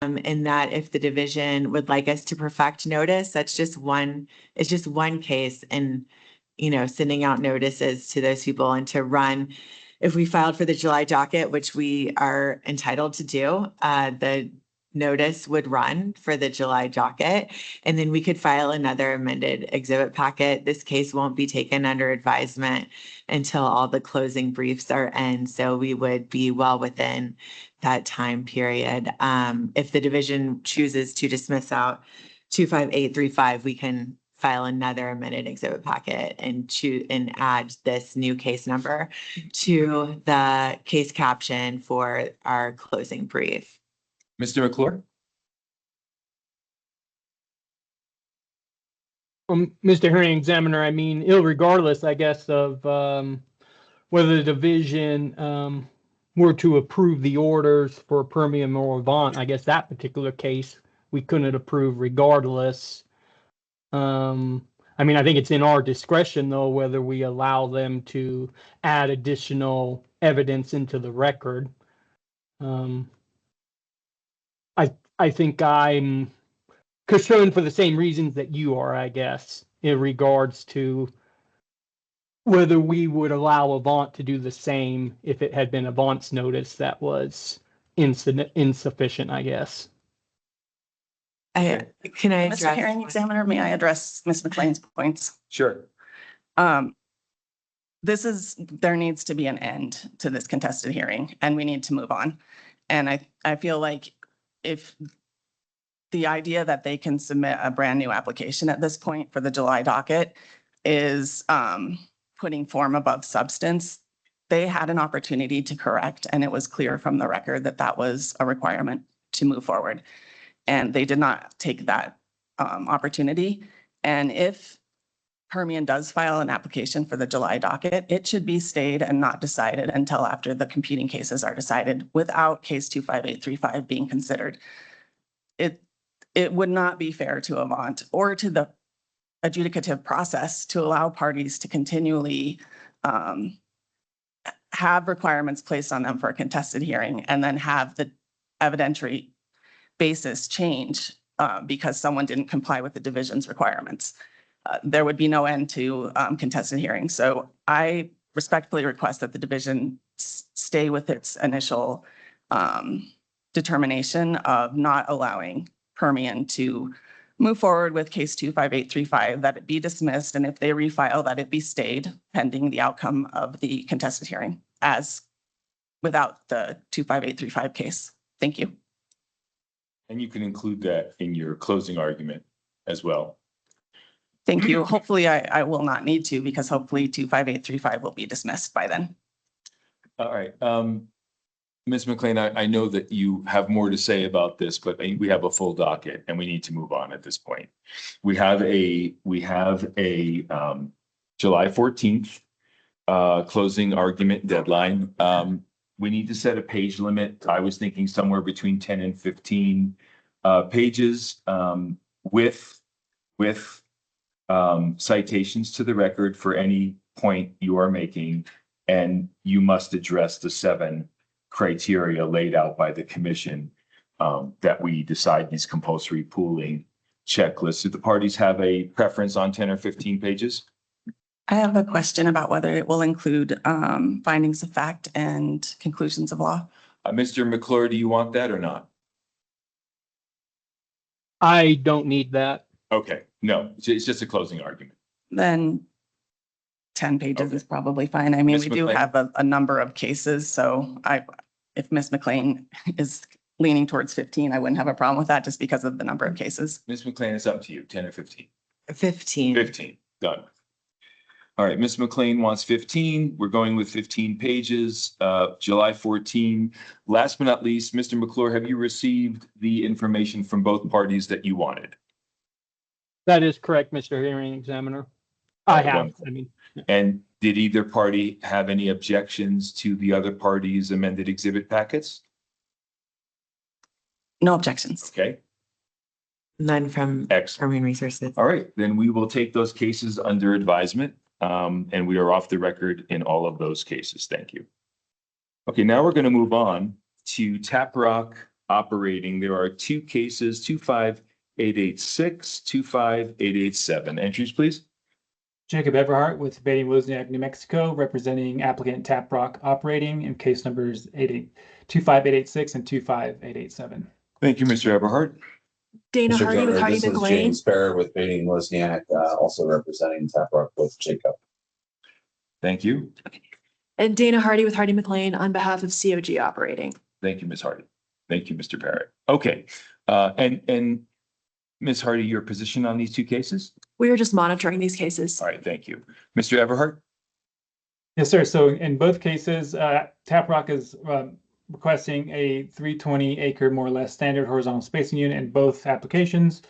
in that if the division would like us to perfect notice, it's just one case, and, sending out notices to those people and to run. If we filed for the July docket, which we are entitled to do, the notice would run for the July docket, and then we could file another amended exhibit packet. This case won't be taken under advisement until all the closing briefs are in, so we would be well within that time period. If the division chooses to dismiss out 25835, we can file another amended exhibit packet and add this new case number to the case caption for our closing brief. Mr. McClure? Mr. Hearing Examiner, I mean, irregardless, I guess, of whether the division were to approve the orders for Permian or Avant, I guess that particular case we couldn't approve regardless. I mean, I think it's in our discretion, though, whether we allow them to add additional evidence into the record. I think I'm concerned for the same reasons that you are, I guess, in regards to whether we would allow Avant to do the same if it had been Avant's notice that was insufficient, I guess. Can I address? Mr. Hearing Examiner, may I address Ms. McLean's points? Sure. There needs to be an end to this contested hearing, and we need to move on. And I feel like if the idea that they can submit a brand new application at this point for the July docket is putting form above substance, they had an opportunity to correct, and it was clear from the record that that was a requirement to move forward. And they did not take that opportunity. And if Permian does file an application for the July docket, it should be stayed and not decided until after the competing cases are decided without case 25835 being considered. It would not be fair to Avant or to the adjudicative process to allow parties to continually have requirements placed on them for a contested hearing and then have the evidentiary basis change because someone didn't comply with the division's requirements. There would be no end to contested hearings. So I respectfully request that the division stay with its initial determination of not allowing Permian to move forward with case 25835, that it be dismissed, and if they refile, that it be stayed pending the outcome of the contested hearing as without the 25835 case. Thank you. And you can include that in your closing argument as well. Thank you. Hopefully I will not need to, because hopefully 25835 will be dismissed by then. All right. Ms. McLean, I know that you have more to say about this, but we have a full docket and we need to move on at this point. We have a July 14th closing argument deadline. We need to set a page limit. I was thinking somewhere between 10 and 15 pages with citations to the record for any point you are making, and you must address the 7 criteria laid out by the commission that we decide these compulsory pooling checklists. Do the parties have a preference on 10 or 15 pages? I have a question about whether it will include findings of fact and conclusions of law. Mr. McClure, do you want that or not? I don't need that. Okay, no, it's just a closing argument. Then 10 pages Okay. is probably fine. I mean, Ms. we do McLean? have a number of cases, so if Ms. McLean is leaning towards 15, I wouldn't have a problem with that just because of the number of cases. Ms. McLean, it's up to you, 10 or 15? 15. 15, done. All right, Ms. McLean wants 15. We're going with 15 pages, July 14. Last but not least, Mr. McClure, have you received the information from both parties that you wanted? That is correct, Mr. Hearing Examiner. I have. Wonderful. I mean, And did either party have any objections to the other party's amended exhibit packets? No objections. Okay, None from excellent. Permian Resources. All right, then we will take those cases under advisement, and we are off the record in all of those cases. Thank you. Okay, now we're going to move on to Taprock Operating. There are two cases, 25886, 25887. Entries, please. Jacob Everhart with Beatty Wozniak, New Mexico, representing applicant Taprock Operating in case numbers 25886 and 25887. Thank you, Mr. Eberhard. Dana Mr. Hardy with Governor, Hardy this is McLean. James Barrett with Bating Wozniak, also representing Taprock with Jacob. Thank you. And Dana Hardy with Hardy McLean on behalf of COG Operating. Thank you, Ms. Hardy. Thank you, Mr. Barrett. Okay, and Ms. Hardy, your position on these two cases? We are just monitoring these cases. All right, thank you. Mr. Everhart? Yes, sir. So in both cases, Taprock is requesting a 320 acre more or less standard horizontal spacing unit in both applications.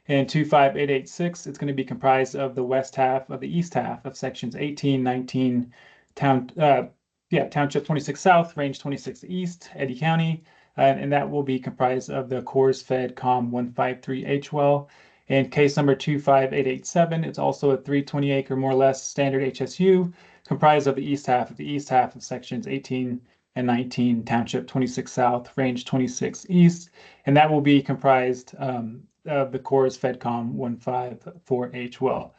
In 25886, it's going to be comprised of the west half of the east half of sections 18, 19, Township 26 South, Range 26 East, Eddy County, and that will be comprised of the Coors Fed COM 153H well. In case number 25887, it's also a 320 acre more or less standard HSU comprised of the east half of sections 18 and 19, Township 26 South, Range 26 East, and that will be comprised of the Coors FedCom 154H well.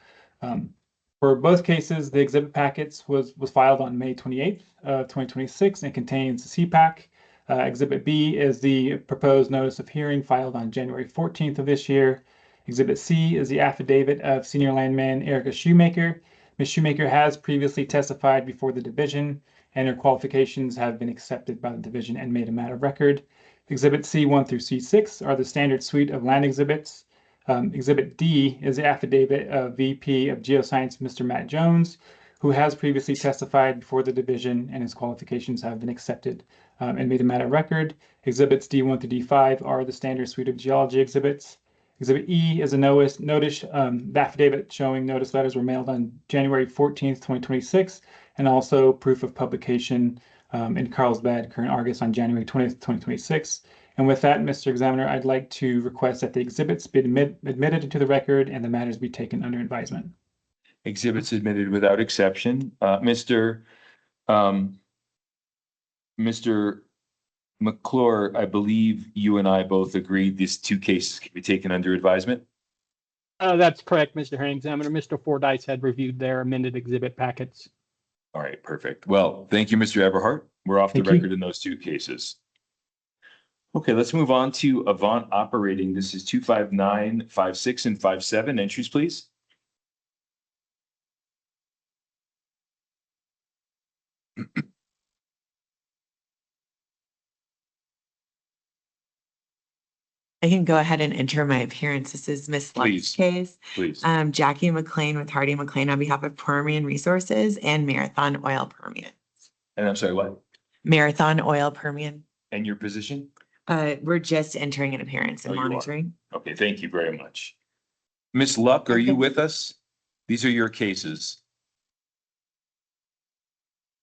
For both cases, the exhibit packets was filed on May 28th of 2026 and contains CPAC. Exhibit B is the proposed notice of hearing filed on January 14th of this year. Exhibit C is the affidavit of senior landman Erica Shoemaker. Ms. Shoemaker has previously testified before the division, and her qualifications have been accepted by the division and made a matter of record. Exhibit C1 through C6 are the standard suite of land exhibits. Exhibit D is the affidavit of VP of Geoscience, Mr. Matt Jones, who has previously testified before the division, and his qualifications have been accepted and made a matter of record. Exhibits D1 through D5 are the standard suite of geology exhibits. Exhibit E is a notice, the affidavit showing notice letters were mailed on January 14th, 2026, and also proof of publication in Carlsbad, Current Argus on January 20th, 2026. And with that, Mr. Examiner, I'd like to request that the exhibits be admitted into the record and the matters be taken under advisement. Exhibits admitted without exception. Mr. McClure, I believe you and I both agreed these two cases can be taken under advisement. That's correct, Mr. Hearing Examiner. Mr. Fordyce had reviewed their amended exhibit packets. All right, perfect. Well, thank you, Mr. Eberhart. We're off the record in those two cases. Okay, let's move on to Avant Operating. This is 259, 56, and 57. Entries, please. I can go ahead and enter my appearance. This is Miss Luck's Please. case. Please. Jackie McLean with Hardy McLean on behalf of Permian Resources and Marathon Oil Permian. And I'm sorry, what? Marathon Oil Permian. And your position? We're just entering an appearance and Oh, you are. monitoring. Okay, thank you very much. Miss Luck, are you with us? These are your cases.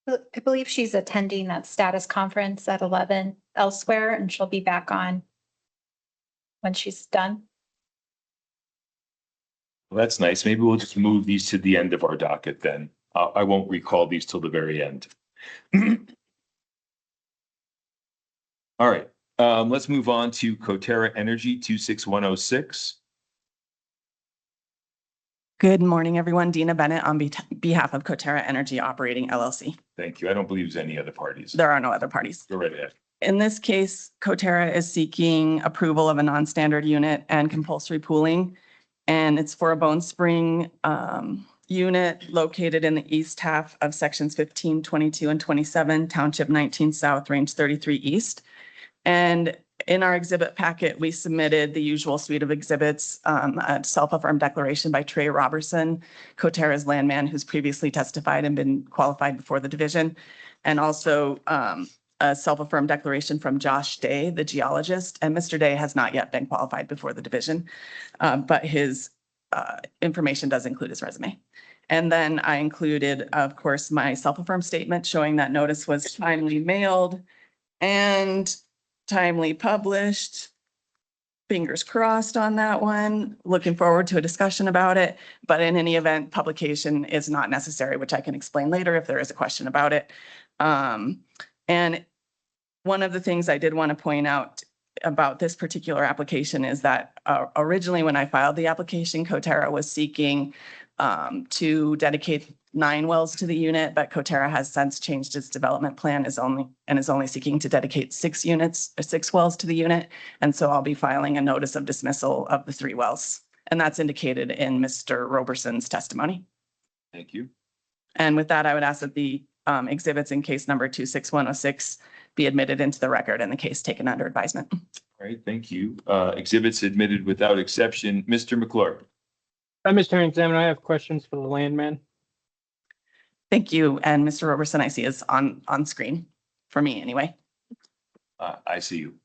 I believe she's attending that status conference at 11 elsewhere, and she'll be back on when she's done. Well, that's nice. Maybe we'll just move these to the end of our docket then. I won't recall these till the very end. All right, let's move on to Coterra Energy 26106. Good morning, everyone. Dina Bennett on behalf of Coterra Energy Operating LLC. Thank you. I don't believe there's any other parties. There are no other parties. Go right ahead. In this case, Coterra is seeking approval of a non-standard unit and compulsory pooling. And it's for a Bone Spring unit located in the east half of sections 15, 22, and 27, Township 19 South, Range 33 East. And in our exhibit packet, we submitted the usual suite of exhibits, a self-affirmed declaration by Trey Robertson, Coterra's landman who's previously testified and been qualified before the division, and also a self-affirmed declaration from Josh Day, the geologist, and Mr. Day has not yet been qualified before the division, but his information does include his resume. And then I included, of course, my self-affirmed statement showing that notice was timely mailed and timely published. Fingers crossed on that one. Looking forward to a discussion about it. But in any event, publication is not necessary, which I can explain later if there is a question about it. And one of the things I did want to point out about this particular application is that originally when I filed the application, Coterra was seeking to dedicate 9 wells to the unit, but Coterra has since changed its development plan is only seeking to dedicate 6 units or 6 wells to the unit. And so I'll be filing a notice of dismissal of the 3 wells. And that's indicated in Mr. Roberson's testimony. Thank you. And with that, I would ask that the exhibits in case number 26106 be admitted into the record and the case taken under advisement. All right, thank you. Exhibits admitted without exception. Mr. McClure. Mr. Hearing Examiner, I have questions for the landman. Thank you. And Mr. Roberson, I see is on screen for me anyway. I see you.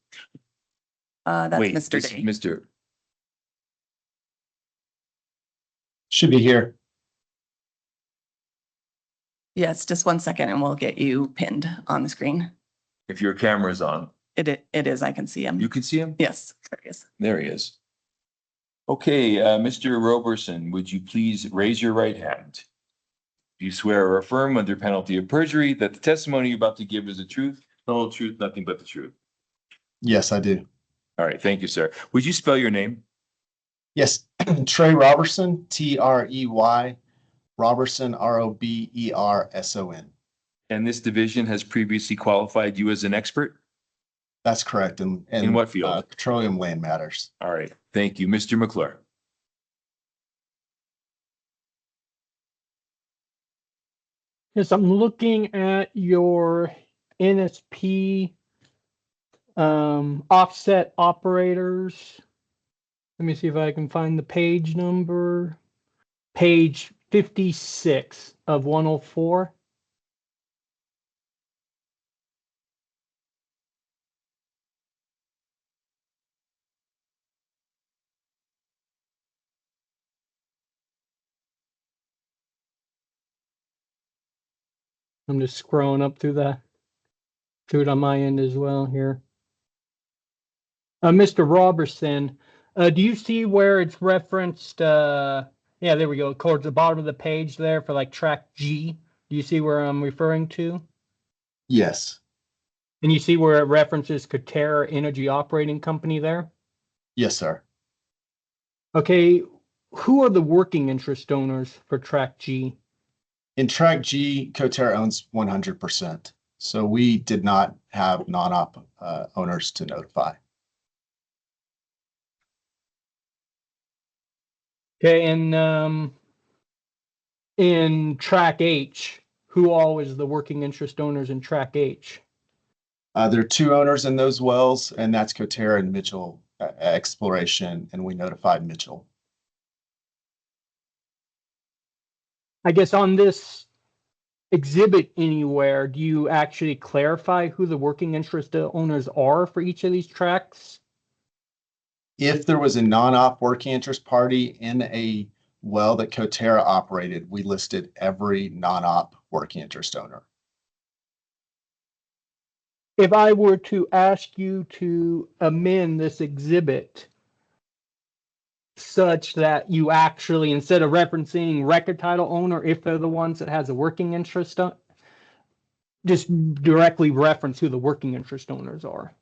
That's Wait, Mr. this is Day. Mr. Should be here. Yes, just 1 second and we'll get you pinned on the screen. If your camera's on, It is, I can see him. you can see him? Yes, there he is. There he is. Okay, Mr. Roberson, would you please raise your right hand? Do you swear or affirm under penalty of perjury that the testimony you're about to give is the truth, the whole truth, nothing but the truth? Yes, I do. All right, thank you, sir. Would you spell your name? Yes, Trey Robertson, Trey, Robertson, Roberson. And this division has previously qualified you as an expert? That's correct. In what field? Petroleum land matters. All right, thank you. Mr. McClure. Yes, I'm looking at your NSP offset operators. Let me see if I can find the page number. Page 56 of 104. I'm just scrolling up through it on my end as well here. Mr. Robertson, do you see where it's referenced? Yeah, there we go. Towards the bottom of the page there for like track G. Do you see where I'm referring to? Yes. And you see where it references Coterra Energy Operating Company there? Yes, sir. Okay, who are the working interest owners for track G? In track G, Coterra owns 100%. So we did not have non-op owners to notify. Okay, and in track H, who all is the working interest owners in track H? There are 2 owners in those wells, and that's Coterra and Mitchell Exploration, and we notified Mitchell. I guess on this exhibit anywhere, do you actually clarify who the working interest owners are for each of these tracks? If there was a non-op working interest party in a well that Coterra operated, we listed every non-op working interest owner. If I were to ask you to amend this exhibit such that you actually, instead of referencing record title owner, if they're the ones that has a working interest, just directly reference who the working interest owners are.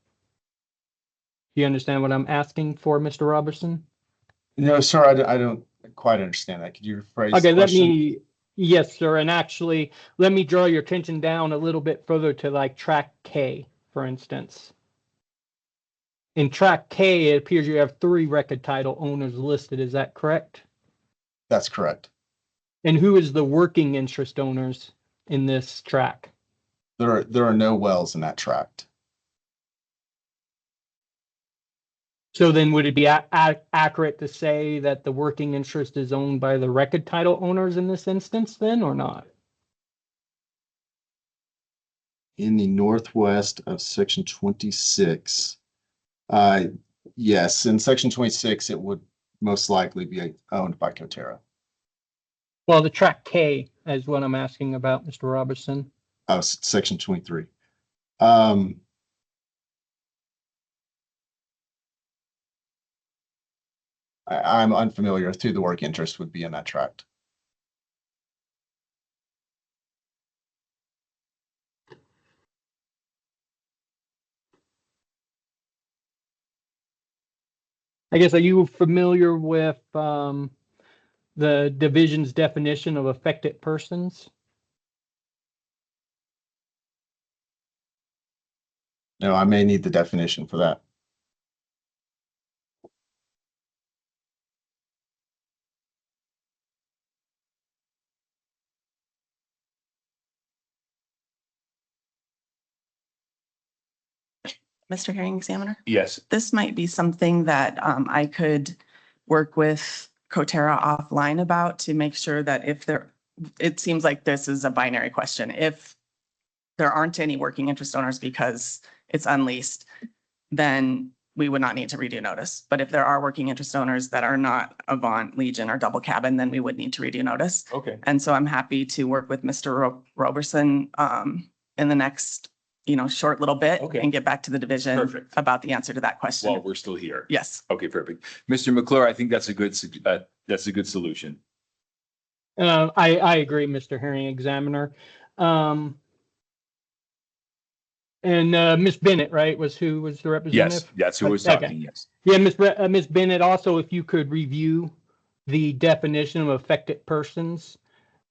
Do you understand what I'm asking for, Mr. Robertson? No, sir, I don't quite understand that. Could you rephrase Okay, the question? yes, sir. And actually, let me draw your attention down a little bit further to like track K, for instance. In track K, it appears you have 3 record title owners listed. Is that correct? That's correct. And who is the working interest owners in this track? There are no wells in that tract. So then would it be accurate to say that the working interest is owned by the record title owners in this instance then, or not? In the northwest of section 26, yes, in section 26, it would most likely be owned by Coterra. Well, the track K is what I'm asking about, Mr. Robertson. Oh, section 23. I'm unfamiliar with who the work interest would be in that tract. I guess, are you familiar with the division's definition of affected persons? No, I may need the definition for that. Mr. Hearing Examiner? Yes, This might be something that I could work with Coterra offline about to make sure that if there, it seems like this is a binary question. If there aren't any working interest owners because it's unleased, then we would not need to redo notice. But if there are working interest owners that are not Avant, Legion, or Double Cabin, then we would need to redo notice. okay. And so I'm happy to work with Mr. Roberson in the next, short little bit Okay. and get back to the division Perfect. about the answer to that question. While we're still here. Yes. Okay, perfect. Mr. McClure, I think that's a good solution. I agree, Mr. Hearing Examiner. And Ms. Bennett, right, who was the representative? Yes, that's who was Okay. talking, yes. Yeah, Ms. Bennett, also, if you could review the definition of affected persons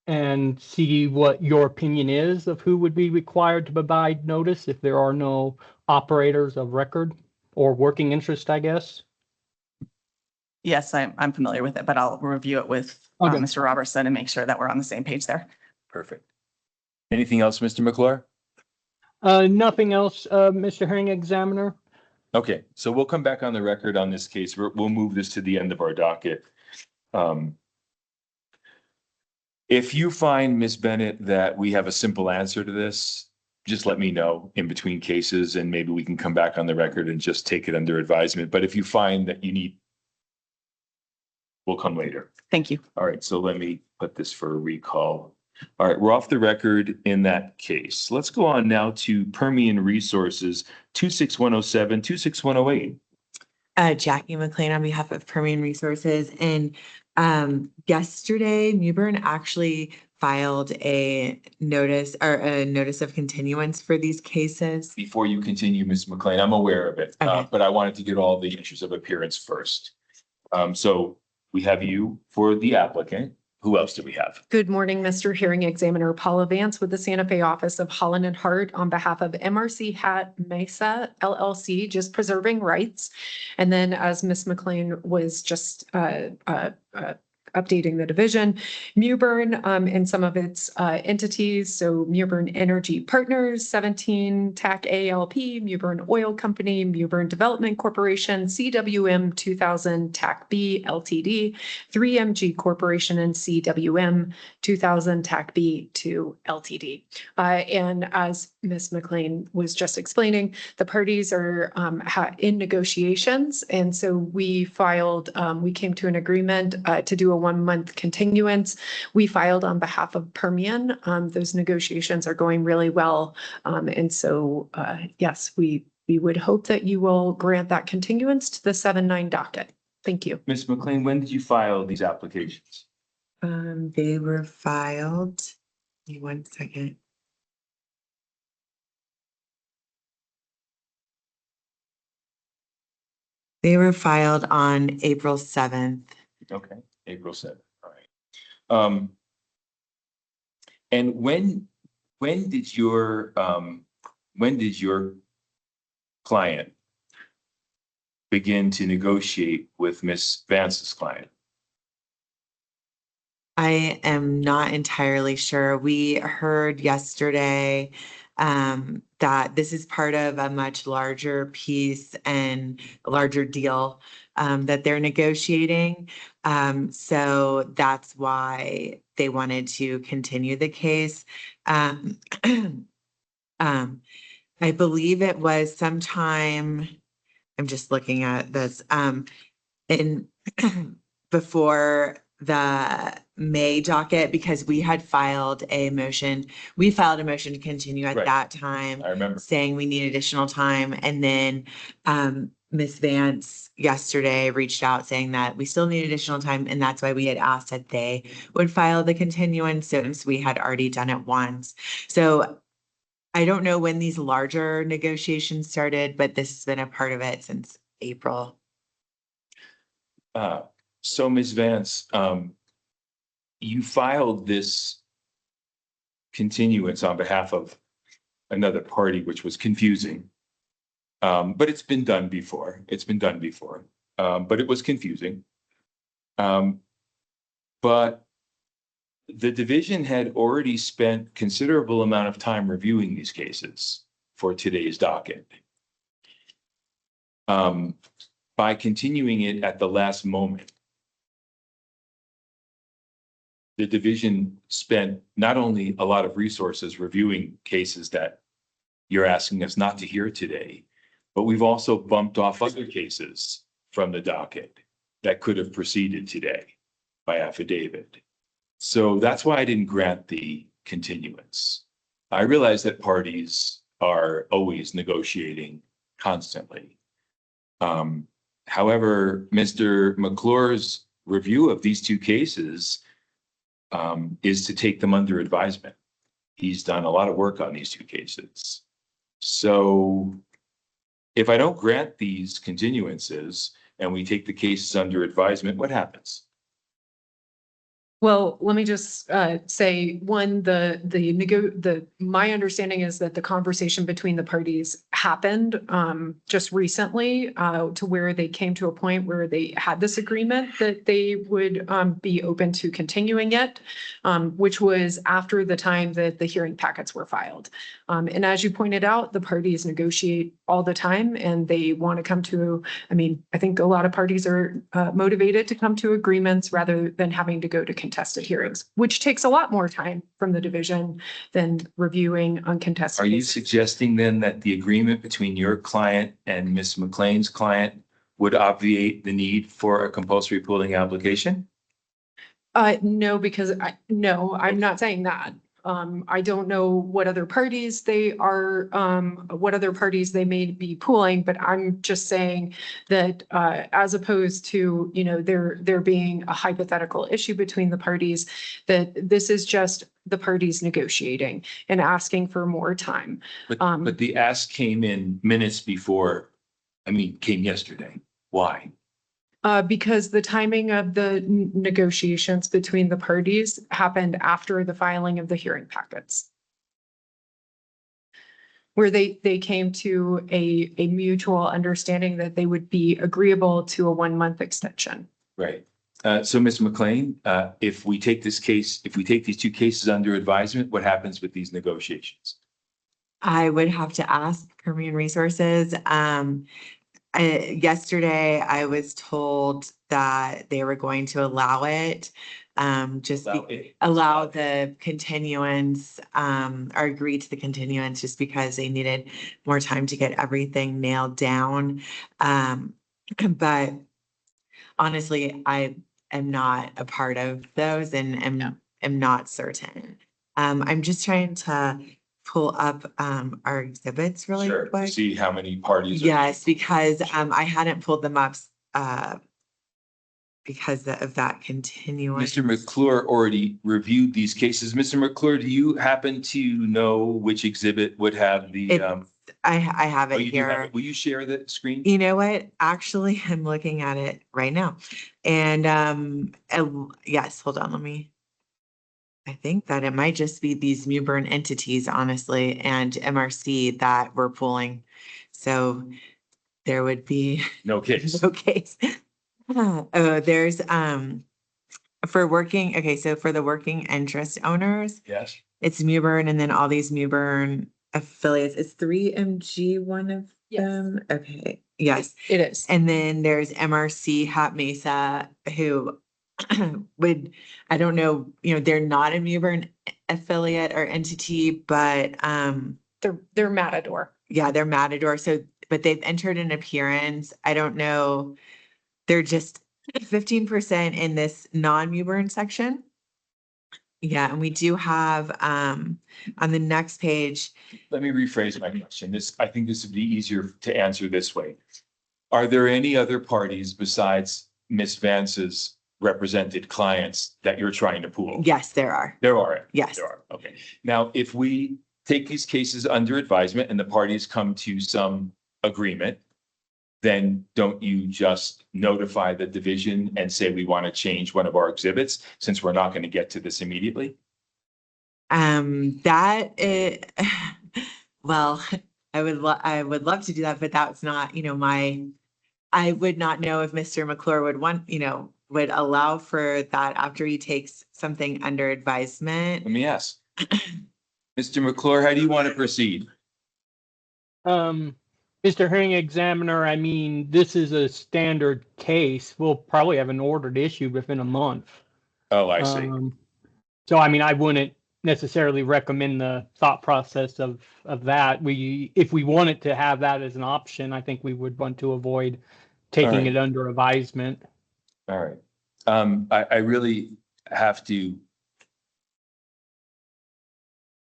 and see what your opinion is of who would be required to provide notice if there are no operators of record or working interest, I guess. Yes, I'm familiar with it, but I'll review it with Okay. Mr. Robertson and make sure that we're on the same page there. Perfect. Anything else, Mr. McClure? Nothing else, Mr. Hearing Examiner? Okay, so we'll come back on the record on this case. We'll move this to the end of our docket. If you find, Ms. Bennett, that we have a simple answer to this, just let me know in between cases and maybe we can come back on the record and just take it under advisement. But if you find that you need, we'll come later. Thank you. All right, so let me put this for a recall. All right, we're off the record in that case. Let's go on now to Permian Resources, 26107, 26108. Jackie McLean on behalf of Permian Resources. And yesterday, Mewburn actually filed a notice of continuance for these cases. Before you continue, Ms. McLean, I'm aware of it, Okay. but I wanted to get all the issues of appearance first. So we have you for the applicant. Who else do we have? Good morning, Mr. Hearing Examiner Paula Vance with the Santa Fe office of Holland and Hart on behalf of MRC Hat Mesa LLC, just preserving rights. And then as Ms. McLean was just updating the division, Mewburn and some of its entities. So Mewburn Energy Partners, 17 TAC ALP, Mewburn Oil Company, Mewburn Development Corporation, CWM 2000 TAC B Ltd, 3MG Corporation, and CWM 2000 TAC B 2 Ltd. And as Ms. McLean was just explaining, the parties are in negotiations. And so we came to an agreement to do a 1-month continuance. We filed on behalf of Permian. Those negotiations are going really well. And so, yes, we would hope that you will grant that continuance to the 7-9 docket. Thank you. Ms. McLean, when did you file these applications? They were filed, give me 1 second. They were filed on April 7th. Okay, April 7th, all right. And when did your client begin to negotiate with Ms. Vance's client? I am not entirely sure. We heard yesterday that this is part of a much larger piece and a larger deal that they're negotiating. So that's why they wanted to continue the case. I believe it was sometime, I'm just looking at this, in before the May docket, because we had filed a motion. We filed a motion to continue at Right. that time, I remember. saying we need additional time. And then Ms. Vance yesterday reached out saying that we still need additional time. And that's why we had asked that they would file the continuance, since we had already done it once. So I don't know when these larger negotiations started, but this has been a part of it since April. So Ms. Vance, you filed this continuance on behalf of another party, which was confusing. But it's been done before. It's been done before. But it was confusing. But the division had already spent considerable amount of time reviewing these cases for today's docket. By continuing it at the last moment, the division spent not only a lot of resources reviewing cases that you're asking us not to hear today, but we've also bumped off other cases from the docket that could have proceeded today by affidavit. So that's why I didn't grant the continuance. I realize that parties are always negotiating constantly. However, Mr. McClure's review of these two cases is to take them under advisement. He's done a lot of work on these two cases. So if I don't grant these continuances and we take the cases under advisement, what happens? Well, let me just say, one, my understanding is that the conversation between the parties happened just recently to where they came to a point where they had this agreement that they would be open to continuing it, which was after the time that the hearing packets were filed. And as you pointed out, the parties negotiate all the time and they want to come to, I think a lot of parties are motivated to come to agreements rather than having to go to contested hearings, which takes a lot more time from the division than reviewing uncontested Are you cases. suggesting then that the agreement between your client and Ms. McLean's client would obviate the need for a compulsory pooling application? No, because I'm not saying that. I don't know what other parties they are, what other parties they may be pooling, but I'm just saying that, as opposed to, there being a hypothetical issue between the parties, that this is just the parties negotiating and asking for more time. But the ask came in minutes before, came yesterday. Why? Because the timing of the negotiations between the parties happened after the filing of the hearing packets. Where they came to a mutual understanding that they would be agreeable to a 1-month extension. Right. So Ms. McLean, if we take these two cases under advisement, what happens with these negotiations? I would have to ask Permian Resources. Yesterday, I was told that they were going to allow it, allow the continuance, or agree to the continuance just because they needed more time to get everything nailed down. But honestly, I am not a part of those and am not certain. I'm just trying to pull up our exhibits really Sure. quick. See how many parties. Yes, because I hadn't pulled them up because of that continuance. Mr. McClure already reviewed these cases. Mr. McClure, do you happen to know which exhibit would have the? I have Oh, it you do have here. it. Will you share the screen? You know what? Actually, I'm looking at it right now. And yes, hold on, I think that it might just be these Mewburn entities, honestly, and MRC that we're pulling. So there would be No case. no case. Oh, there's for working, okay, so for the working interest owners, Yes. it's Mewburn and then all these Mewburn affiliates. It's 3MG one of Yes. them. Okay, yes. It is. And then there's MRC Hot Mesa, who would, I don't know, they're not a Mewburn affiliate or entity, but They're Matador. yeah, they're Matador. So, but they've entered an appearance. I don't know. They're just 15% in this non-Mewburn section. Yeah, and we do have on the next page. Let me rephrase my question. I think this would be easier to answer this way. Are there any other parties besides Ms. Vance's represented clients that you're trying to pool? Yes, there are. There are. Yes. There are. Okay. Now, if we take these cases under advisement and the parties come to some agreement, then don't you just notify the division and say we want to change one of our exhibits since we're not going to get to this immediately? That is, well, I would love to do that, but that's not, I would not know if Mr. McClure would want, would allow for that after he takes something under advisement. Let me ask. Mr. McClure, how do you want to proceed? Mr. Hearing Examiner, I mean, this is a standard case. We'll probably have an ordered issue within a month. Oh, I see. So, I mean, I wouldn't necessarily recommend the thought process of that. If we wanted to have that as an option, I think we would want to avoid taking right. it under advisement. All right. I really have to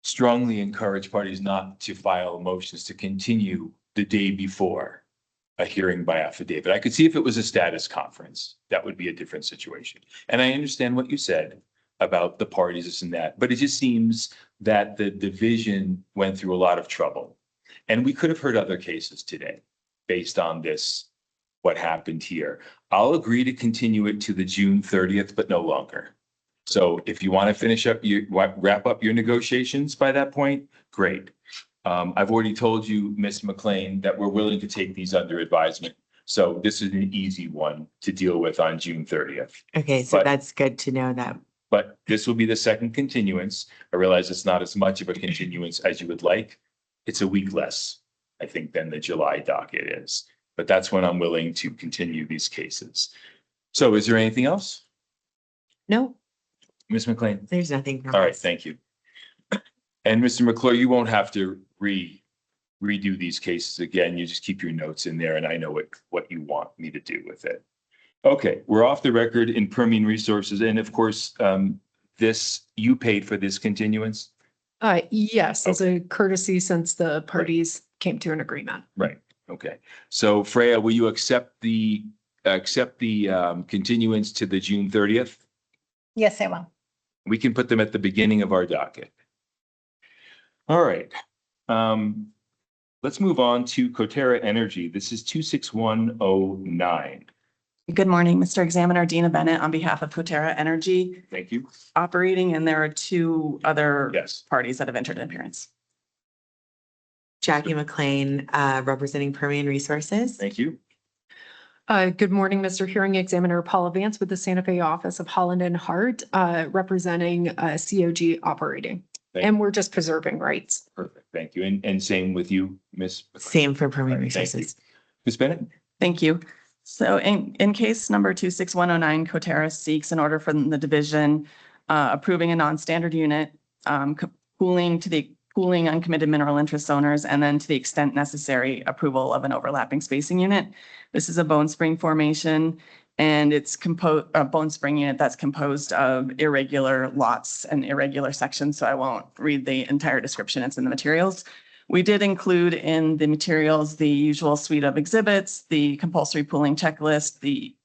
strongly encourage parties not to file motions to continue the day before a hearing by affidavit. I could see if it was a status conference, that would be a different situation. And I understand what you said about the parties, this and that, but it just seems that the division went through a lot of trouble. And we could have heard other cases today based on this, what happened here. I'll agree to continue it to the June 30th, but no longer. So if you want to wrap up your negotiations by that point, great. I've already told you, Ms. McLean, that we're willing to take these under advisement. So this is an easy one to deal with on June 30th. Okay, so that's good to know that. But this will be the second continuance. I realize it's not as much of a continuance as you would like. It's a week less, I think, than the July docket is. But that's when I'm willing to continue these cases. So is there anything else? No, Ms. McLean? there's nothing. All right, thank you. And Mr. McClure, you won't have to redo these cases again. You just keep your notes in there and I know what you want me to do with it. Okay, we're off the record in Permian Resources. And of course, you paid for this continuance? Yes, as a courtesy since the parties came to an agreement. Right, okay. So Freya, will you accept the continuance to the June 30th? Yes, I will. We can put them at the beginning of our docket. All right. Let's move on to Coterra Energy. This is 26109. Good morning, Mr. Examiner, Dina Bennett on behalf of Coterra Energy Thank you. operating, and there are two other Yes. parties that have entered an appearance. Jackie McLean, representing Permian Resources. Thank you. Good morning, Mr. Hearing Examiner Paula Vance with the Santa Fe office of Holland and Hart, representing COG operating. Thank And we're just preserving rights. Perfect. Thank you. And same with you, Ms. McLean. Same for Permian All right, thank you. Resources. Ms. Bennett? Thank you. So in case number 26109, Coterra seeks an order from the division approving a non-standard unit, cooling uncommitted mineral interest owners, and then to the extent necessary, approval of an overlapping spacing unit. This is a Bone Spring formation, and it's a Bone Spring unit that's composed of irregular lots and irregular sections, so I won't read the entire description. It's in the materials. We did include in the materials the usual suite of exhibits, the compulsory pooling checklist, the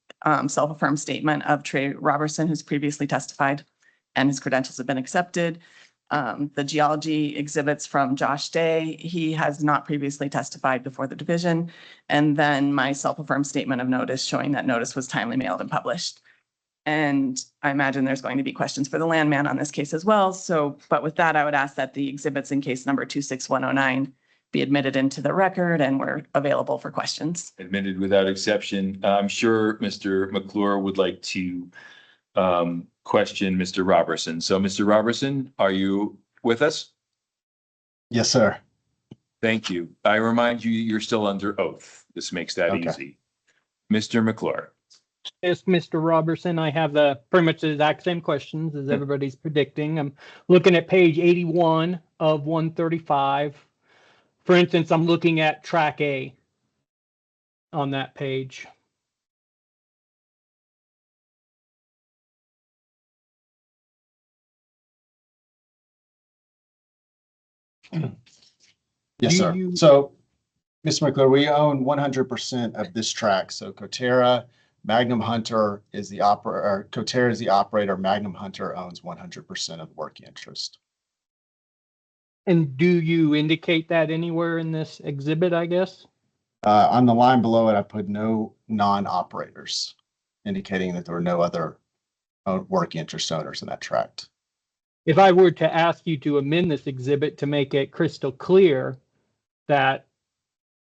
self-affirmed statement of Trey Robertson, who's previously testified, and his credentials have been accepted. The geology exhibits from Josh Day. He has not previously testified before the division. And then my self-affirmed statement of notice showing that notice was timely mailed and published. And I imagine there's going to be questions for the landman on this case as well. So, but with that, I would ask that the exhibits in case number 26109 be admitted into the record and we're available for questions. Admitted without exception. I'm sure Mr. McClure would like to question Mr. Robertson. So Mr. Robertson, are you with us? Yes, sir. Thank you. I remind you, you're still under oath. This makes that Okay. easy. Mr. McClure. Yes, Mr. Robertson, I have pretty much the exact same questions as everybody's predicting. I'm looking at page 81 of 135. For instance, I'm looking at track A on that page. Yes, Do sir. you- So, Mr. McClure, we own 100% of this track. So Coterra, Magnum Hunter is the operator, Coterra is the operator. Magnum Hunter owns 100% of the working interest. And do you indicate that anywhere in this exhibit, I guess? On the line below it, I put no non-operators, indicating that there were no other working interest owners in that tract. If I were to ask you to amend this exhibit to make it crystal clear that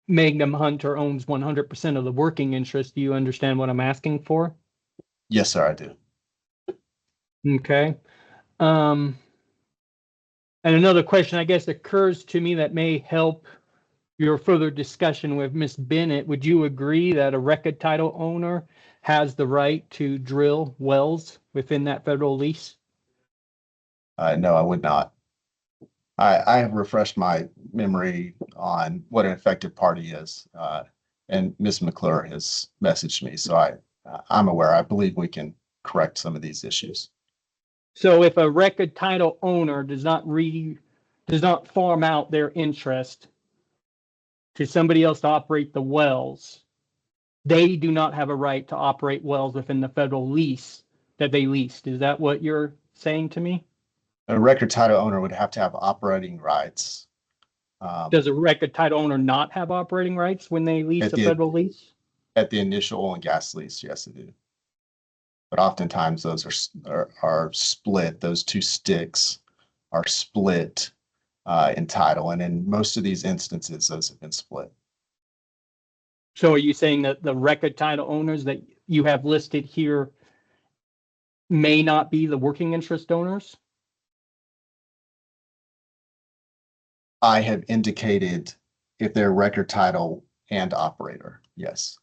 Magnum Hunter owns 100% of the working interest, do you understand what I'm asking for? Yes, sir, I do. Okay. And another question, I guess, occurs to me that may help your further discussion with Ms. Bennett. Would you agree that a record title owner has the right to drill wells within that federal lease? No, I would not. I have refreshed my memory on what an affected party is, and Ms. McClure has messaged me, so I'm aware. I believe we can correct some of these issues. So if a record title owner does not farm out their interest to somebody else to operate the wells, they do not have a right to operate wells within the federal lease that they leased. Is that what you're saying to me? A record title owner would have to have operating rights. Does a record title owner not have operating rights when they lease a federal lease? At the initial oil and gas lease, yes, they do. But oftentimes those are split. Those two sticks are split in title, and in most of these instances, those have been split. So are you saying that the record title owners that you have listed here may not be the working interest owners? I have indicated if they're record title and operator, yes.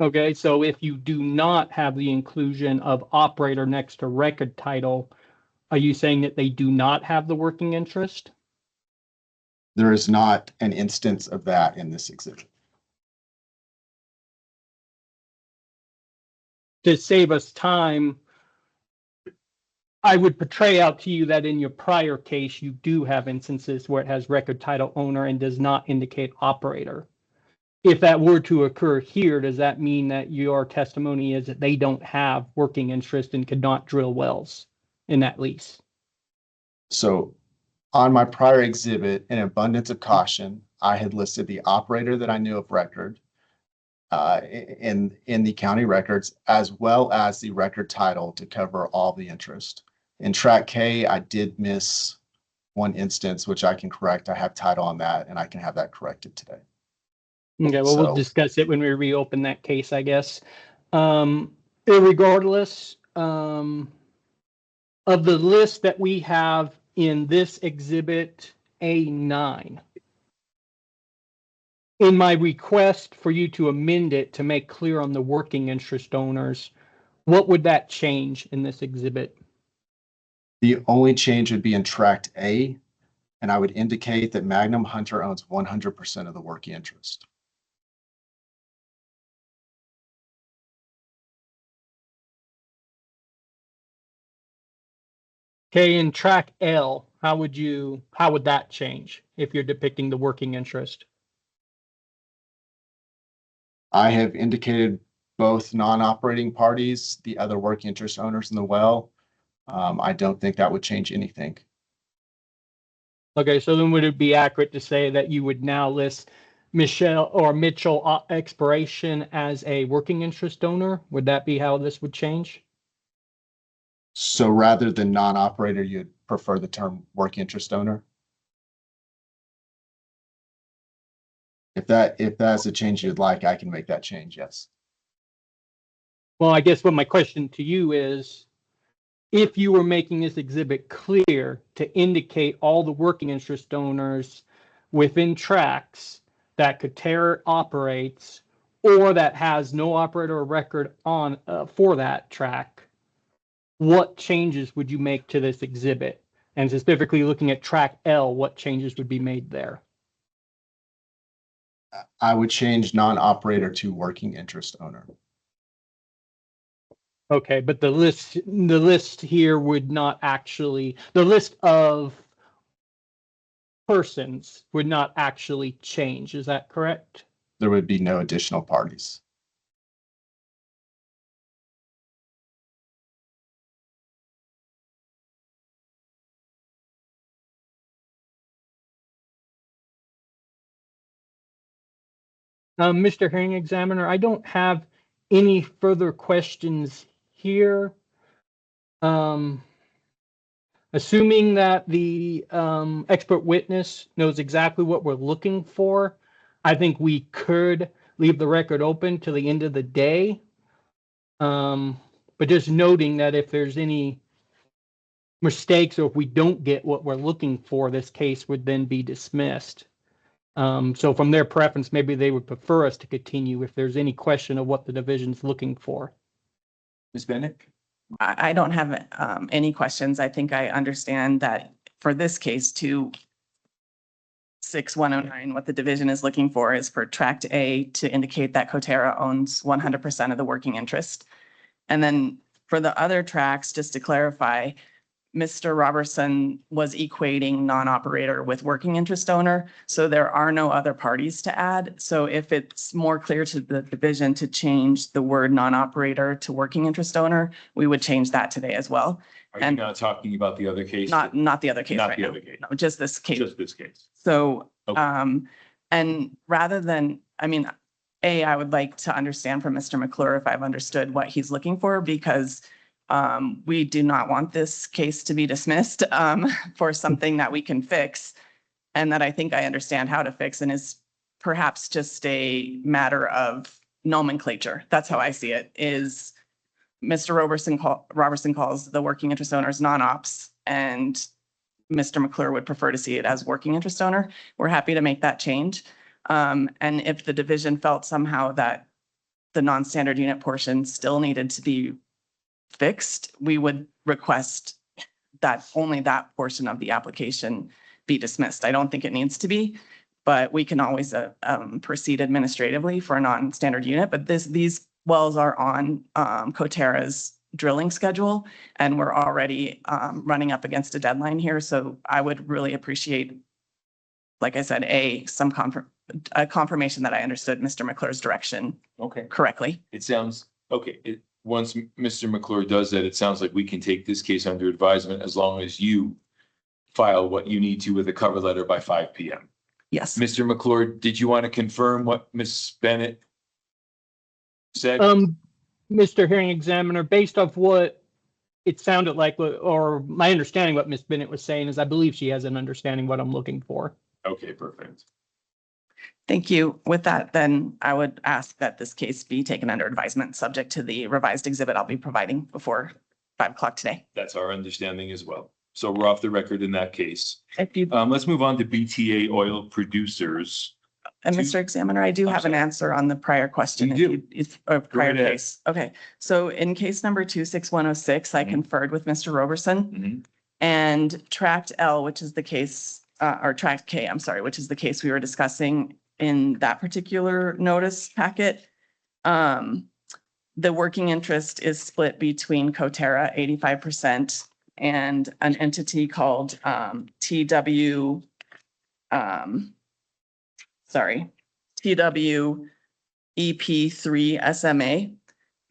Okay, so if you do not have the inclusion of operator next to record title, are you saying that they do not have the working interest? There is not an instance of that in this exhibit. To save us time, I would portray out to you that in your prior case, you do have instances where it has record title owner and does not indicate operator. If that were to occur here, does that mean that your testimony is that they don't have working interest and could not drill wells in that lease? So on my prior exhibit, in abundance of caution, I had listed the operator that I knew of record in the county records, as well as the record title to cover all the interest. In track K, I did miss one instance, which I can correct. I have title on that, and I can have that corrected today. Okay, well, we'll discuss it when we reopen that case, I guess. Irregardless of the list that we have in this exhibit A9, in my request for you to amend it to make clear on the working interest owners, what would that change in this exhibit? The only change would be in tract A, and I would indicate that Magnum Hunter owns 100% of the working interest. Okay, in track L, how would that change if you're depicting the working interest? I have indicated both non-operating parties, the other working interest owners in the well. I don't think that would change anything. Okay, so then would it be accurate to say that you would now list Mitchell Exploration as a working interest owner? Would that be how this would change? So rather than non-operator, you'd prefer the term working interest owner? If that's a change you'd like, I can make that change, yes. Well, I guess what my question to you is, if you were making this exhibit clear to indicate all the working interest owners within tracts that Coterra operates or that has no operator record on for that track, what changes would you make to this exhibit? And specifically looking at track L, what changes would be made there? I would change non-operator to working interest owner. Okay, but the list here would not actually, the list of persons would not actually change. Is that correct? There would be no additional parties. Mr. Hearing Examiner, I don't have any further questions here. Assuming that the expert witness knows exactly what we're looking for, I think we could leave the record open to the end of the day. But just noting that if there's any mistakes or if we don't get what we're looking for, this case would then be dismissed. So from their preference, maybe they would prefer us to continue if there's any question of what the division's looking for. Ms. Bennett? I don't have any questions. I think I understand that for this case, 26109, what the division is looking for is for tract A to indicate that Coterra owns 100% of the working interest. And then for the other tracts, just to clarify, Mr. Robertson was equating non-operator with working interest owner, so there are no other parties to add. So if it's more clear to the division to change the word non-operator to working interest owner, we would change that today as well. Are you And not talking about the other case? Not the other case Not right the now. other case. No, just this case. Just this case. So, Okay. and rather than, I mean, I would like to understand from Mr. McClure if I've understood what he's looking for, because we do not want this case to be dismissed for something that we can fix and that I think I understand how to fix and is perhaps just a matter of nomenclature. That's how I see it, is Mr. Robertson calls the working interest owners non-ops, and Mr. McClure would prefer to see it as working interest owner. We're happy to make that change. And if the division felt somehow that the non-standard unit portion still needed to be fixed, we would request that only that portion of the application be dismissed. I don't think it needs to be, but we can always proceed administratively for a non-standard unit. But these wells are on Coterra's drilling schedule, and we're already running up against a deadline here. So I would really appreciate, like I said, a confirmation that I understood Mr. McClure's direction Okay. correctly. It sounds, okay, once Mr. McClure does that, it sounds like we can take this case under advisement as long as you file what you need to with a cover letter by 5 p.m. Yes. Mr. McClure, did you want to confirm what Ms. Bennett said? Mr. Hearing Examiner, based off what it sounded like, or my understanding what Ms. Bennett was saying is I believe she has an understanding what I'm looking for. Okay, perfect. Thank you. With that, then I would ask that this case be taken under advisement, subject to the revised exhibit I'll be providing before 5 o'clock today. That's our understanding as well. So we're off the record in that case. If you, Let's move on to BTA oil producers. and Mr. Examiner, I do I'm have an sorry. answer on the prior question. You if If, or prior right ahead. case. Okay, so in case number 26106, I Mhm. conferred with Mr. Roberson. Mhm. And tract L, which is the case, or tract K, I'm sorry, which is the case we were discussing in that particular notice packet. The working interest is split between Coterra 85% and an entity called TW, TW EP3 SMA.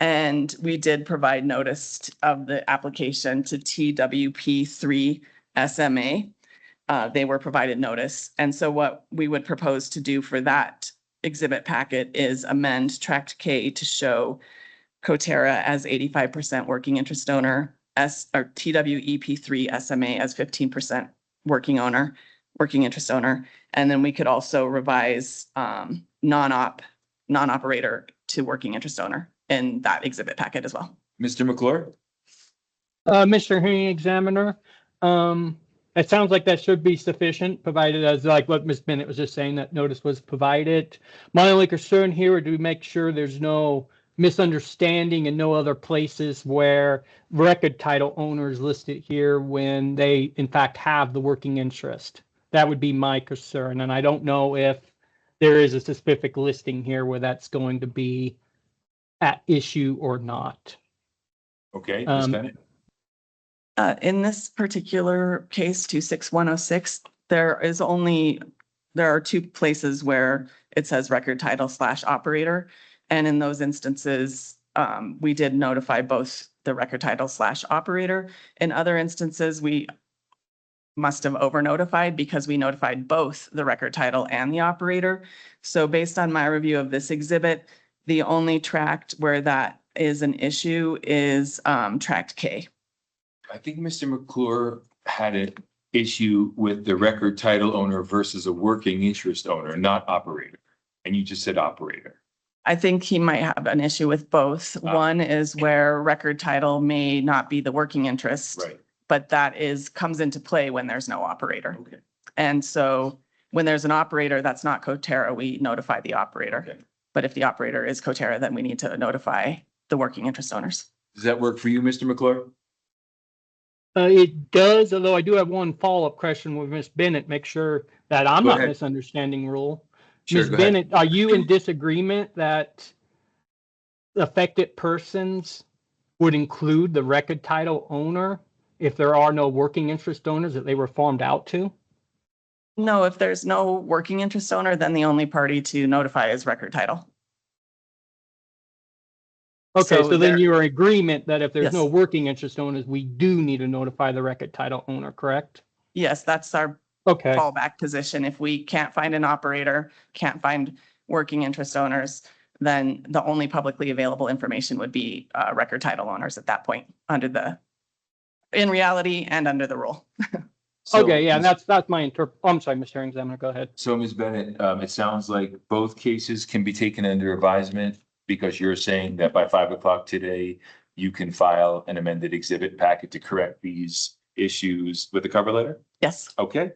And we did provide notice of the application to TWP3 SMA. They were provided notice. And so what we would propose to do for that exhibit packet is amend tract K to show Coterra as 85% working interest owner, or TWEP3 SMA as 15% working interest owner. And then we could also revise non-operator to working interest owner in that exhibit packet as well. Mr. McClure? Mr. Hearing Examiner, it sounds like that should be sufficient, provided as like what Ms. Bennett was just saying, that notice was provided. My only concern here would be to make sure there's no misunderstanding and no other places where record title owners listed here when they in fact have the working interest. That would be my concern. And I don't know if there is a specific listing here where that's going to be at issue or not. Okay, Ms. Bennett? In this particular case, 26106, there are two places where it says record title / operator. And in those instances, we did notify both the record title / operator. In other instances, we must have over notified because we notified both the record title and the operator. So based on my review of this exhibit, the only tract where that is an issue is tract K. I think Mr. McClure had an issue with the record title owner versus a working interest owner, not operator. And you just said operator. I think he might have an issue with both. One is where record title may not be the working interest. Right. But that comes into play when there's no operator. Okay. And so when there's an operator that's not Coterra, we notify the operator. Okay. But if the operator is Coterra, then we need to notify the working interest owners. Does that work for you, Mr. McClure? It does, although I do have one follow-up question with Ms. Bennett, make sure that I'm Go not ahead. misunderstanding rule. Sure, Ms. go ahead. Bennett, are you in disagreement that affected persons would include the record title owner if there are no working interest owners that they were farmed out to? No, if there's no working interest owner, then the only party to notify is record title. Okay, so then there- you're in agreement that if there's no Yes. working interest owners, we do need to notify the record title owner, correct? Yes, that's our Okay, fallback position. If we can't find an operator, can't find working interest owners, then the only publicly available information would be record title owners at that point in reality and under the rule. So, okay, yeah, Ms. that's my I'm sorry, Mr. Examiner, go ahead. So Ms. Bennett, it sounds like both cases can be taken under advisement because you're saying that by 5 o'clock today, you can file an amended exhibit packet to correct these issues with the cover letter? Yes. Okay.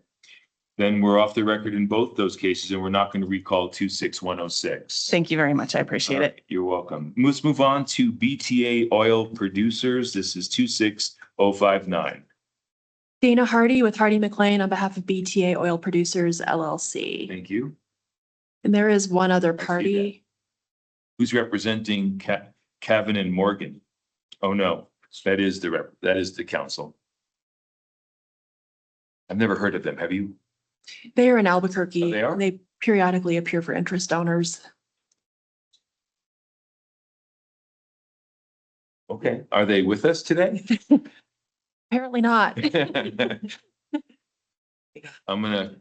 Then we're off the record in both those cases and we're not going to recall 26106. Thank you very much. I appreciate it. You're welcome. Let's move on to BTA Oil Producers. This is 26059. Dana Hardy with Hardy McLean on behalf of BTA Oil Producers LLC. Thank you. And there is one other I see party. Who's representing Cavan and Morgan? Oh, no, that is the council. I've never heard of them. Have you? They are in Albuquerque. Oh, they are? and they periodically appear for interest owners. Okay. Are they with us today? Apparently not. I'm gonna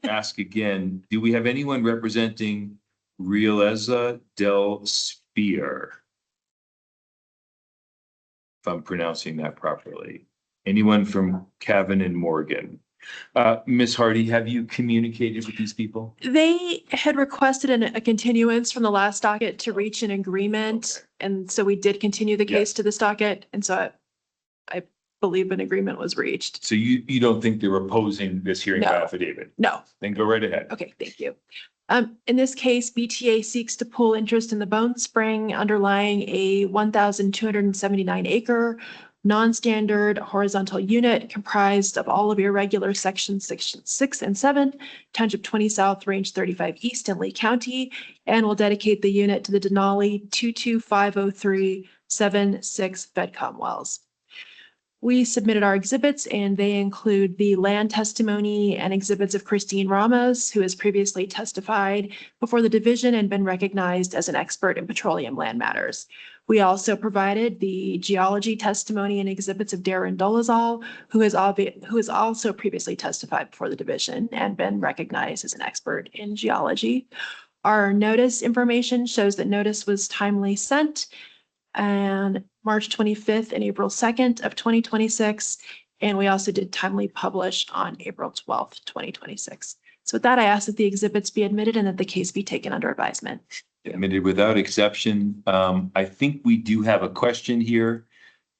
ask again, do we have anyone representing Realeza del Spear? If I'm pronouncing that properly. Anyone from Cavan and Morgan? Ms. Hardy, have you communicated with these people? They had requested a continuance from the last docket to reach an agreement. Okay. And so we did continue the Yeah. case to this docket. And so I believe an agreement was reached. So you don't think they're opposing this hearing by No. affidavit? No. Then go right ahead. Okay, thank you. In this case, BTA seeks to pull interest in the Bone Spring underlying a 1,279 acre non-standard horizontal unit comprised of all of irregular sections 6 and 7, Township 20 South, Range 35 East in Lee County, and will dedicate the unit to the Denali 2250376 Fedcom wells. We submitted our exhibits and they include the land testimony and exhibits of Christine Ramos, who has previously testified before the division and been recognized as an expert in petroleum land matters. We also provided the geology testimony and exhibits of Darren Dolezal, who has also previously testified before the division and been recognized as an expert in geology. Our notice information shows that notice was timely sent on March 25th and April 2nd of 2026. And we also did timely publish on April 12th, 2026. So with that, I ask that the exhibits be admitted and that the case be taken under advisement. Admitted without exception. I think we do have a question here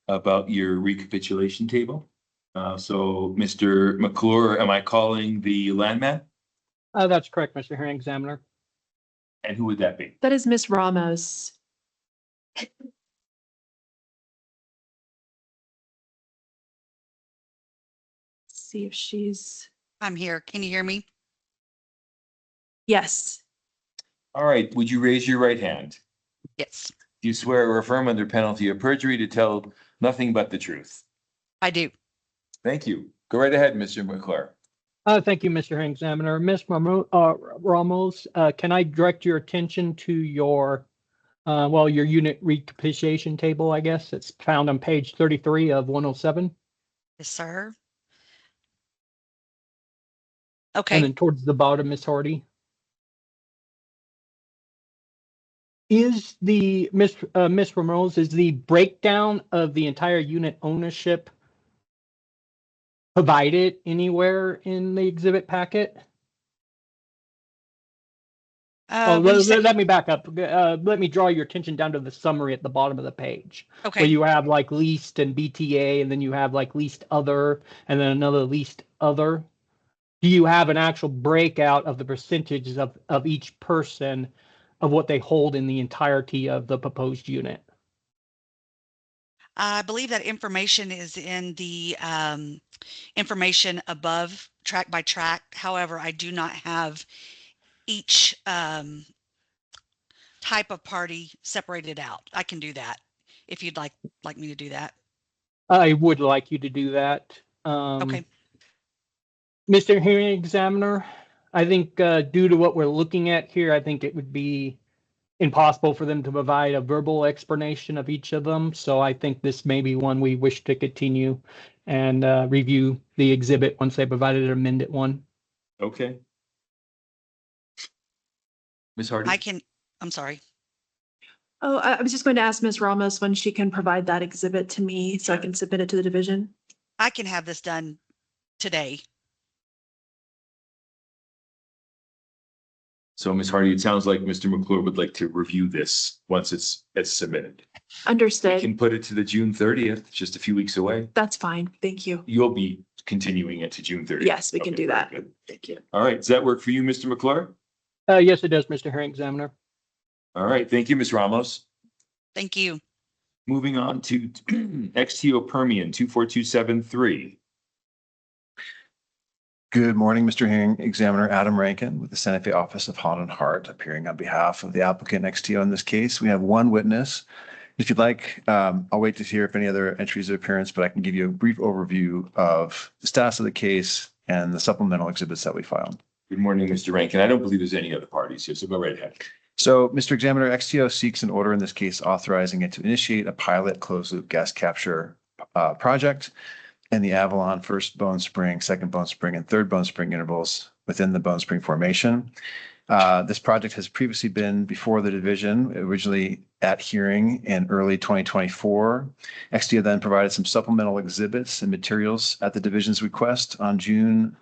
about your recapitulation table. So Mr. McClure, am I calling the landman? That's correct, Mr. Hearing Examiner. And who would that be? That is Miss Ramos. See if she's, I'm here. Can you hear me? yes. All right, would you raise your right hand? Yes, Do you swear or affirm under penalty of perjury to tell nothing but the truth? I do. Thank you. Go right ahead, Mr. McClure. Thank you, Mr. Hearing Examiner. Ms. Ramos, can I direct your attention to your unit recapitulation table, I guess? It's found on page 33 of 107. Yes, sir. And Okay. then towards the bottom, Ms. Hardy. Is the, Ms. Ramos, is the breakdown of the entire unit ownership provided anywhere in the exhibit packet? Oh, When you say, let me back up. Let me draw your attention down to the summary at the bottom of the page. Where okay, you have like leased and BTA, and then you have like leased other, and then another leased other. Do you have an actual breakout of the percentages of each person of what they hold in the entirety of the proposed unit? I believe that information is in the information above track by track. However, I do not have each type of party separated out. I can do that if you'd like me to do that. I would like you to do that. Okay. Mr. Hearing Examiner, I think due to what we're looking at here, I think it would be impossible for them to provide a verbal explanation of each of them. So I think this may be one we wish to continue and review the exhibit once they provided an amended one. Okay. Ms. Hardy? I'm sorry. Oh, I was just going to ask Ms. Ramos when she can provide that exhibit to me so I can submit it to the division. I can have this done today. So Ms. Hardy, it sounds like Mr. McClure would like to review this once it's submitted. We Understood. can put it to the June 30th, just a few weeks away. That's fine. Thank you. You'll be continuing it to June 30th. Yes, we can Okay, do very that. good. Thank you. All right. Does that work for you, Mr. McClure? Yes, it does, Mr. Hearing Examiner. All right. Thank you, Ms. Ramos. Thank you. Moving on to XTO Permian 24273. Good morning, Mr. Hearing Examiner Adam Rankin with the Santa Fe Office of Holland and Hart, appearing on behalf of the applicant XTO in this case. We have one witness. If you'd like, I'll wait to hear if any other entries of appearance, but I can give you a brief overview of the status of the case and the supplemental exhibits that we filed. Good morning, Mr. Rankin. I don't believe there's any other parties here, so go right ahead. So, Mr. Examiner, XTO seeks an order in this case authorizing it to initiate a pilot closed-loop gas capture project in the Avalon First Bone Spring, Second Bone Spring, and Third Bone Spring intervals within the Bone Spring Formation. This project has previously been before the division, originally at hearing in early 2024. XTO then provided some supplemental exhibits and materials at the division's request on June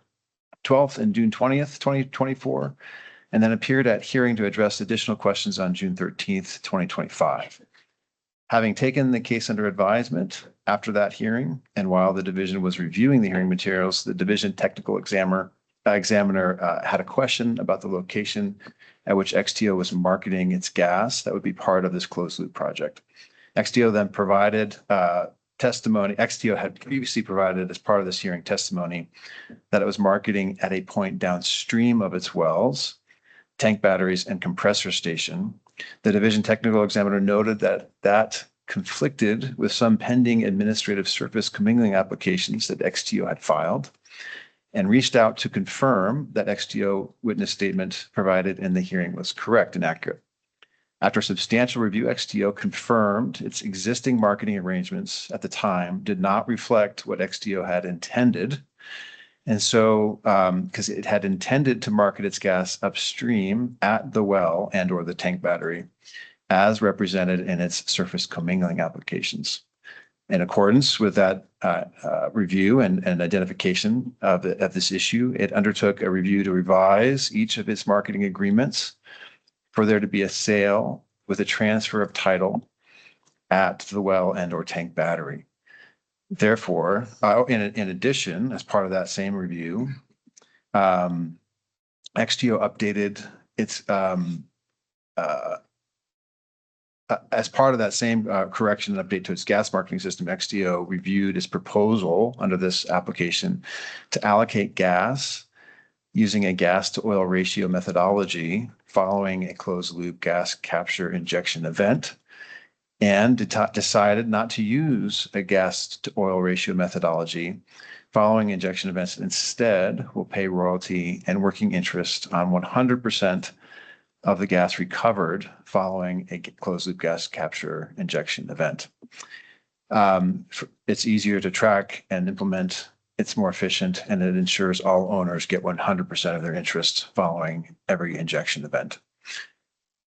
12th and June 20th, 2024, and then appeared at hearing to address additional questions on June 13th, 2025. Having taken the case under advisement after that hearing, and while the division was reviewing the hearing materials, the division technical examiner had a question about the location at which XTO was marketing its gas that would be part of this closed loop project. XTO then provided testimony. XTO had previously provided as part of this hearing testimony that it was marketing at a point downstream of its wells, tank batteries, and compressor station. The division technical examiner noted that that conflicted with some pending administrative surface commingling applications that XTO had filed, and reached out to confirm that XTO witness statement provided in the hearing was correct and accurate. After substantial review, XTO confirmed its existing marketing arrangements at the time did not reflect what XTO had intended. And so, because it had intended to market its gas upstream at the well and or the tank battery as represented in its surface commingling applications. In accordance with that review and identification of this issue, it undertook a review to revise each of its marketing agreements for there to be a sale with a transfer of title at the well and or tank battery. Therefore, in addition, as part of that same review, XTO updated its as part of that same correction and update to its gas marketing system, XTO reviewed its proposal under this application to allocate gas using a gas to oil ratio methodology following a closed loop gas capture injection event, and decided not to use a gas to oil ratio methodology following injection events. Instead, will pay royalty and working interest on 100% of the gas recovered following a closed loop gas capture injection event. It's easier to track and implement it's more efficient, and it ensures all owners get 100% of their interest following every injection event.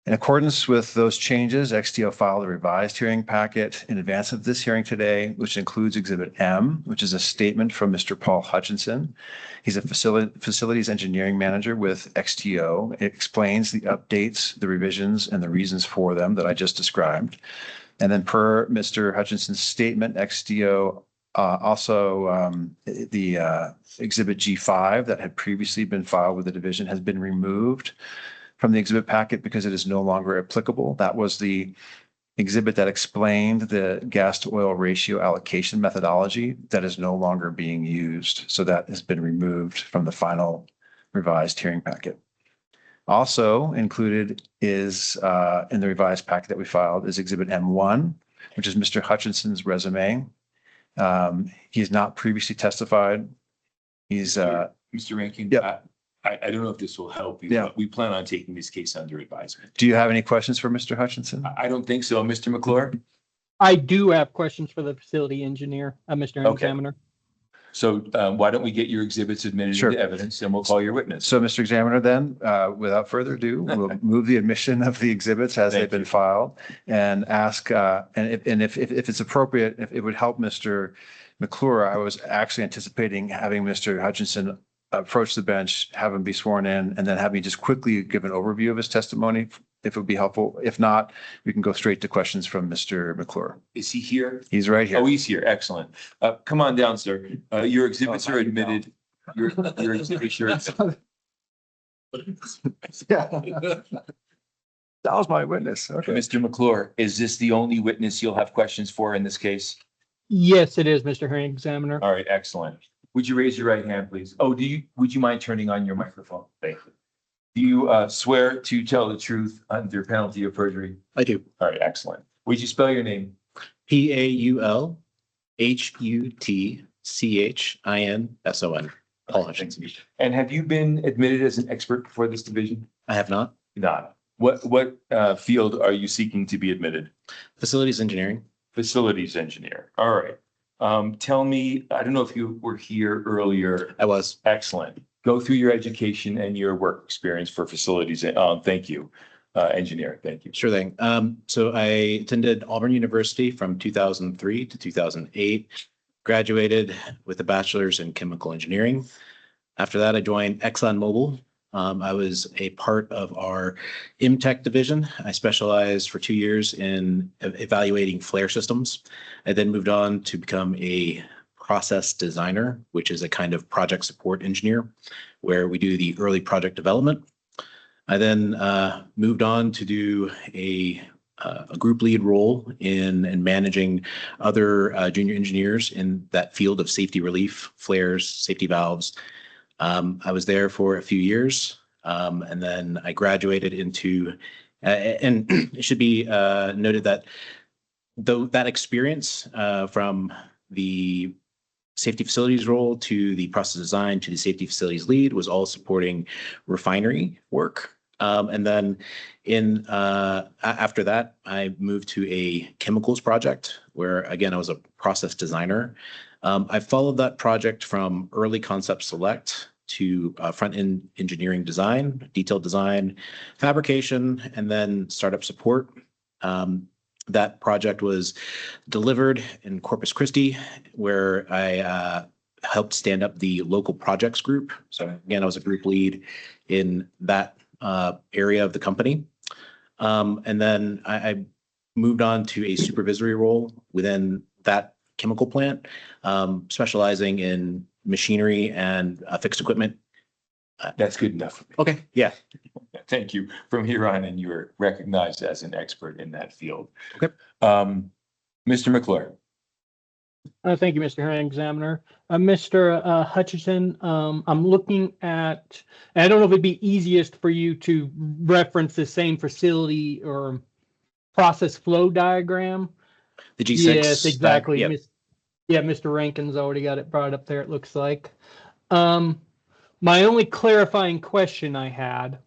In accordance with those changes, XTO filed a revised hearing packet in advance of this hearing today, which includes Exhibit M, which is a statement from Mr. Paul Hutchinson. He's a facilities engineering manager with XTO. It explains the updates, the revisions, and the reasons for them that I just described. And then per Mr. Hutchinson's statement, XTO the Exhibit G5 that had previously been filed with the division has been removed from the exhibit packet because it is no longer applicable. That was the exhibit that explained the gas to oil ratio allocation methodology that is no longer being used. So that has been removed from the final revised hearing packet. Also included is in the revised packet that we filed is Exhibit M1, which is Mr. Hutchinson's resume. He has not previously testified. He's Mr. Rankin. Yep. I don't know if this will help you, Yeah. but we plan on taking this case under advisement. Do you have any questions for Mr. Hutchinson? I don't think so. Mr. McClure? I do have questions for the facility engineer, Mr. Okay. Examiner. So why don't we get your exhibits admitted Sure. into evidence and we'll call your witness. So, Mr. Examiner, then, without further ado, we'll move the admission of the exhibits as Thank they've been you. filed and ask, and if it's appropriate, if it would help Mr. McClure, I was actually anticipating having Mr. Hutchinson approach the bench, have him be sworn in, and then have me just quickly give an overview of his testimony, if it would be helpful. If not, we can go straight to questions from Mr. McClure. Is he here? He's right here. Oh, he's here. Excellent. Come on down, sir. Your exhibits are admitted. Your exhibits are admitted. That was my witness. Okay. Mr. McClure, is this the only witness you'll have questions for in this case? Yes, it is, Mr. Hearing Examiner. All right, excellent. Would you raise your right hand, please? Oh, would you mind turning on your microphone? Thank you. Do you swear to tell the truth under penalty of perjury? I do. All right, excellent. Would you spell your name? PAULHUTCHINSON. Paul Hutchinson. And have you been admitted as an expert for this division? I have not. Not. What field are you seeking to be admitted? Facilities engineering. Facilities engineer. All right. Tell me, I don't know if you were here earlier. I was. Excellent. Go through your education and your work experience for facilities. Thank you, engineer. Thank you. Sure thing. So I attended Auburn University from 2003 to 2008, graduated with a bachelor's in chemical engineering. After that, I joined ExxonMobil. I was a part of our IMTech division. I specialized for 2 years in evaluating flare systems. I then moved on to become a process designer, which is a kind of project support engineer, where we do the early project development. I then moved on to do a group lead role in managing other junior engineers in that field of safety relief, flares, safety valves. I was there for a few years, and then I graduated into, and it should be noted that though that experience from the safety facilities role to the process design to the safety facilities lead was all supporting refinery work. And then after that, I moved to a chemicals project where, again, I was a process designer. I followed that project from early concept select to front-end engineering design, detailed design, fabrication, and then startup support. That project was delivered in Corpus Christi, where I helped stand up the local projects group. So again, I was a group lead in that area of the company. And then I moved on to a supervisory role within that chemical plant, specializing in machinery and fixed equipment. That's good enough for me. Okay, yeah. Thank you. From here on in, you're recognized as an expert in that field. Okay. Mr. McClure. Thank you, Mr. Hearing Examiner. Mr. Hutchinson, I'm looking at, and I don't know if it'd be easiest for you to reference the same facility or process flow diagram. The G6. Yes, exactly. Yep. Yeah, Mr. Rankin's already got it brought up there, it looks like. My only clarifying question I had,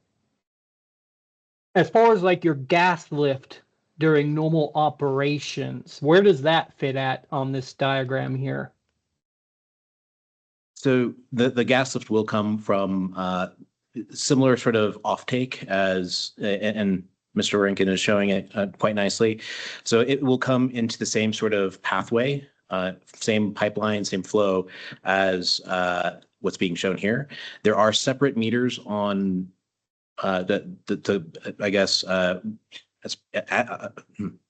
as far as like your gas lift during normal operations, where does that fit at on this diagram here? So the gas lift will come from similar sort of offtake as, and Mr. Rankin is showing it quite nicely. So it will come into the same sort of pathway, same pipeline, same flow as what's being shown here. There are separate meters on I guess,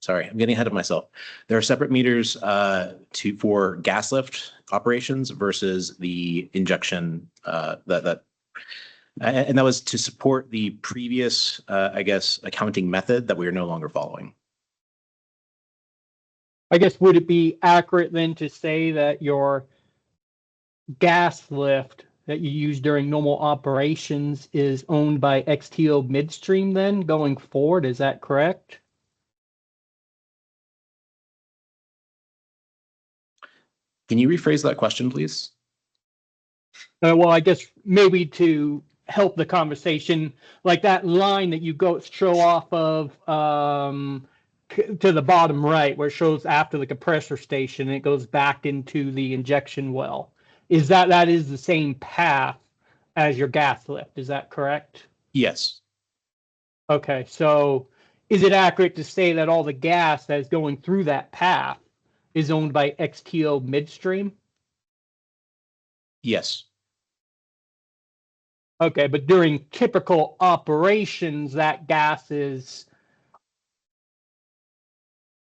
sorry, I'm getting ahead of myself. There are separate meters for gas lift operations versus the injection and that was to support the previous, I guess, accounting method that we are no longer following. I guess, would it be accurate then to say that your gas lift that you use during normal operations is owned by XTO Midstream then going forward? Is that correct? Can you rephrase that question, please? Well, I guess maybe to help the conversation, like that line that you show off of to the bottom right, where it shows after the compressor station, and it goes back into the injection well. Is that is the same path as your gas lift? Is that correct? Yes. Okay, so is it accurate to say that all the gas that is going through that path is owned by XTO Midstream? Yes. Okay, but during typical operations, that gas is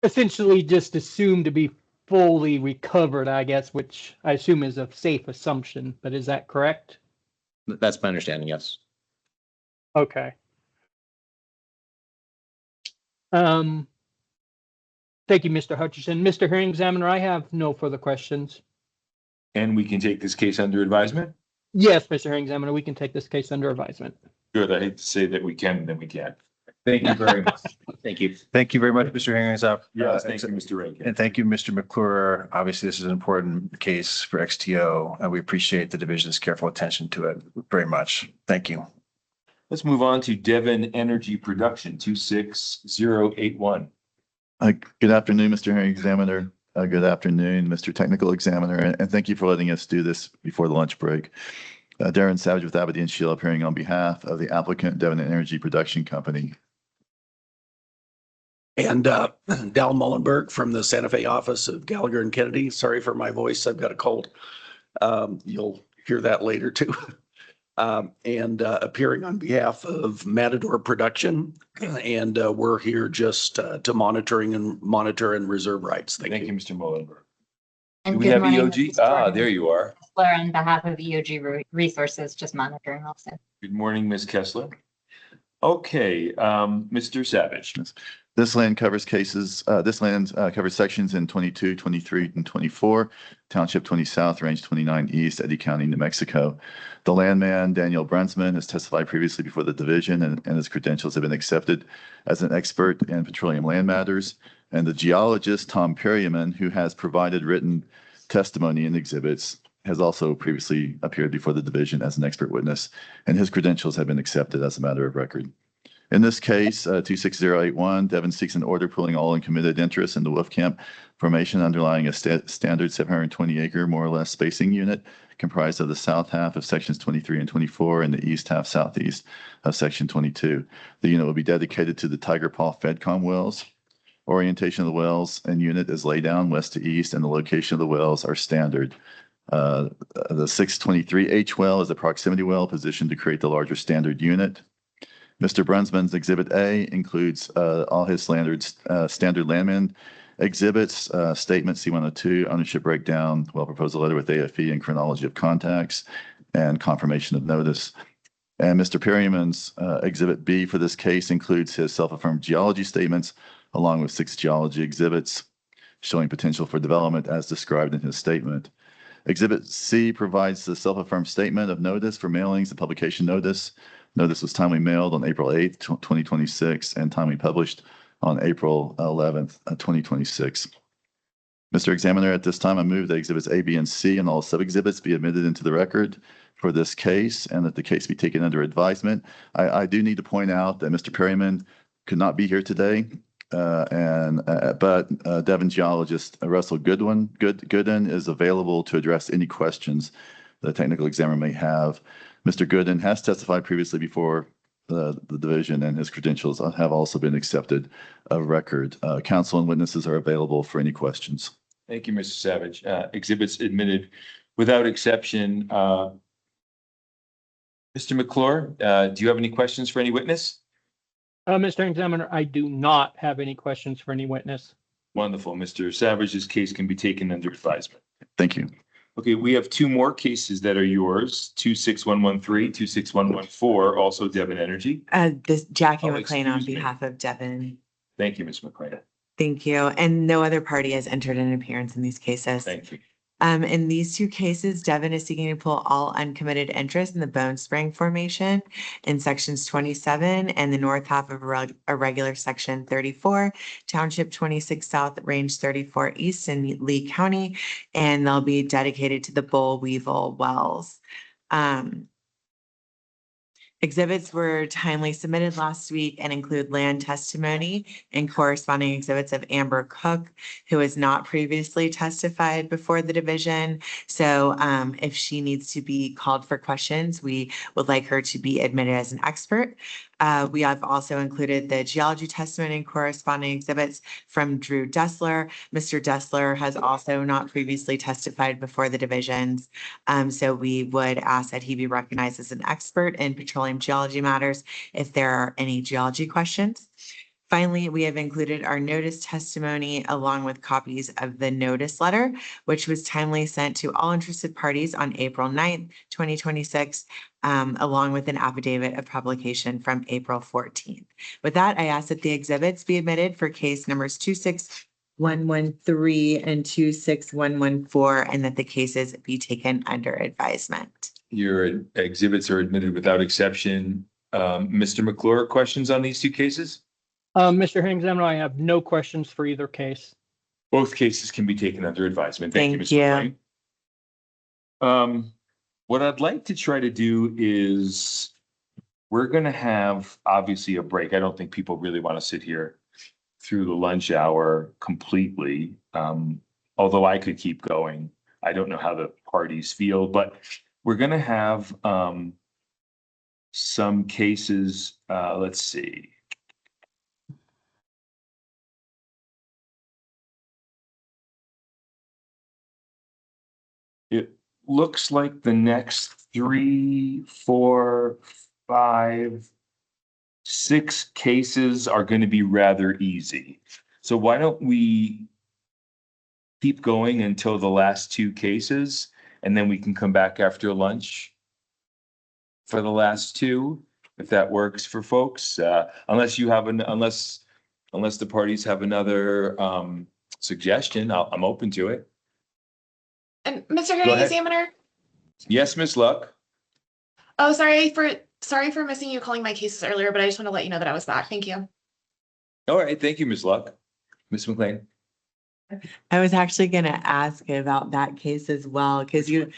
essentially just assumed to be fully recovered, I guess, which I assume is a safe assumption, but is that correct? That's my understanding, yes. Okay. Thank you, Mr. Hutchison. Mr. Hearing Examiner, I have no further questions. And we can take this case under advisement? Yes, Mr. Hearing Examiner, we can take this case under advisement. Good. I hate to say that we can, then we can't. Thank you very much. Thank you. Thank you very much, Mr. Herrington. Yes, thank you, Mr. Rankin. And thank you, Mr. McClure. Obviously, this is an important case for XTO, and we appreciate the division's careful attention to it very much. Thank you. Let's move on to Devon Energy Production 26081. Good afternoon, Mr. Hearing Examiner. Good afternoon, Mr. Technical Examiner, and thank you for letting us do this before the lunch break. Darren Savage with Aberdeen Shield appearing on behalf of the applicant, Devon Energy Production Company. And Dal Mullenberg from the Santa Fe office of Gallagher and Kennedy. Sorry for my voice. I've got a cold. You'll hear that later too. And appearing on behalf of Matador Production. And we're here just to monitor and reserve rights. Thank you, Mr. Mullenberg. And Do we good have morning, EOG? Mrs. Ah, Jordan. there you are. Kessler on behalf of EOG Resources, just monitoring also. Good morning, Ms. Kessler. Okay, Mr. Savage. This land covers covers sections in 22, 23, and 24, Township 20 South, Range 29 East, Eddy County, New Mexico. The landman, Daniel Brunsman, has testified previously before the division, and his credentials have been accepted as an expert in petroleum land matters. And the geologist, Tom Perryman, who has provided written testimony in exhibits, has also previously appeared before the division as an expert witness, and his credentials have been accepted as a matter of record. In this case, 26081, Devon seeks an order pulling all uncommitted interests in the Wolfcamp Formation underlying a standard 720-acre, more or less, spacing unit comprised of the south half of sections 23 and 24 and the east half southeast of section 22. The unit will be dedicated to the Tiger Paw Fedcom wells. Orientation of the wells and unit is lay down west to east, and the location of the wells are standard. The 623H well is a proximity well positioned to create the larger standard unit. Mr. Brunsman's Exhibit A includes all his standard landman exhibits, statement C-102, ownership breakdown, well proposal letter with AFE and chronology of contacts, and confirmation of notice. And Mr. Perryman's Exhibit B for this case includes his self-affirmed geology statements, along with 6 geology exhibits showing potential for development as described in his statement. Exhibit C provides the self-affirmed statement of notice for mailings and publication notice. Notice was timely mailed on April 8th, 2026, and timely published on April 11th, 2026. Mr. Examiner, at this time, I move that Exhibits A, B, and C and all sub-exhibits be admitted into the record for this case, and that the case be taken under advisement. I do need to point out that Mr. Perryman could not be here today, but Devon geologist Russell Gooden is available to address any questions the technical examiner may have. Mr. Gooden has testified previously before the division, and his credentials have also been accepted of record. Counsel and witnesses are available for any questions. Thank you, Mr. Savage. Exhibits admitted without exception. Mr. McClure, do you have any questions for any witness? Mr. Examiner, I do not have any questions for any witness. Wonderful. Mr. Savage's case can be taken under advisement. Thank you. Okay, we have two more cases that are yours, 26113, 26114, also Devon Energy. This Jackie Oh, McLean on excuse me. behalf of Devon. Thank you, Ms. McClain. Thank you. And no other party has entered an appearance in these cases. Thank you. In these two cases, Devon is seeking to pull all uncommitted interest in the Bone Spring Formation in sections 27 and the north half of irregular section 34, Township 26 South, Range 34 East in Lee County, and they'll be dedicated to the Bull Weevil wells. Exhibits were timely submitted last week and include land testimony and corresponding exhibits of Amber Cook, who has not previously testified before the division. So if she needs to be called for questions, we would like her to be admitted as an expert. We have also included the geology testimony and corresponding exhibits from Drew Dessler. Mr. Dessler has also not previously testified before the divisions. So we would ask that he be recognized as an expert in petroleum geology matters if there are any geology questions. Finally, we have included our notice testimony along with copies of the notice letter, which was timely sent to all interested parties on April 9th, 2026, along with an affidavit of publication from April 14th. With that, I ask that the exhibits be admitted for case numbers 26113 and 26114, and that the cases be taken under advisement. Your exhibits are admitted without exception. Mr. McClure, questions on these two cases? Mr. Examiner, I have no questions for either case. Both cases can be taken under advisement. Thank you, Thank Mr. you. McClain. What I'd like to try to do is we're going to have obviously a break. I don't think people really want to sit here through the lunch hour completely. Although I could keep going. I don't know how the parties feel, but we're going to have some cases. Let's see. It looks like the next 3, 4, 5, 6 cases are going to be rather easy. So why don't we keep going until the last 2 cases, and then we can come back after lunch for the last 2, if that works for folks. Unless you have unless the parties have another suggestion, I'm open to it. And Mr. Go Hearing ahead. Examiner, Yes, Ms. Luck. oh, sorry for missing you calling my cases earlier, but I just want to let you know that I was back. Thank you. All right, thank you, Ms. Luck. Ms. McLean. I was actually going to ask about that case as well, because you,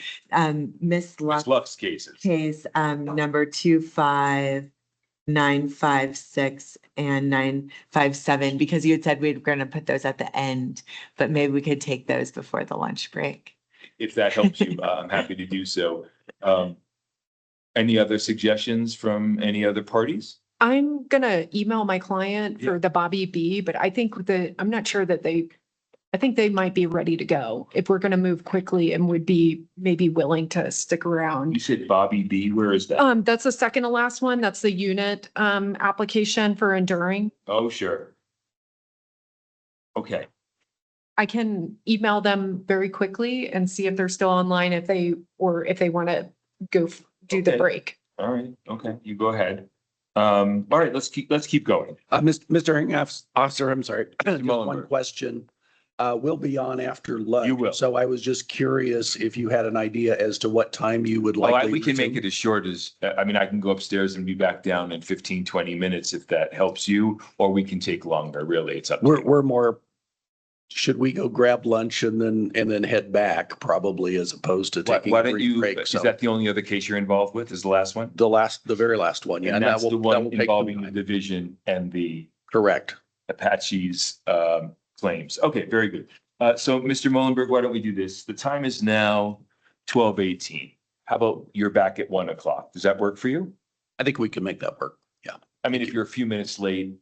Miss Luck's cases. Case number 25956 and 957, because you had said we were going to put those at the end, but maybe we could take those before the lunch break. If that helps you, I'm happy to do so. Any other suggestions from any other parties? I'm gonna email my client for Yeah. the Bobby B, but I think I'm not sure that I think they might be ready to go if we're gonna move quickly and would be maybe willing to stick You around. said Bobby B. Where is that? That's the second to last one. That's the unit, application for enduring. Oh, sure. Okay. I can email them very quickly and see if they're still online, if they want to go do the Okay. break. All right. Okay. You go ahead. All right. Let's keep going. Mr. Hearing Officer, I'm sorry. Just one Mullenberg. question. We'll be on after lunch. You will. So I was just curious if you had an idea as to what time you would Well, likely. we can make resume. it as short as, I mean, I can go upstairs and be back down in 15, 20 minutes if that helps you, or we can take longer. Really, it's up to you. We're more, should we go grab lunch and then head back probably as opposed to taking Why a don't brief you, break? is So that the only other case you're involved with? Is the last one? the very last one. Yeah. And that that's will- the that one will take some involving the time. division and the Correct. Apache's claims. Okay, very good. So Mr. Mullenberg, why don't we do this? The time is now 12:18. How about you're back at 1 o'clock? Does that work for you? I think we can make that work. Yeah. I mean, if you're a few minutes late,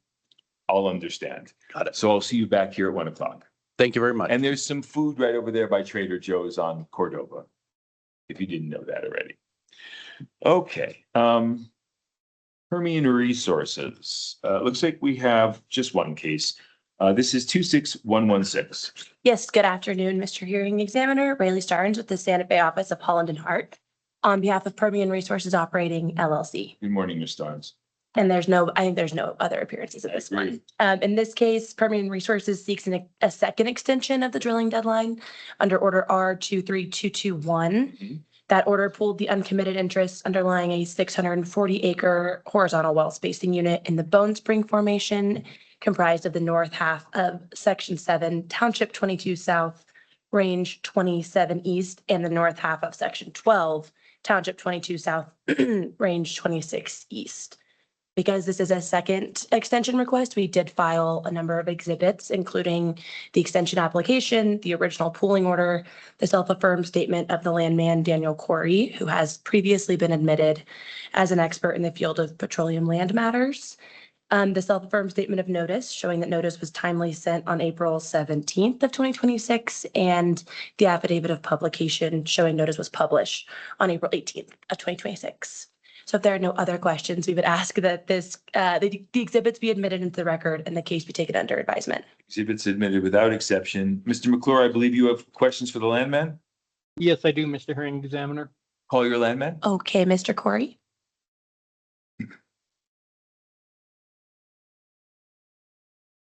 I'll understand. Got it. So I'll see you back here at 1 o'clock. Thank you very much. And there's some food right over there by Trader Joe's on Cordova, if you didn't know that already. Okay, Permian Resources. Looks like we have just one case. This is 26116. Yes, good afternoon, Mr. Hearing Examiner. Rayleigh Starnes with the Santa Fe office of Holland and Hart on behalf of Permian Resources Operating LLC. Good morning, Ms. Starnes. And I think there's no other appearances of this one. In this case, Permian Resources seeks a second extension of the drilling deadline under order R23221. That order pulled the uncommitted interest underlying a 640 acre horizontal well spacing unit in the Bone Spring Formation, comprised of the north half of Section 7, Township 22 South, Range 27 East, and the north half of Section 12, Township 22 South, Range 26 East. Because this is a second extension request, we did file a number of exhibits, including the extension application, the original pooling order, the self-affirmed statement of the landman, Daniel Corey, who has previously been admitted as an expert in the field of petroleum land matters. The self-affirmed statement of notice showing that notice was timely sent on April 17th of 2026, and the affidavit of publication showing notice was published on April 18th of 2026. So if there are no other questions, we would ask that the exhibits be admitted into the record and the case be taken under advisement. Exhibits admitted without exception. Mr. McClure, I believe you have questions for the landman? Yes, I do, Mr. Hearing Examiner. Call your landman. Okay, Mr. Corey.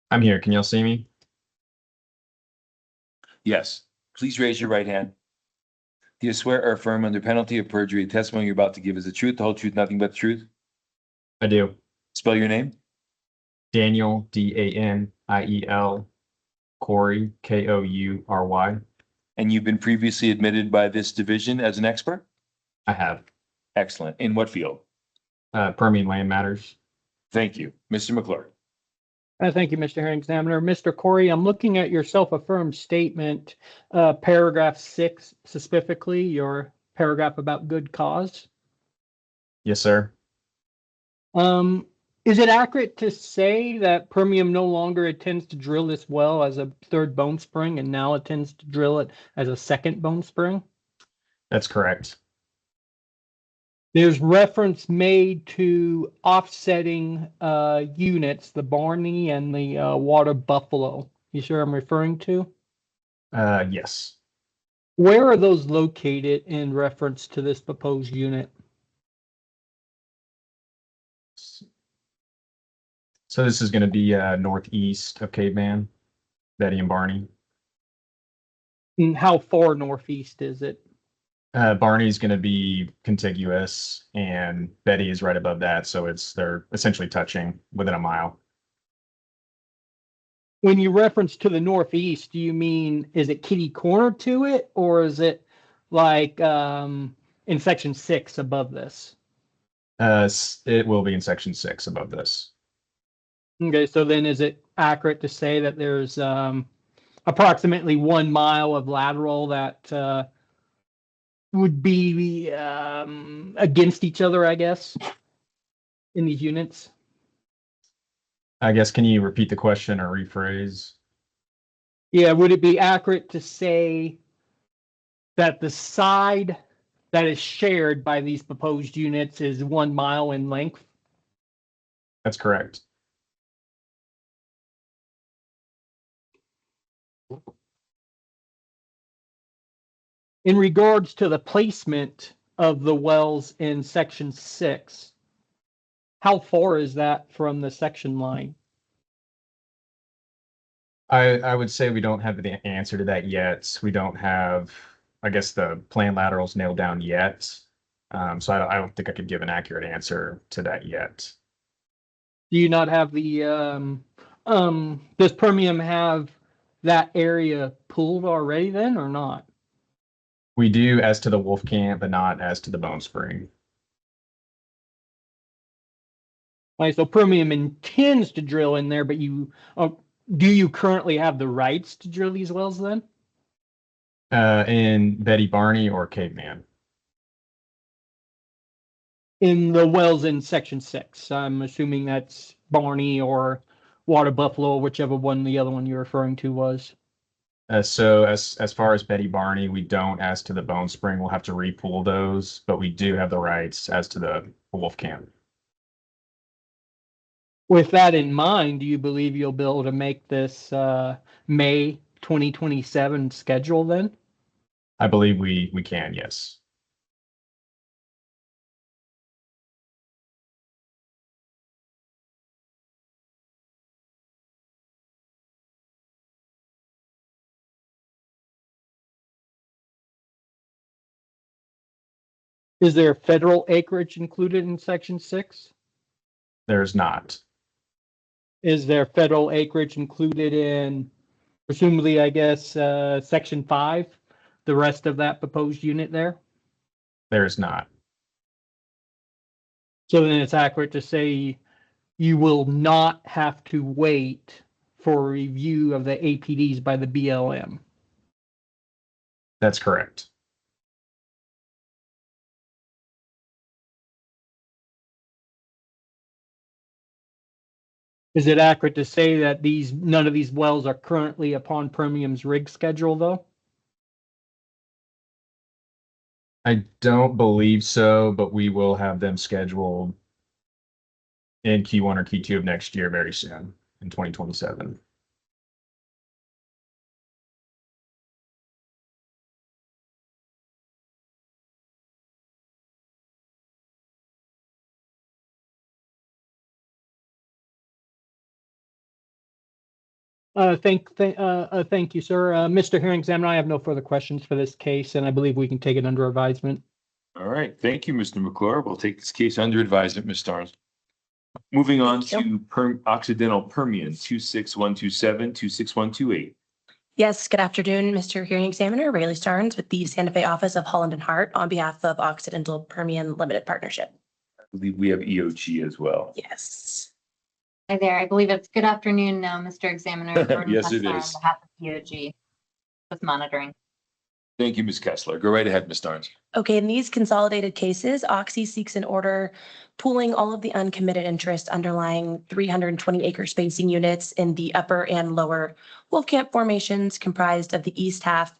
I'm here. Can y'all see me? Yes. Please raise your right hand. Do you swear or affirm under penalty of perjury the testimony you're about to give is the truth, the whole truth, nothing but the truth? I do. Spell your name. Daniel, Daniel, Corey, Koury. And you've been previously admitted by this division as an expert? I have. Excellent. In what field? Permian land matters. Thank you. Mr. McClure. Thank you, Mr. Hearing Examiner. Mr. Corey, I'm looking at your self-affirmed statement, paragraph 6, specifically your paragraph about good cause. Yes, sir. Is it accurate to say that Permian no longer intends to drill this well as a third Bone Spring and now intends to drill it as a second Bone Spring? That's correct. There's reference made to offsetting units, the Barney and the Water Buffalo. You sure I'm referring to? Yes. Where are those located in reference to this proposed unit? So this is going to be northeast of Caveman, Betty and Barney. And how far northeast is it? Barney's going to be contiguous and Betty is right above that. So they're essentially touching within a mile. When you reference to the northeast, do you mean, is it kitty corner to it or is it like in section 6 above this? It will be in section 6 above this. Okay, so then is it accurate to say that there's approximately 1 mile of lateral that would be against each other, I guess, in these units? I guess, can you repeat the question or rephrase? Yeah, would it be accurate to say that the side that is shared by these proposed units is 1 mile in length? That's correct. In regards to the placement of the wells in section 6, how far is that from the section line? I would say we don't have the answer to that yet. We don't have, I guess, the plan laterals nailed down yet. So I don't think I could give an accurate answer to that yet. Do you not have the, does Permian have that area pooled already then or not? We do as to the Wolf Camp, but not as to the Bone Spring. All right, so Permian intends to drill in there, but do you currently have the rights to drill these wells then? In Betty Barney or Caveman? In the wells in section 6, I'm assuming that's Barney or Water Buffalo, whichever one the other one you're referring to was. So as far as Betty Barney, we don't as to the Bone Spring. We'll have to repool those, but we do have the rights as to the Wolf Camp. With that in mind, do you believe you'll be able to make this May 2027 schedule then? I believe we can, yes. Is there federal acreage included in section 6? There's not. Is there federal acreage included in, presumably, I guess, section 5, the rest of that proposed unit there? There's not. So then it's accurate to say you will not have to wait for review of the APDs by the BLM. That's correct. Is it accurate to say that none of these wells are currently upon Permian's rig schedule, though? I don't believe so, but we will have them scheduled in Q1 or Q2 of next year very soon in 2027. Thank you, sir. Mr. Hearing Examiner, I have no further questions for this case, and I believe we can take it under advisement. All right, thank you, Mr. McClure. We'll take this case under advisement, Ms. Starnes. Moving on to Occidental Permian 26127, 26128. Yes, good afternoon, Mr. Hearing Examiner, Rayleigh Starnes with the Santa Fe Office of Holland and Hart on behalf of Occidental Permian Limited Partnership. I believe we have EOG as well. Yes. Hi there. I believe it's good afternoon now, Mr. Examiner. Jordan Yes, it Kessler is. On behalf of EOG with monitoring. Thank you, Ms. Kessler. Go right ahead, Ms. Starnes. Okay, in these consolidated cases, Oxy seeks an order pooling all of the uncommitted interest underlying 320-acre spacing units in the upper and lower Wolfcamp formations comprised of the east half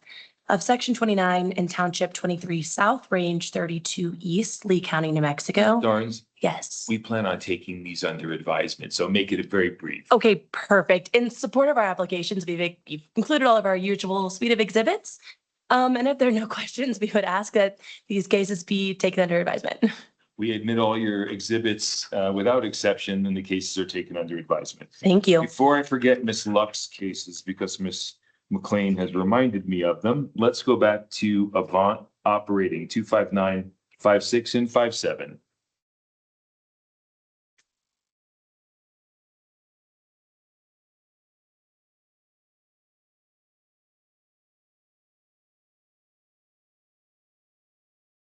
of Section 29 and Township 23 South, Range 32 East, Lee County, New Mexico. Starnes, Yes. we plan on taking these under advisement, so make it very brief. Okay, perfect. In support of our applications, we've included all of our usual suite of exhibits. And if there are no questions, we would ask that these cases be taken under advisement. We admit all your exhibits without exception, and the cases are taken under advisement. Thank you. Before I forget Ms. Luck's cases, because Ms. McLean has reminded me of them, let's go back to Avant Operating 259, 56, and 57.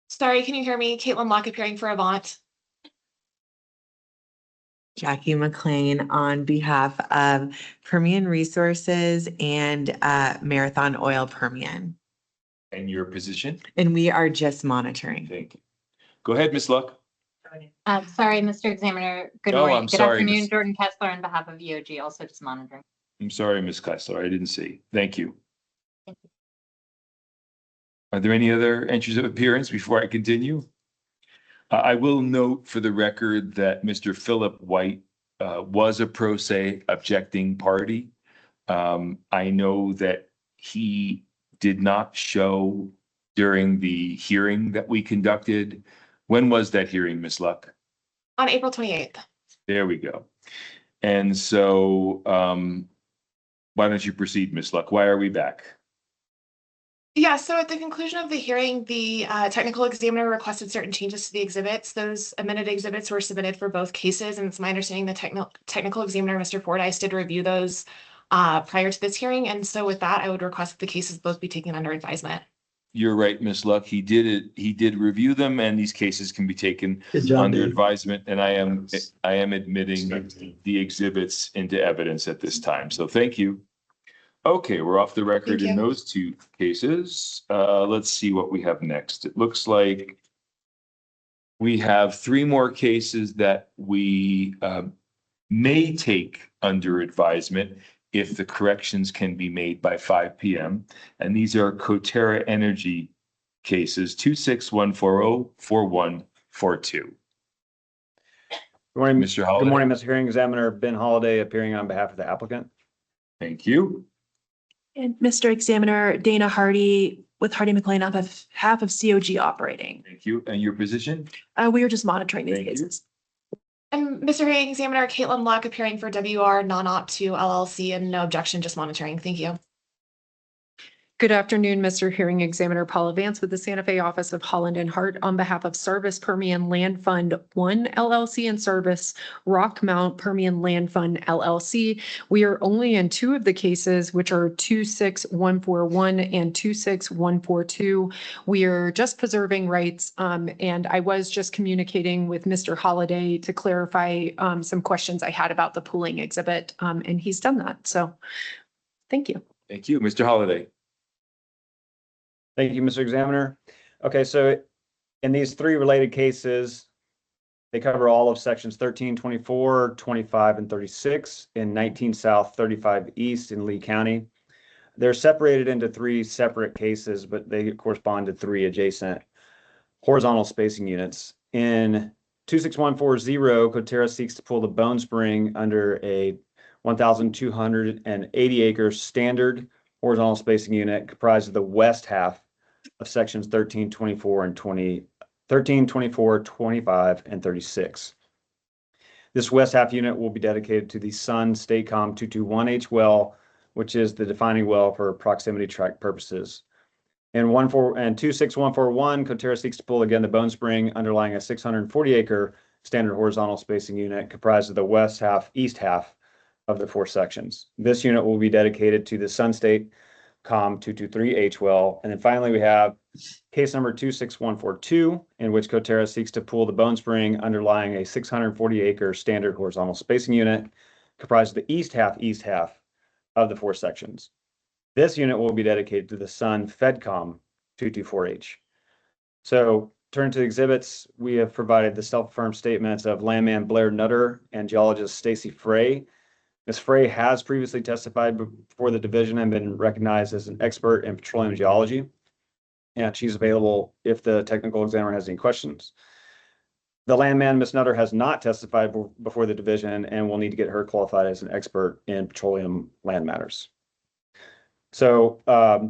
Sorry, can you hear me? Caitlin Locke appearing for Avant. Jackie McLean on behalf of Permian Resources and Marathon Oil Permian. And your position? And we are just monitoring. Thank you. Go ahead, Ms. Luck. Sorry, Mr. Examiner. Good Oh, morning. I'm Good sorry, afternoon, Ms. Jordan Kessler on behalf of EOG, also just monitoring. I'm sorry, Ms. Kessler, I didn't see. Thank you. Are there any other entries of appearance before I continue? I will note for the record that Mr. Philip White was a pro se objecting party. I know that he did not show during the hearing that we conducted. When was that hearing, Ms. Luck? On April 28th. There we go. And so why don't you proceed, Ms. Luck? Why are we back? Yeah, so at the conclusion of the hearing, the technical examiner requested certain changes to the exhibits. Those amended exhibits were submitted for both cases, and it's my understanding the technical examiner, Mr. Fordyce, did review those prior to this hearing. And so with that, I would request that the cases both be taken under advisement. You're right, Ms. Luck. He did it. He did review them, and these cases can be taken under advisement. And I am admitting the exhibits into evidence at this time. So thank you. Okay, we're off the record in those two cases. Let's see what we have next. It looks like We have three more cases that we may take under advisement if the corrections can be made by 5 p.m. And these are Coterra Energy cases 26-140-4142. Good morning, Mr. Holliday. Good morning, Mr. Hearing Examiner Ben Holliday, appearing on behalf of the applicant. Thank you. And Mr. Examiner, Dana Hardy with Hardy McLean on behalf of COG Operating. Thank you. And your position? We are just monitoring these Thank you. cases. And Mr. Hearing Examiner Caitlin Luck appearing for WR Non-Op 2 LLC and no objection, just monitoring. Thank you. Good afternoon, Mr. Hearing Examiner Paula Vance with the Santa Fe Office of Holland and Hart on behalf of Service Permian Land Fund 1 LLC and Service Rockmount Permian Land Fund LLC. We are only in two of the cases, which are 26141 and 26142. We are just preserving rights, and I was just communicating with Mr. Holliday to clarify some questions I had about the pooling exhibit, and he's done that. So thank you. Thank you. Mr. Holliday. Thank you, Mr. Examiner. Okay, so in these three related cases, they cover all of sections 13, 24, 25, and 36 in 19 South, 35 East in Lee County. They're separated into three separate cases, but they correspond to three adjacent horizontal spacing units. In 26140, Coterra seeks to pull the Bone Spring under a 1,280 acre standard horizontal spacing unit comprised of the west half of sections 13, 24, and 13, 24, 25, and 36. This west half unit will be dedicated to the Sun Statecom 221H well, which is the defining well for proximity track purposes. In 26141, Coterra seeks to pull again the Bone Spring underlying a 640 acre standard horizontal spacing unit comprised of the west half, east half of the four sections. This unit will be dedicated to the Sun State Com 223H well. And then finally, we have case number 26142, in which Coterra seeks to pool the Bone Spring underlying a 640 acre standard horizontal spacing unit comprised of the east half of the four sections. This unit will be dedicated to the Sun FedCom 224H. So turning to the exhibits, we have provided the self-affirmed statements of landman Blair Nutter and geologist Stacy Frey. Ms. Frey has previously testified before the division and been recognized as an expert in petroleum geology. And she's available if the technical examiner has any questions. The landman, Ms. Nutter, has not testified before the division and will need to get her qualified as an expert in petroleum land matters. So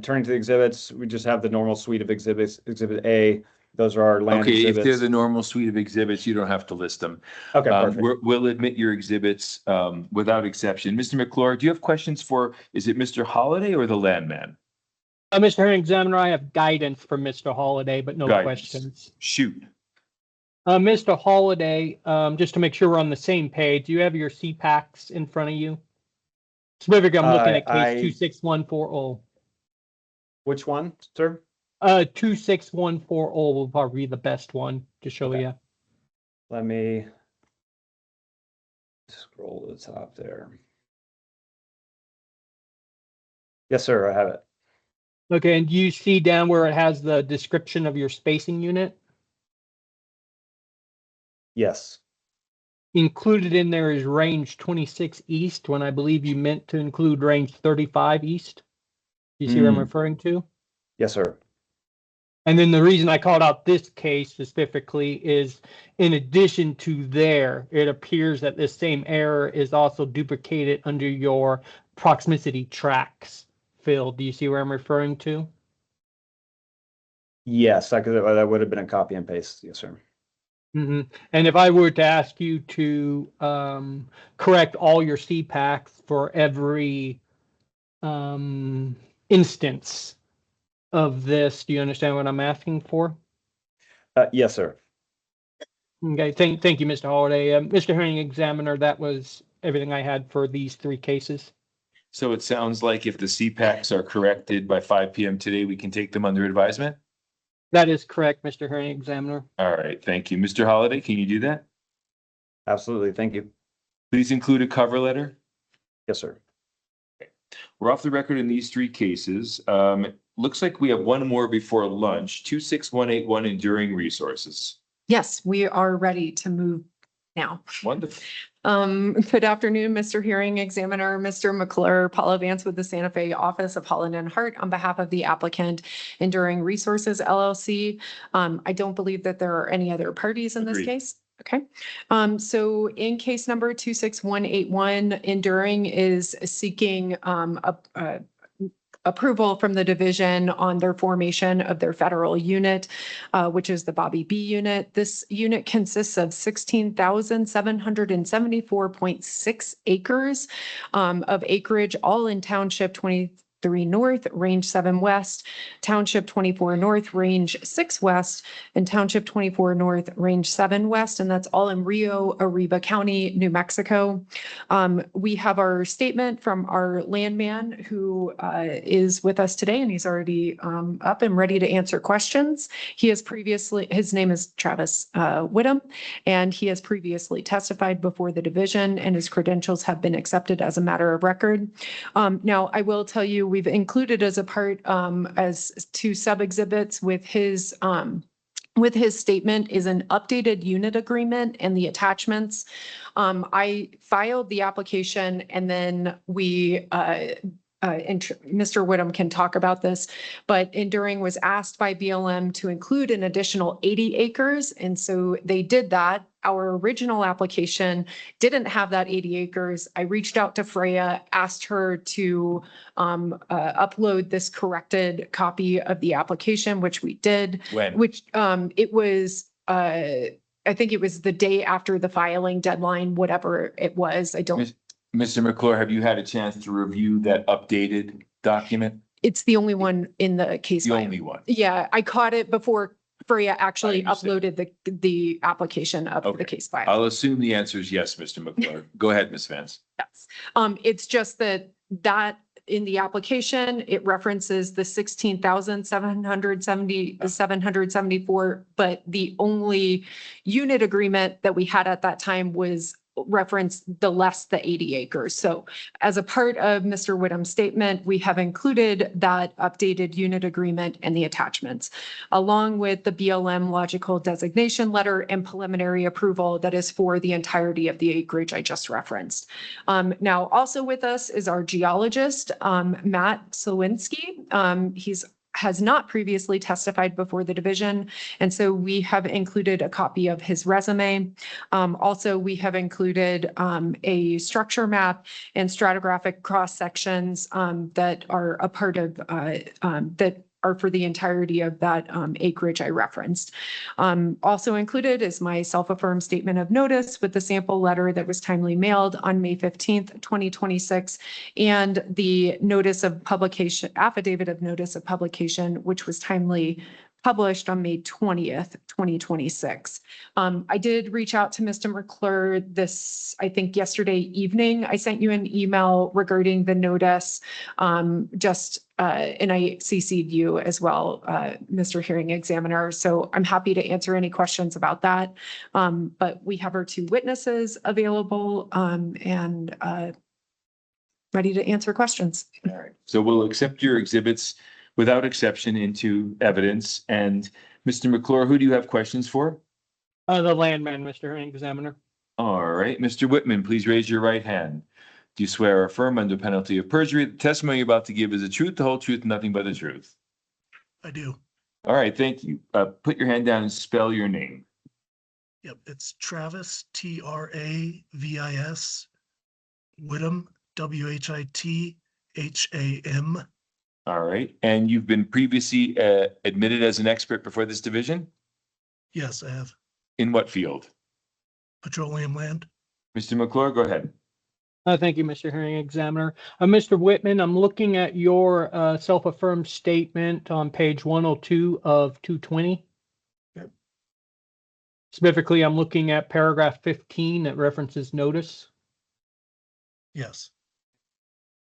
turning to the exhibits, we just have the normal suite of exhibits. Exhibit A, those are our land exhibits. If they're the normal suite of exhibits, you don't have to list them. Okay, perfect. We'll admit your exhibits without exception. Mr. McClure, do you have questions for, is it Mr. Holliday or the landman? Mr. Hearing Examiner, I have guidance for Mr. Holliday, but no questions. Shoot. Mr. Holliday, just to make sure we're on the same page, do you have your CPACs in front of you? Specifically, I'm looking at case 26140. Which one, sir? 26140 will probably be the best one to show you. Let me scroll to the top there. Yes, sir, I have it. Okay, and you see down where it has the description of your spacing unit? Yes. Included in there is range 26 east, when I believe you meant to include range 35 east. You see what I'm referring to? Yes, sir. And then the reason I called out this case specifically is, in addition to there, it appears that this same error is also duplicated under your proximity tracks field. Do you see where I'm referring to? Yes, that would have been a copy and paste. Yes, sir. Mm-hmm. And if I were to ask you to correct all your CPACs for every instance of this, do you understand what I'm asking for? Yes, sir. Okay, thank you, Mr. Holliday. Mr. Hearing Examiner, that was everything I had for these three cases. So it sounds like if the CPACs are corrected by 5 p.m. today, we can take them under advisement? That is correct, Mr. Hearing Examiner. All right, thank you. Mr. Holliday, can you do that? Absolutely, thank you. Please include a cover letter. Yes, sir. Okay. We're off the record in these three cases. Looks like we have one more before lunch, 26181 Enduring Resources. Yes, we are ready to move now. Wonderful. Good afternoon, Mr. Hearing Examiner, Mr. McClure, Paula Vance with the Santa Fe Office of Holland and Hart on behalf of the applicant Enduring Resources LLC. I don't believe that there are any other parties in this Agreed. case. Okay. So in case number 26181, Enduring is seeking approval from the division on their formation of their federal unit, which is the Bobby B unit. This unit consists of 16,774.6 acres of acreage, all in Township 23 North, Range 7 West, Township 24 North, Range 6 West, and Township 24 North, Range 7 West, and that's all in Rio Arriba County, New Mexico. We have our statement from our landman who is with us today, and he's already up and ready to answer questions. He has previously, his name is Travis Whittam, and he has previously testified before the division, and his credentials have been accepted as a matter of record. Now, I will tell you, we've included as a part as two sub-exhibits with his statement is an updated unit agreement and the attachments. I filed the application and then we, and Mr. Whittam can talk about this, but Enduring was asked by BLM to include an additional 80 acres. And so they did that. Our original application didn't have that 80 acres. I reached out to Freya, asked her to upload this corrected copy of the application, which we did. When? Which it was, I think it was the day after the filing deadline, whatever it was. I don't. Mr. McClure, have you had a chance to review that updated document? It's the only one in the case. The file. only one. Yeah, I caught it before Freya actually I understand. uploaded the application up to the Okay. case file. I'll assume the answer is yes, Mr. McClure. Go ahead, Ms. Vance. Yes. It's just that in the application, it references the 16,774, but the only unit agreement that we had at that time was referenced the 80 acres. So as a part of Mr. Whittam's statement, we have included that updated unit agreement and the attachments, along with the BLM logical designation letter and preliminary approval that is for the entirety of the acreage I just referenced. Now, also with us is our geologist, Matt Slowinski. Has not previously testified before the division, and so we have included a copy of his resume. Also, we have included a structure map and stratigraphic cross sections that are a part of that are for the entirety of that acreage I referenced. Also included is my self-affirmed statement of notice with the sample letter that was timely mailed on May 15th, 2026, and the notice of publication, affidavit of notice of publication, which was timely published on May 20th, 2026. I did reach out to Mr. McClure this, I think yesterday evening. I sent you an email regarding the notice, and I CC'd you as well, Mr. Hearing Examiner. So I'm happy to answer any questions about that. But we have our two witnesses available and ready to answer questions. All right. So we'll accept your exhibits without exception into evidence. And Mr. McClure, who do you have questions for? The landman, Mr. Hearing Examiner. All right. Mr. Whitman, please raise your right hand. Do you swear or affirm under penalty of perjury the testimony you're about to give is the truth, the whole truth, and nothing but the truth? I do. All right. Thank you. Put your hand down and spell your name. Yep, it's Travis, Travis, Whittam, Whitham. All right. And you've been previously admitted as an expert before this division? Yes, I have. In what field? Petroleum land. Mr. McClure, go ahead. Thank you, Mr. Hearing Examiner. Mr. Whitman, I'm looking at your self-affirmed statement on page 102 of 220. Yep. Specifically, I'm looking at paragraph 15 that references notice. Yes.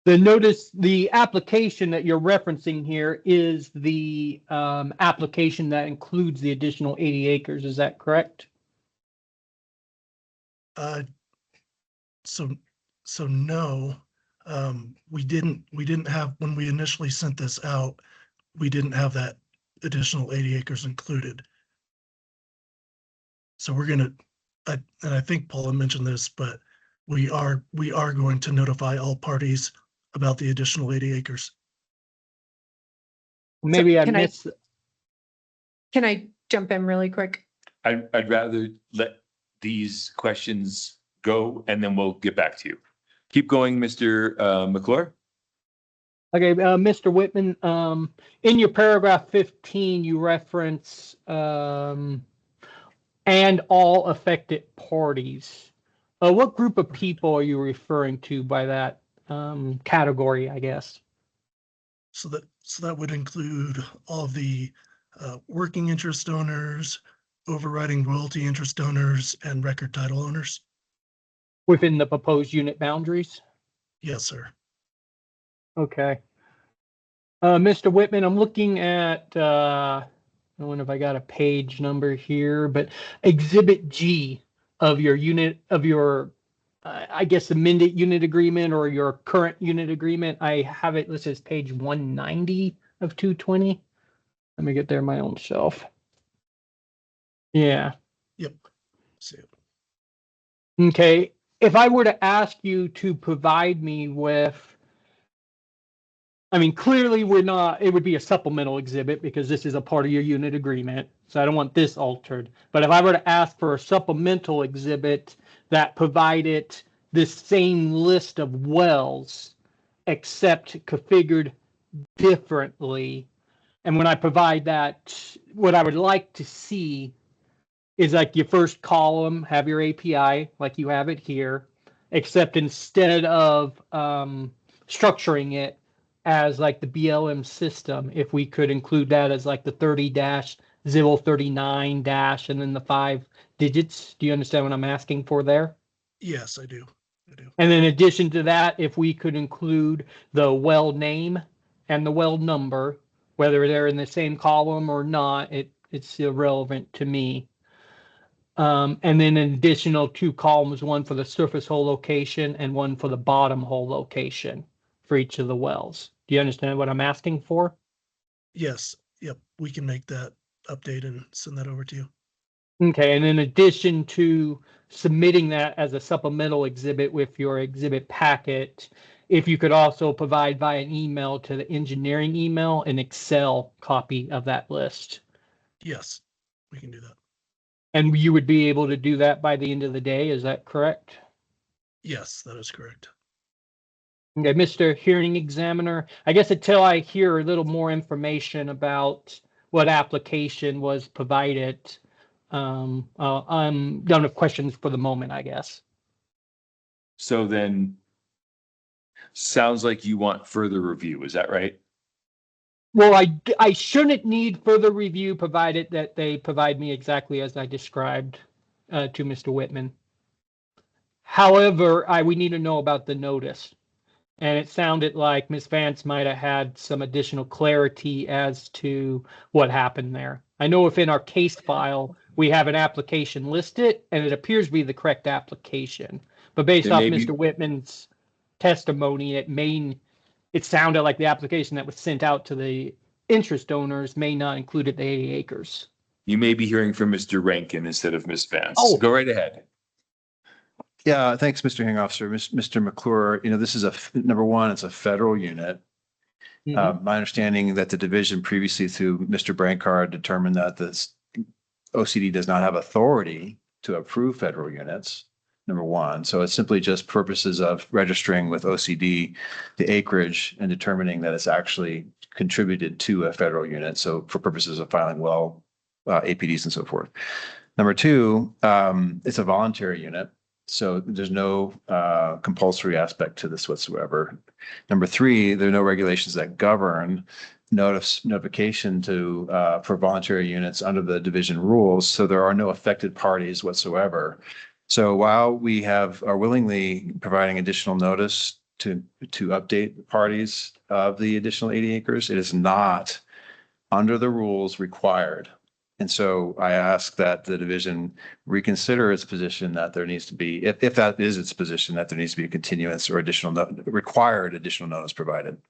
The notice, the application that you're referencing here is the application that includes the additional 80 acres. Is that correct? So no, we didn't have, when we initially sent this out, we didn't have that additional 80 acres included. So we're gonna, and I think Paula mentioned this, but we are going to notify all parties about the additional 80 acres. Maybe I can I- missed. Can I jump in really quick? I'd rather let these questions go and then we'll get back to you. Keep going, Mr. McClure. Okay, Mr. Whitman, in your paragraph 15, you reference and all affected parties. What group of people are you referring to by that category, I guess? So that would include all of the working interest owners, overriding royalty interest owners, and record title owners. Within the proposed unit boundaries? Yes, sir. Okay. Mr. Whitman, I'm looking at, I don't know if I got a page number here, but Exhibit G of your unit, of your, I guess, amended unit agreement or your current unit agreement. I have it listed as page 190 of 220. Let me get there my own self. Yeah. Yep. See it. Okay. If I were to ask you to provide me with, I mean, clearly we're not, it would be a supplemental exhibit because this is a part of your unit agreement. So I don't want this altered. But if I were to ask for a supplemental exhibit that provided this same list of wells, except configured differently, and when I provide that, what I would like to see is like your first column, have your API like you have it here, except instead of structuring it as like the BLM system, if we could include that as like the 30-039 dash and then the 5 digits. Do you understand what I'm asking for there? Yes, I do. And in addition to that, if we could include the well name and the well number, whether they're in the same column or not, it's irrelevant to me. And then an additional 2 columns, one for the surface hole location and one for the bottom hole location for each of the wells. Do you understand what I'm asking for? Yes. Yep. We can make that update and send that over to you. Okay, and in addition to submitting that as a supplemental exhibit with your exhibit packet, if you could also provide via an email to the engineering email an Excel copy of that list. Yes, we can do that. And you would be able to do that by the end of the day, is that correct? Yes, that is correct. Okay, Mr. Hearing Examiner, I guess until I hear a little more information about what application was provided, I'm done with questions for the moment, I guess. So then, sounds like you want further review, is that right? Well, I shouldn't need further review provided that they provide me exactly as I described to Mr. Whitman. However, we need to know about the notice. And it sounded like Ms. Vance might have had some additional clarity as to what happened there. I know within our case file, we have an application listed and it appears to be the correct application. But based Then off maybe- Mr. Whitman's testimony, it sounded like the application that was sent out to the interest owners may not include the 80 acres. You may be hearing from Mr. Rankin instead of Ms. Vance. Oh. Go right ahead. Yeah, thanks, Mr. Hearing Officer. Mr. McClure, this is number one, it's a federal unit. My understanding that the division previously through Mr. Brancard determined that this OCD does not have authority to approve federal units, number one. So it's simply just purposes of registering with OCD the acreage and determining that it's actually contributed to a federal unit. So for purposes of filing well, APDs and so forth. Number two, it's a voluntary unit. So there's no compulsory aspect to this whatsoever. Number three, there are no regulations that govern notification for voluntary units under the division rules. So there are no affected parties whatsoever. So while we are willingly providing additional notice to update the parties of the additional 80 acres, it is not under the rules required. And so I ask that the division reconsider its position that there needs to be, if that is its position, that there needs to be a continuance or required additional notice provided.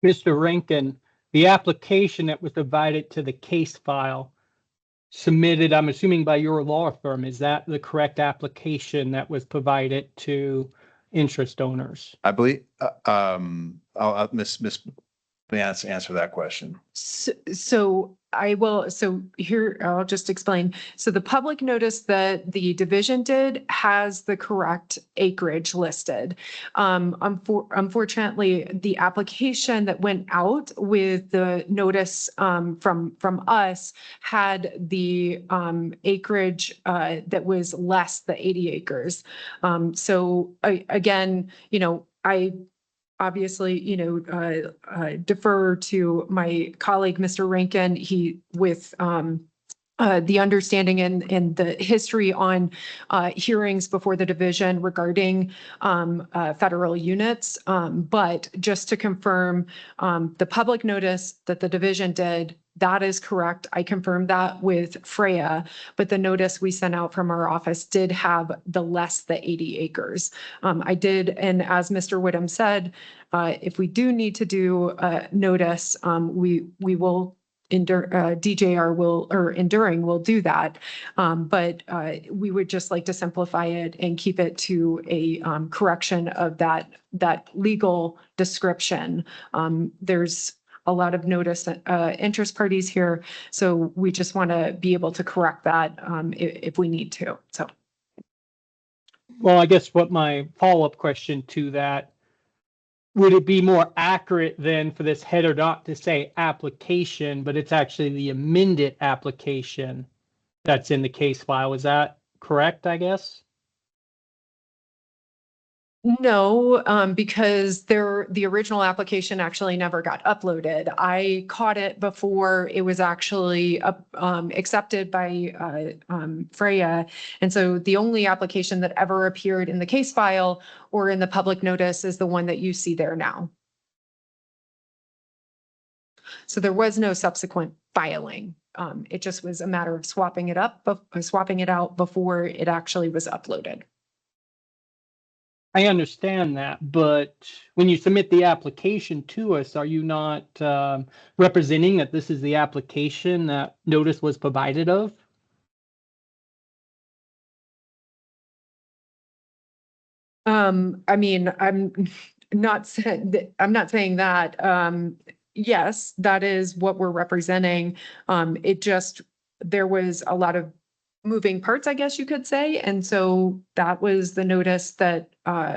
Mr. Rankin, the application that was provided to the case file, submitted, I'm assuming by your law firm. Is that the correct application that was provided to interest owners? I believe, I'll Miss Vance answer that question. So I will, so here, I'll just explain. So the public notice that the division did has the correct acreage listed. Unfortunately, the application that went out with the notice from us had the acreage that was less the 80 acres. So again, I obviously, defer to my colleague, Mr. Rankin. He with the understanding and the history on hearings before the division regarding federal units. But just to confirm, the public notice that the division did, that is correct. I confirmed that with Freya, but the notice we sent out from our office did have the less the 80 acres. I did, and as Mr. Whittem said, if we do need to do a notice, we will DJR will, or Enduring will do that. But we would just like to simplify it and keep it to a correction of that legal description. There's a lot of notice interest parties here, so we just want to be able to correct that if we need to. So. Well, I guess what my follow-up question to that, would it be more accurate then for this header not to say application, but it's actually the amended application that's in the case file? Is that correct, I guess? No, because the original application actually never got uploaded. I caught it before it was actually accepted by Freya. And so the only application that ever appeared in the case file or in the public notice is the one that you see there now. So there was no subsequent filing. It just was a matter of swapping it out before it actually was uploaded. I understand that, but when you submit the application to us, are you not representing that this is the application that notice was provided of? I mean, I'm not saying that. Yes, that is what we're representing. There was a lot of moving parts, I guess you could say. And so that was the notice that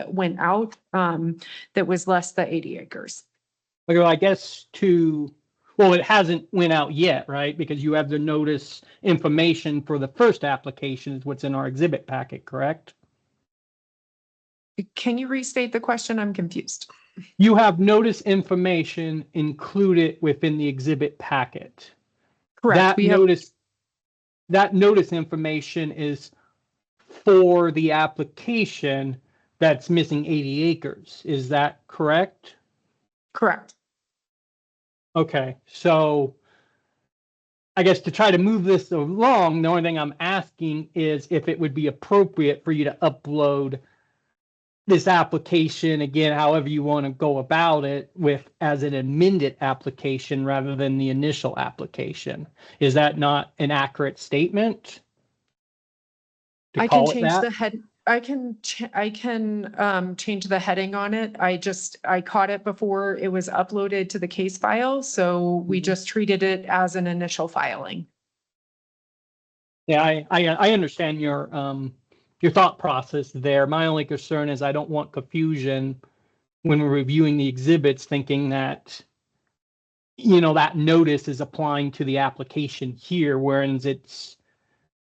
went out that was less than 80 acres. Well, I guess well, it hasn't went out yet, right? Because you have the notice information for the first application is what's in our exhibit packet, correct? Can you restate the question? I'm confused. You have notice information included within the exhibit packet. Correct. That notice information is for the application that's missing 80 acres. Is that correct? Correct. Okay, so I guess to try to move this along, the only thing I'm asking is if it would be appropriate for you to upload this application again, however you want to go about it, as an amended application rather than the initial application. Is that not an accurate statement? I can change the head. I can change the heading on it. I caught it before it was uploaded to the case file, so we just treated it as an initial filing. Yeah, I understand your thought process there. My only concern is I don't want confusion when we're reviewing the exhibits, thinking that, that notice is applying to the application here, whereas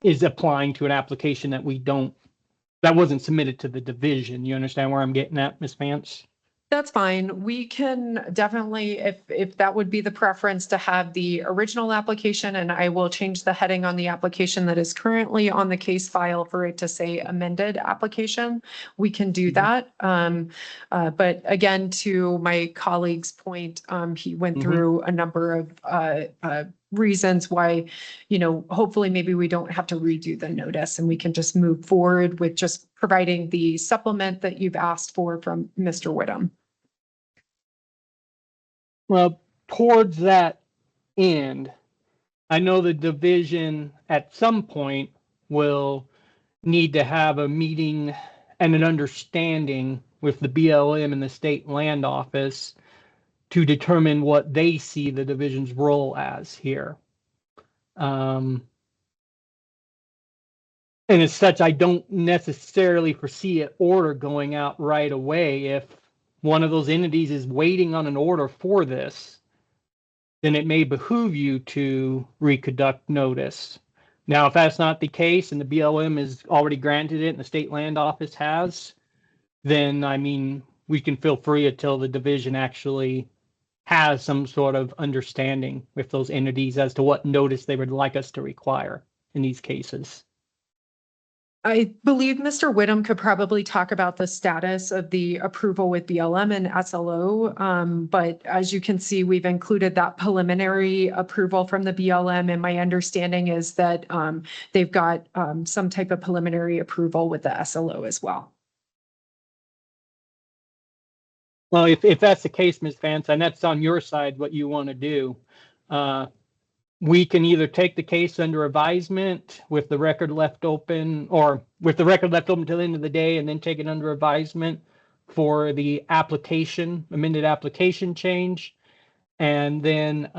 is applying to an application that wasn't submitted to the division. You understand where I'm getting at, Ms. Vance? That's fine. We can definitely, if that would be the preference, to have the original application, and I will change the heading on the application that is currently on the case file for it to say amended application. We can do that. But again, to my colleague's point, he went through a number of reasons why, hopefully maybe we don't have to redo the notice and we can just move forward with just providing the supplement that you've asked for from Mr. Whittem. Well, towards that end, I know the division at some point will need to have a meeting and an understanding with the BLM and the state land office to determine what they see the division's role as here. And as such, I don't necessarily foresee an order going out right away. If one of those entities is waiting on an order for this, then it may behoove you to reconduct notice. Now, if that's not the case and the BLM has already granted it and the state land office has, then I mean, we can feel free until the division actually has some sort of understanding with those entities as to what notice they would like us to require in these cases. I believe Mr. Whittem could probably talk about the status of the approval with BLM and SLO. But as you can see, we've included that preliminary approval from the BLM. And my understanding is that they've got some type of preliminary approval with the SLO as well. Well, if that's the case, Ms. Vance, and that's on your side, what you want to do, we can either take the case under advisement with the record left open, or with the record left open till the end of the day, and then take it under advisement for the application, amended application change, and then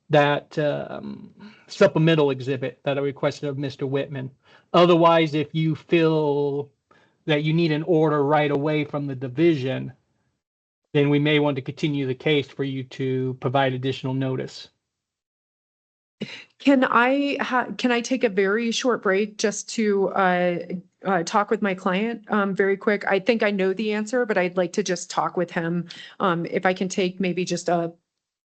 that supplemental exhibit that I requested of Mr. Whitman. Otherwise, if you feel that you need an order right away from the division, then we may want to continue the case for you to provide additional notice. Can I take a very short break just to talk with my client very quick? I think I know the answer, but I'd like to just talk with him. If I can take maybe just a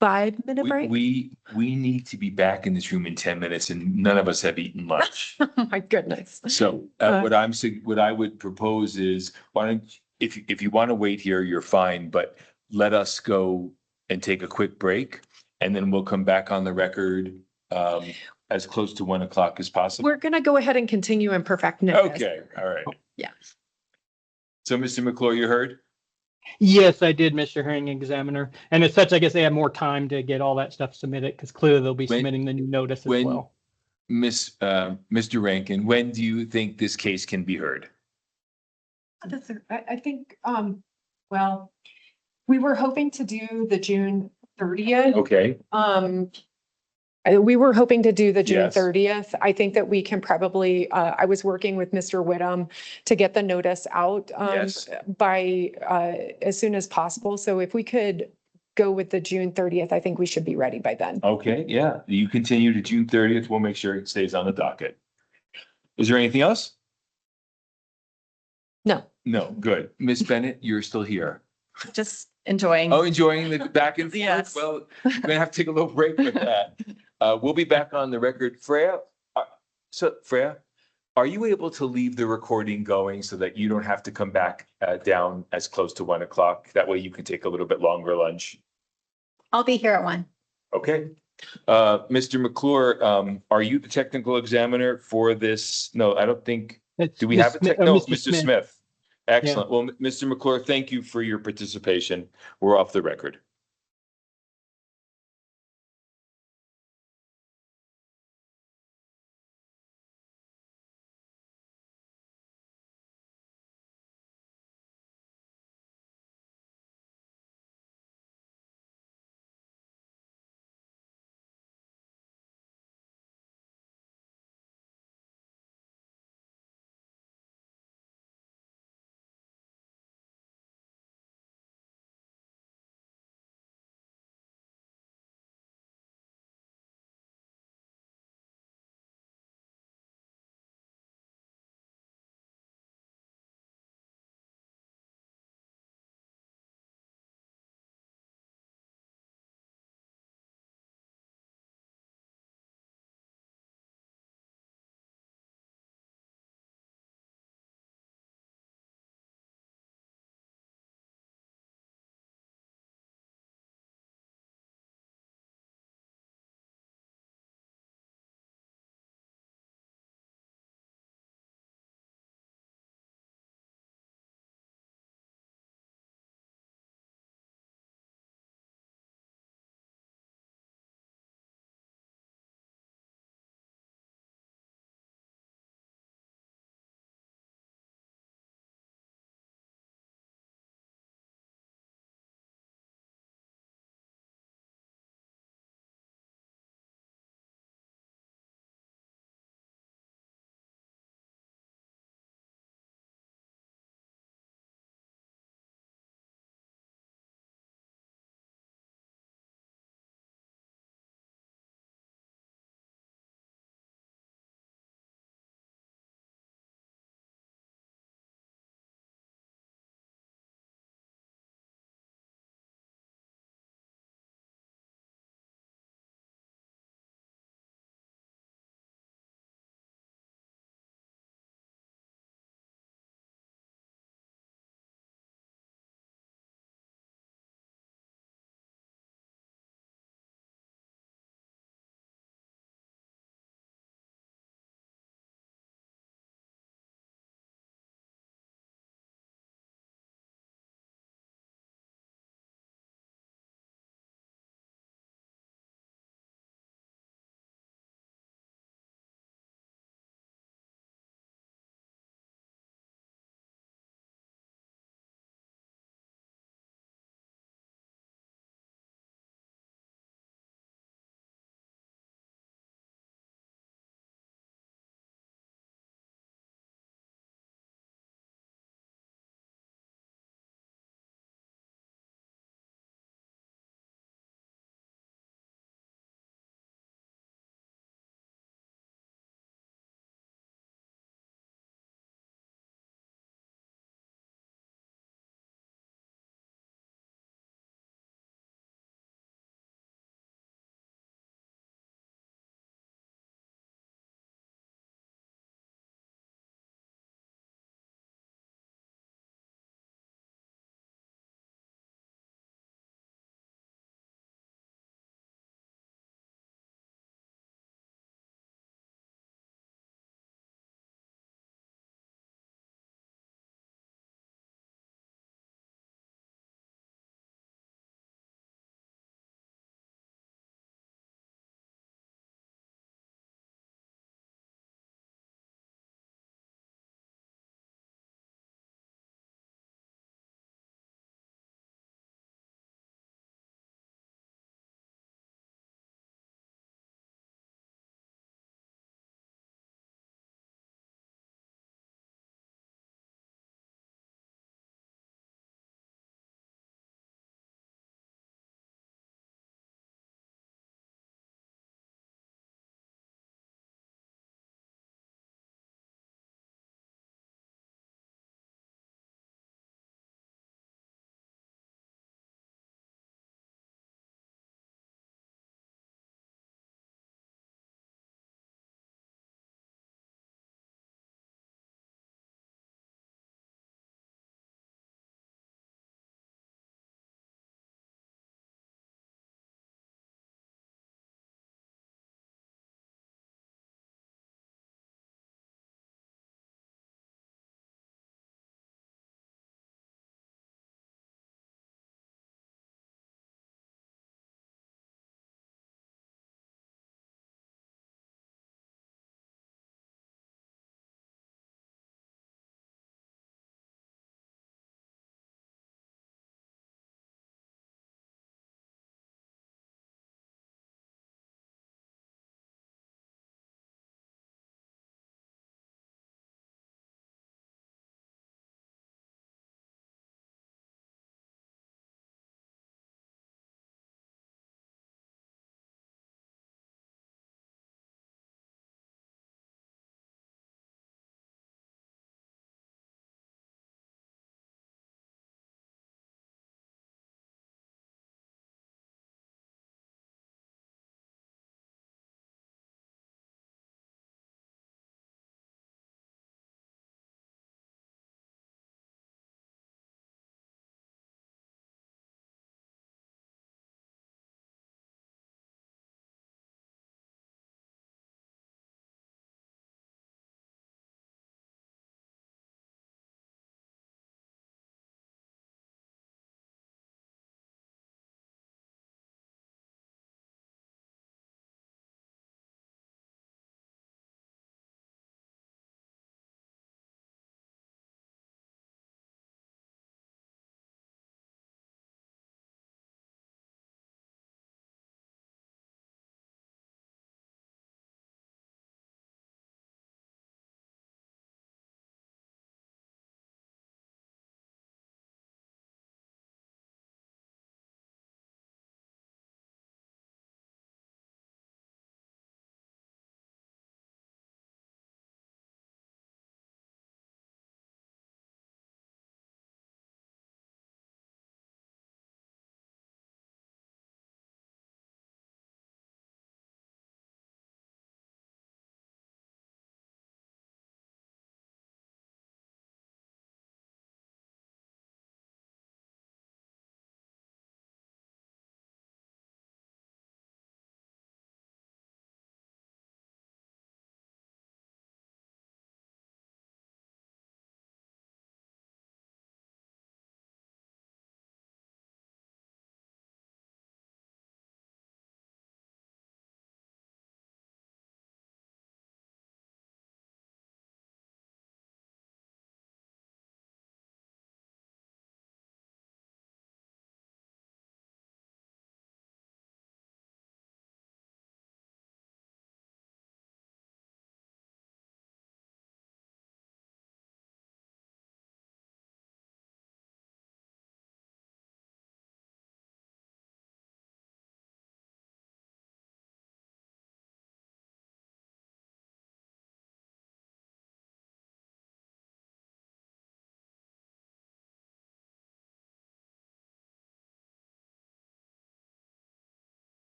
5-minute break? We need to be back in this room in 10 minutes and none of us have eaten lunch. Oh my goodness. So what I would propose is, why don't, if you want to wait here, you're fine, but let us go and take a quick break and then we'll come back on the record as close to 1 o'clock as possible. We're going to go ahead and continue in perfect notice. Okay, all right. Yeah. So Mr. McClure, you heard? Yes, I did, Mr. Hearing Examiner. And as such, I guess they have more time to get all that stuff submitted because clearly they'll be submitting the new notice as well. Mr. Rankin, when do you think this case can be heard? I think, well, we were hoping to do the June 30th. Okay. We were hoping to do the June Yes. 30th. I think that we can probably, I was working with Mr. Whittem to get the notice out Yes. by as soon as possible. So if we could go with the June 30th, I think we should be ready by then. Okay, yeah. You continue to June 30th. We'll make sure it stays on the docket. Is there anything else? No. No, good. Miss Bennett, you're still here. Just enjoying. Oh, enjoying the back and forth? Yes. Well, we're gonna have to take a little break with that. We'll be back on the record. Freya, Freya, are you able to leave the recording going so that you don't have to come back down as close to 1 o'clock? That way you can take a little bit longer lunch. I'll be here at 1. Okay. Mr. McClure, are you the technical examiner for this? No, I don't think. Do we have a tech? No, Mr. Smith. Excellent. Well, Mr. McClure, thank you for your participation. We're off the record.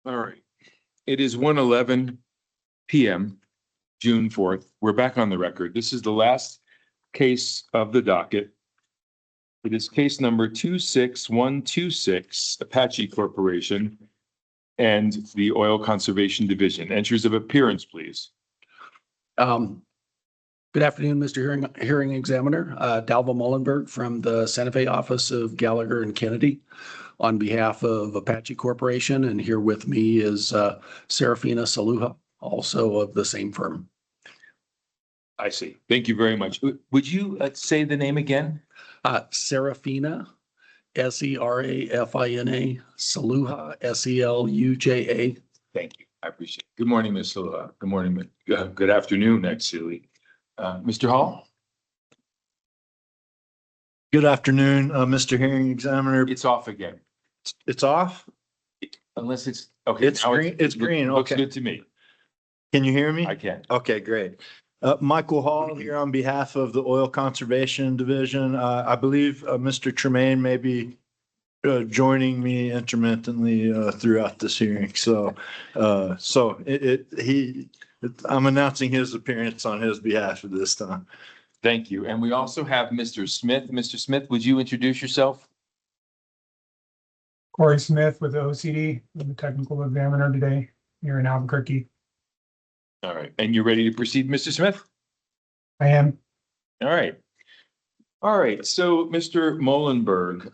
All right. It is 1:11 PM, June 4th. We're back on the record. This is the last case of the docket. It is case number 26126, Apache Corporation and the Oil Conservation Division. Entries of appearance, please. Good afternoon, Mr. Hearing Examiner. Dalva Mullenberg from the Santa Fe office of Gallagher and Kennedy on behalf of Apache Corporation. And here with me is Serafina Saluha, also of the same firm. I see. Thank you very much. Would you say the name again? Serafina, Serafina, Saluha, Seluja. Thank you. I appreciate it. Good morning, Ms. Saluha. Good morning. Good afternoon, actually. Mr. Hall? Good afternoon, Mr. Hearing Examiner. It's off again. It's off? Unless it's, okay. It's now green. It's green. Looks Okay. good to me. Can you hear me? I can. Okay, great. Michael Hall here on behalf of the Oil Conservation Division. I believe Mr. Tremaine may be joining me intermittently throughout this hearing. So, I'm announcing his appearance on his behalf at this time. Thank you. And we also have Mr. Smith. Mr. Smith, would you introduce yourself? Corey Smith with OCD, I'm the technical examiner today here in Albuquerque. All right. And you're ready to proceed, Mr. Smith? I am. All right. All right. So, Mr. Molenberg,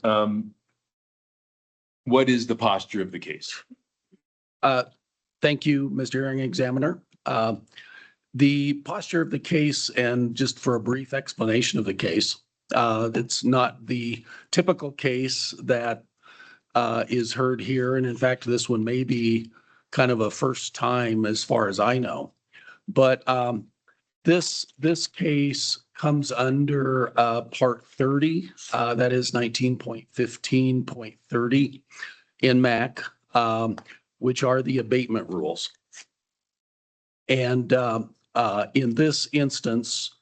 what is the posture of the case? Thank you, Mr. Hearing Examiner. The posture of the case, and just for a brief explanation of the case, it's not the typical case that is heard here. And in fact, this one may be kind of a first time as far as I know. But this case comes under Part 30, that is 19.15.30 in MAC, which are the abatement rules. And in this instance,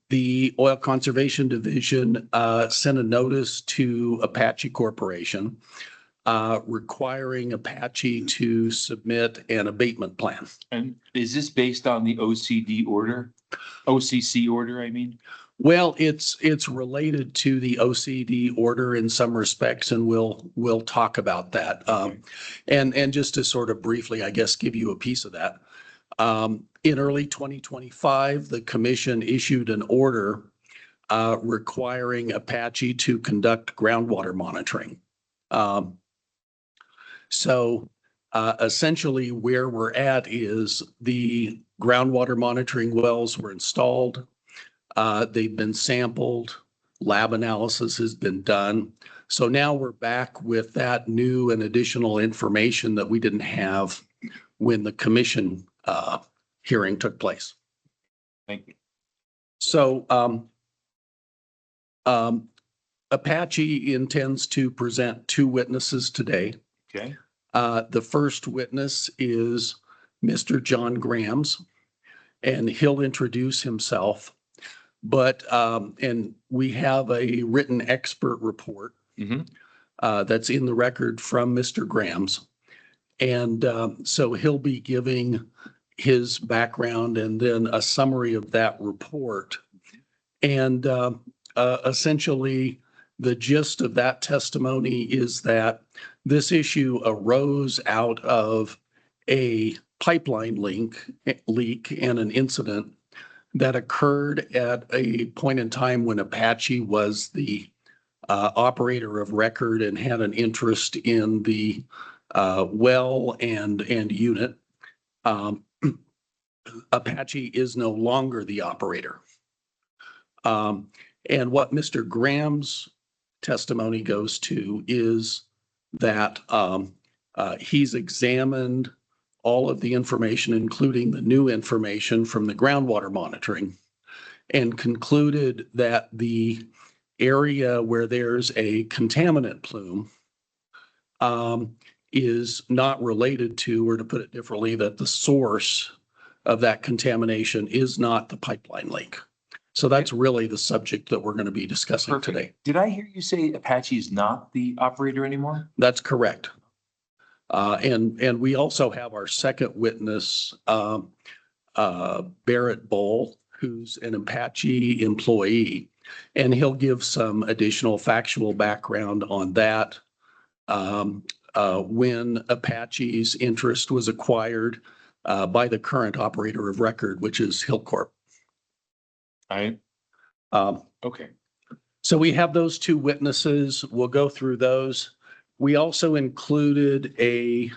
the Oil Conservation Division sent a notice to Apache Corporation requiring Apache to submit an abatement plan. And is this based on the OCD order? OCC order, I mean? Well, it's related to the OCD order in some respects, and we'll talk about that. And just to sort of briefly, I guess, give you a piece of that. In early 2025, the commission issued an order requiring Apache to conduct groundwater monitoring. So essentially where we're at is the groundwater monitoring wells were installed. They've been sampled. Lab analysis has been done. So now we're back with that new and additional information that we didn't have when the commission hearing took place. Thank you. So Apache intends to present two witnesses today. Okay. The first witness is Mr. John Grams, and he'll introduce himself. But and we have a written expert report that's in the record from Mr. Grams. And so he'll be giving his background and then a summary of that report. And essentially, the gist of that testimony is that this issue arose out of a pipeline leak and an incident that occurred at a point in time when Apache was the operator of record and had an interest in the well and unit. Apache is no longer the operator. And what Mr. Graham's testimony goes to is that he's examined all of the information, including the new information from the groundwater monitoring, and concluded that the area where there's a contaminant plume is not related to, or to put it differently, that the source of that contamination is not the pipeline leak. So that's really the subject that we're going to be discussing today. Did I hear you say Apache is not the operator anymore? That's correct. And we also have our second witness, Barrett Bull, who's an Apache employee. And he'll give some additional factual background on that. When Apache's interest was acquired by the current operator of record, which is Hillcorp. Okay. So we have those two witnesses. We'll go through those. We also included a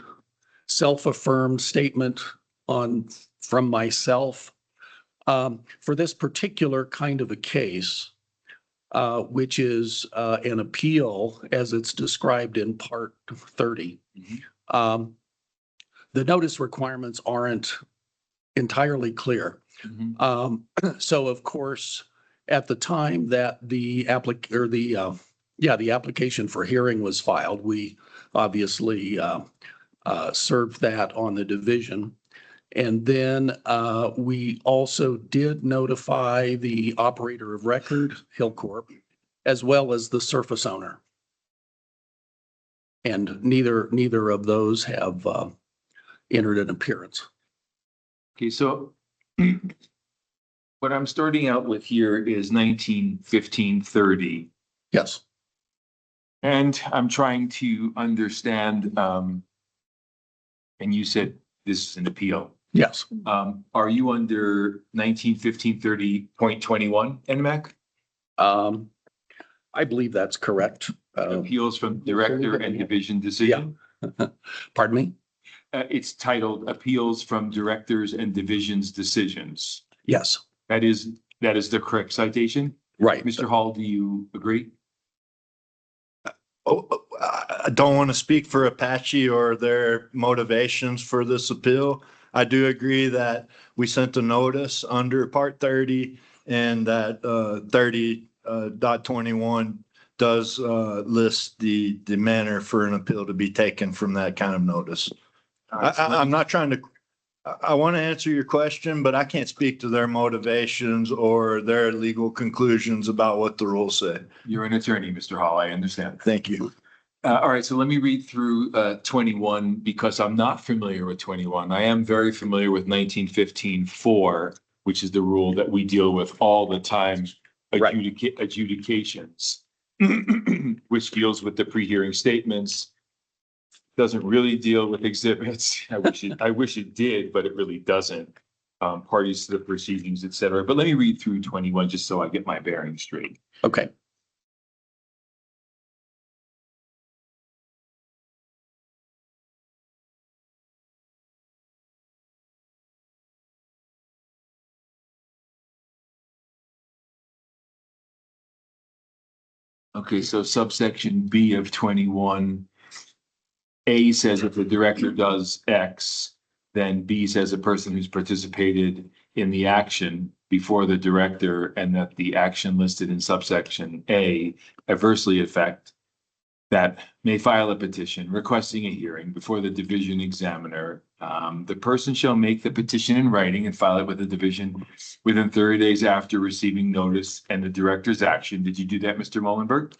self-affirmed statement from myself for this particular kind of a case, which is an appeal as it's described in Part 30. The notice requirements aren't entirely clear. So of course, at the time that the application for hearing was filed, we obviously served that on the division. And then we also did notify the operator of record, Hillcorp, as well as the surface owner. And neither of those have entered an appearance. Okay, so what I'm starting out with here is 1915-30. Yes. And I'm trying to understand, and you said this is an appeal. Yes. Are you under 1915-30.21 NMAC? I believe that's correct. Appeals from director and division decision? Yeah. Pardon me? It's titled Appeals from Directors and Divisions Decisions. Yes. That is the correct citation? Right. Mr. Hall, do you agree? I don't want to speak for Apache or their motivations for this appeal. I do agree that we sent a notice under Part 30 and that 30.21 does list the manner for an appeal to be taken from that kind of notice. I'm not trying to, I want to answer your question, but I can't speak to their motivations or their legal conclusions about what the rules say. You're an attorney, Mr. Hall, I understand. Thank you. All right, so let me read through 21 because I'm not familiar with 21. I am very familiar with 1915-4, which is the rule that we deal with all the time, adjudications, which deals with the pre-hearing statements. Doesn't really deal with exhibits. I wish it did, but it really doesn't. Parties to the proceedings, et cetera. But let me read through 21 just so I get my bearings straight. Okay. Okay, so subsection B of 21. A says if the director does X, then B says a person who's participated in the action before the director and that the action listed in subsection A adversely affect that may file a petition requesting a hearing before the division examiner. The person shall make the petition in writing and file it with the division within 30 days after receiving notice and the director's action. Did you do that, Mr. Mullenberg?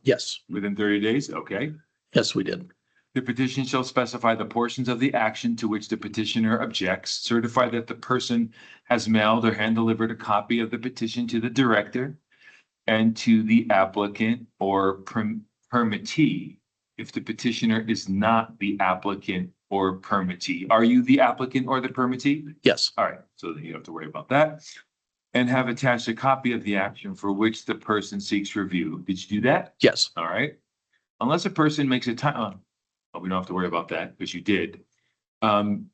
Yes. Within 30 days? Okay. Yes, we did. The petition shall specify the portions of the action to which the petitioner objects, certify that the person has mailed or hand-delivered a copy of the petition to the director and to the applicant or permittee if the petitioner is not the applicant or permittee. Are you the applicant or the permittee? Yes. All right, so then you don't have to worry about that. And have attached a copy of the action for which the person seeks review. Did you do that? Yes. All right. Unless a person makes a time, we don't have to worry about that because you did.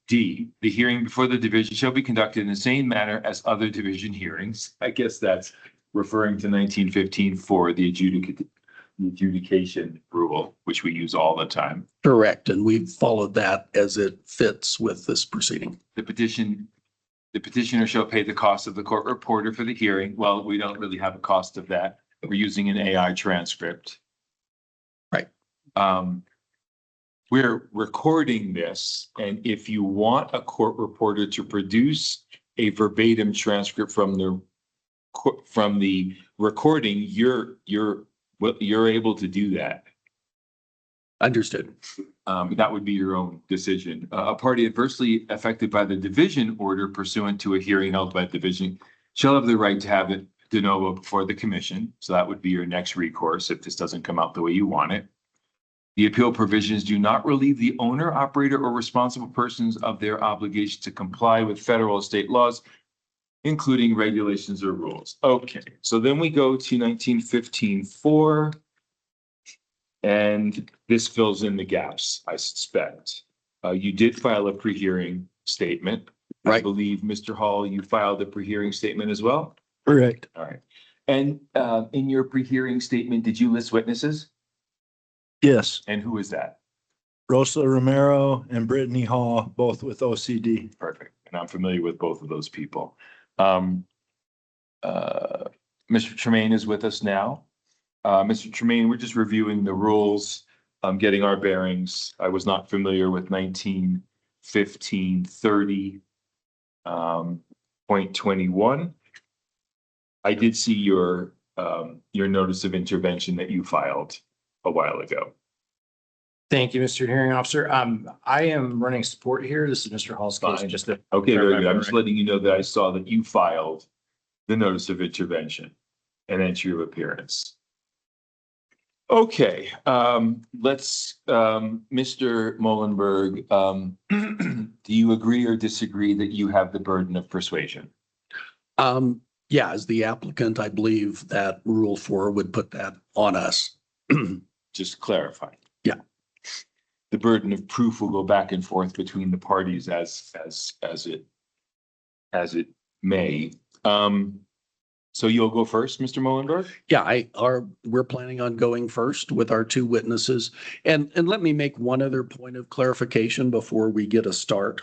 D, the hearing before the division shall be conducted in the same manner as other division hearings. I guess that's referring to 1915 for the adjudication rule, which we use all the time. Correct. And we've followed that as it fits with this proceeding. The petitioner shall pay the cost of the court reporter for the hearing. Well, we don't really have a cost of that. We're using an AI transcript. Right. We're recording this, and if you want a court reporter to produce a verbatim transcript from the recording, you're able to do that. Understood. That would be your own decision. A party adversely affected by the division order pursuant to a hearing held by the division shall have the right to have it de novo before the commission. So that would be your next recourse if this doesn't come out the way you want it. The appeal provisions do not relieve the owner, operator, or responsible persons of their obligation to comply with federal or state laws, including regulations or rules. Okay, so then we go to 1915-4. And this fills in the gaps, I suspect. You did file a pre-hearing statement. I Right. believe, Mr. Hall, you filed a pre-hearing statement as well? Correct. All right. And in your pre-hearing statement, did you list witnesses? Yes. And who is that? Rosa Romero and Brittany Hall, both with OCD. Perfect. And I'm familiar with both of those people. Mr. Tremaine is with us now. Mr. Tremaine, we're just reviewing the rules, getting our bearings. I was not familiar with 1915-30, 0.21. I did see your notice of intervention that you filed a while ago. Thank you, Mr. Hearing Officer. I am running support here. This is Mr. Hall's case. Fine. Just to Okay, very good. I'm clarify. just letting you know that I saw that you filed the notice of intervention and entry of appearance. Okay, let's, Mr. Molenberg, do you agree or disagree that you have the burden of persuasion? Yeah, as the applicant, I believe that Rule 4 would put that on us. Just clarify. Yeah. The burden of proof will go back and forth between the parties as it may. So you'll go first, Mr. Molenberg? Yeah, we're planning on going first with our two witnesses. And let me make one other point of clarification before we get a start.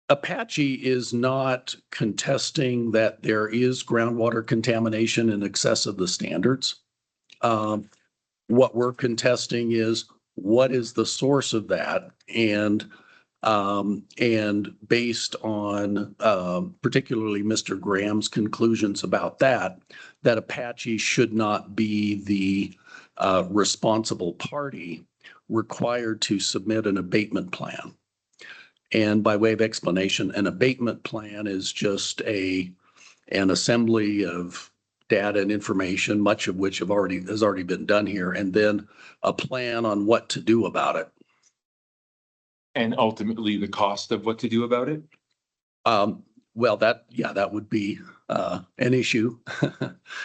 Apache is not contesting that there is groundwater contamination in excess of the standards. What we're contesting is what is the source of that, and based on particularly Mr. Graham's conclusions about that Apache should not be the responsible party required to submit an abatement plan. And by way of explanation, an abatement plan is just an assembly of data and information, much of which has already been done here, and then a plan on what to do about it. And ultimately the cost of what to do about it? Well, that would be an issue.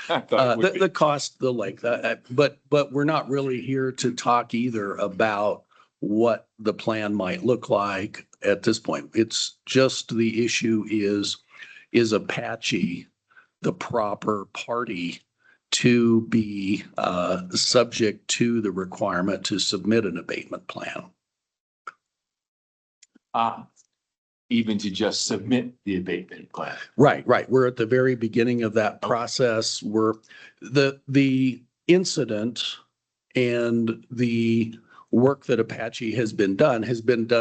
I thought it would be. The cost, the length, but we're not really here to talk either about what the plan might look like at this point. It's just the issue is Apache the proper party to be subject to the requirement to submit an abatement plan? Even to just submit the abatement plan. Right. We're at the very beginning of that process. We're the incident and the work that Apache has been done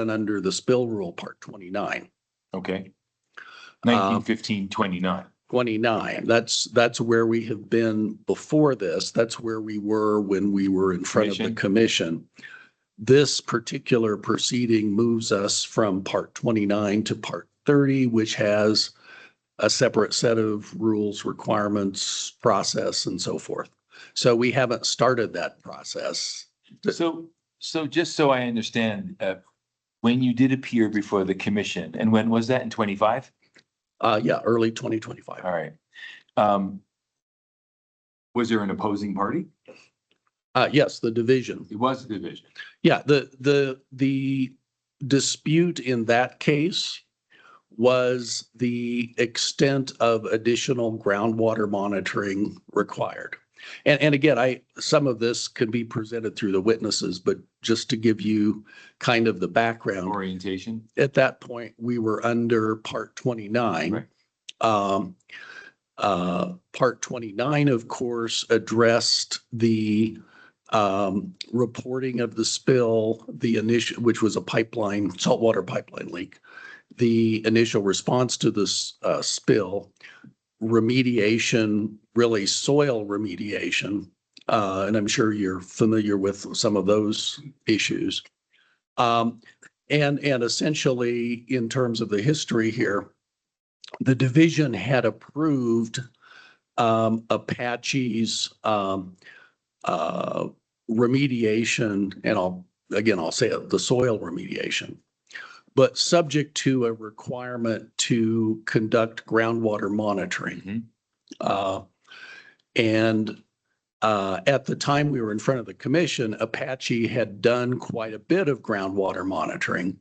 under the spill rule part 29. Okay. 1915-29. 29. That's where we have been before this. That's where we were when we were in front of the commission. This particular proceeding moves us from part 29 to part 30, which has a separate set of rules, requirements, process, and so forth. So we haven't started that process. So just so I understand, when you did appear before the commission, and when was that, in 25? Yeah, early 2025. All right. Was there an opposing party? Yes, the division. It was a division. Yeah, the dispute in that case was the extent of additional groundwater monitoring required. And again, some of this can be presented through the witnesses, but just to give you kind of the background. Orientation. At that point, we were under part 29. Right. Part 29, of course, addressed the reporting of the spill, which was a saltwater pipeline leak, the initial response to this spill, remediation, really soil remediation, And I'm sure you're familiar with some of those issues. And essentially, in terms of the history here, the division had approved Apache's remediation, and I'll say it, the soil remediation, but subject to a requirement to conduct groundwater monitoring. And at the time we were in front of the commission, Apache had done quite a bit of groundwater monitoring.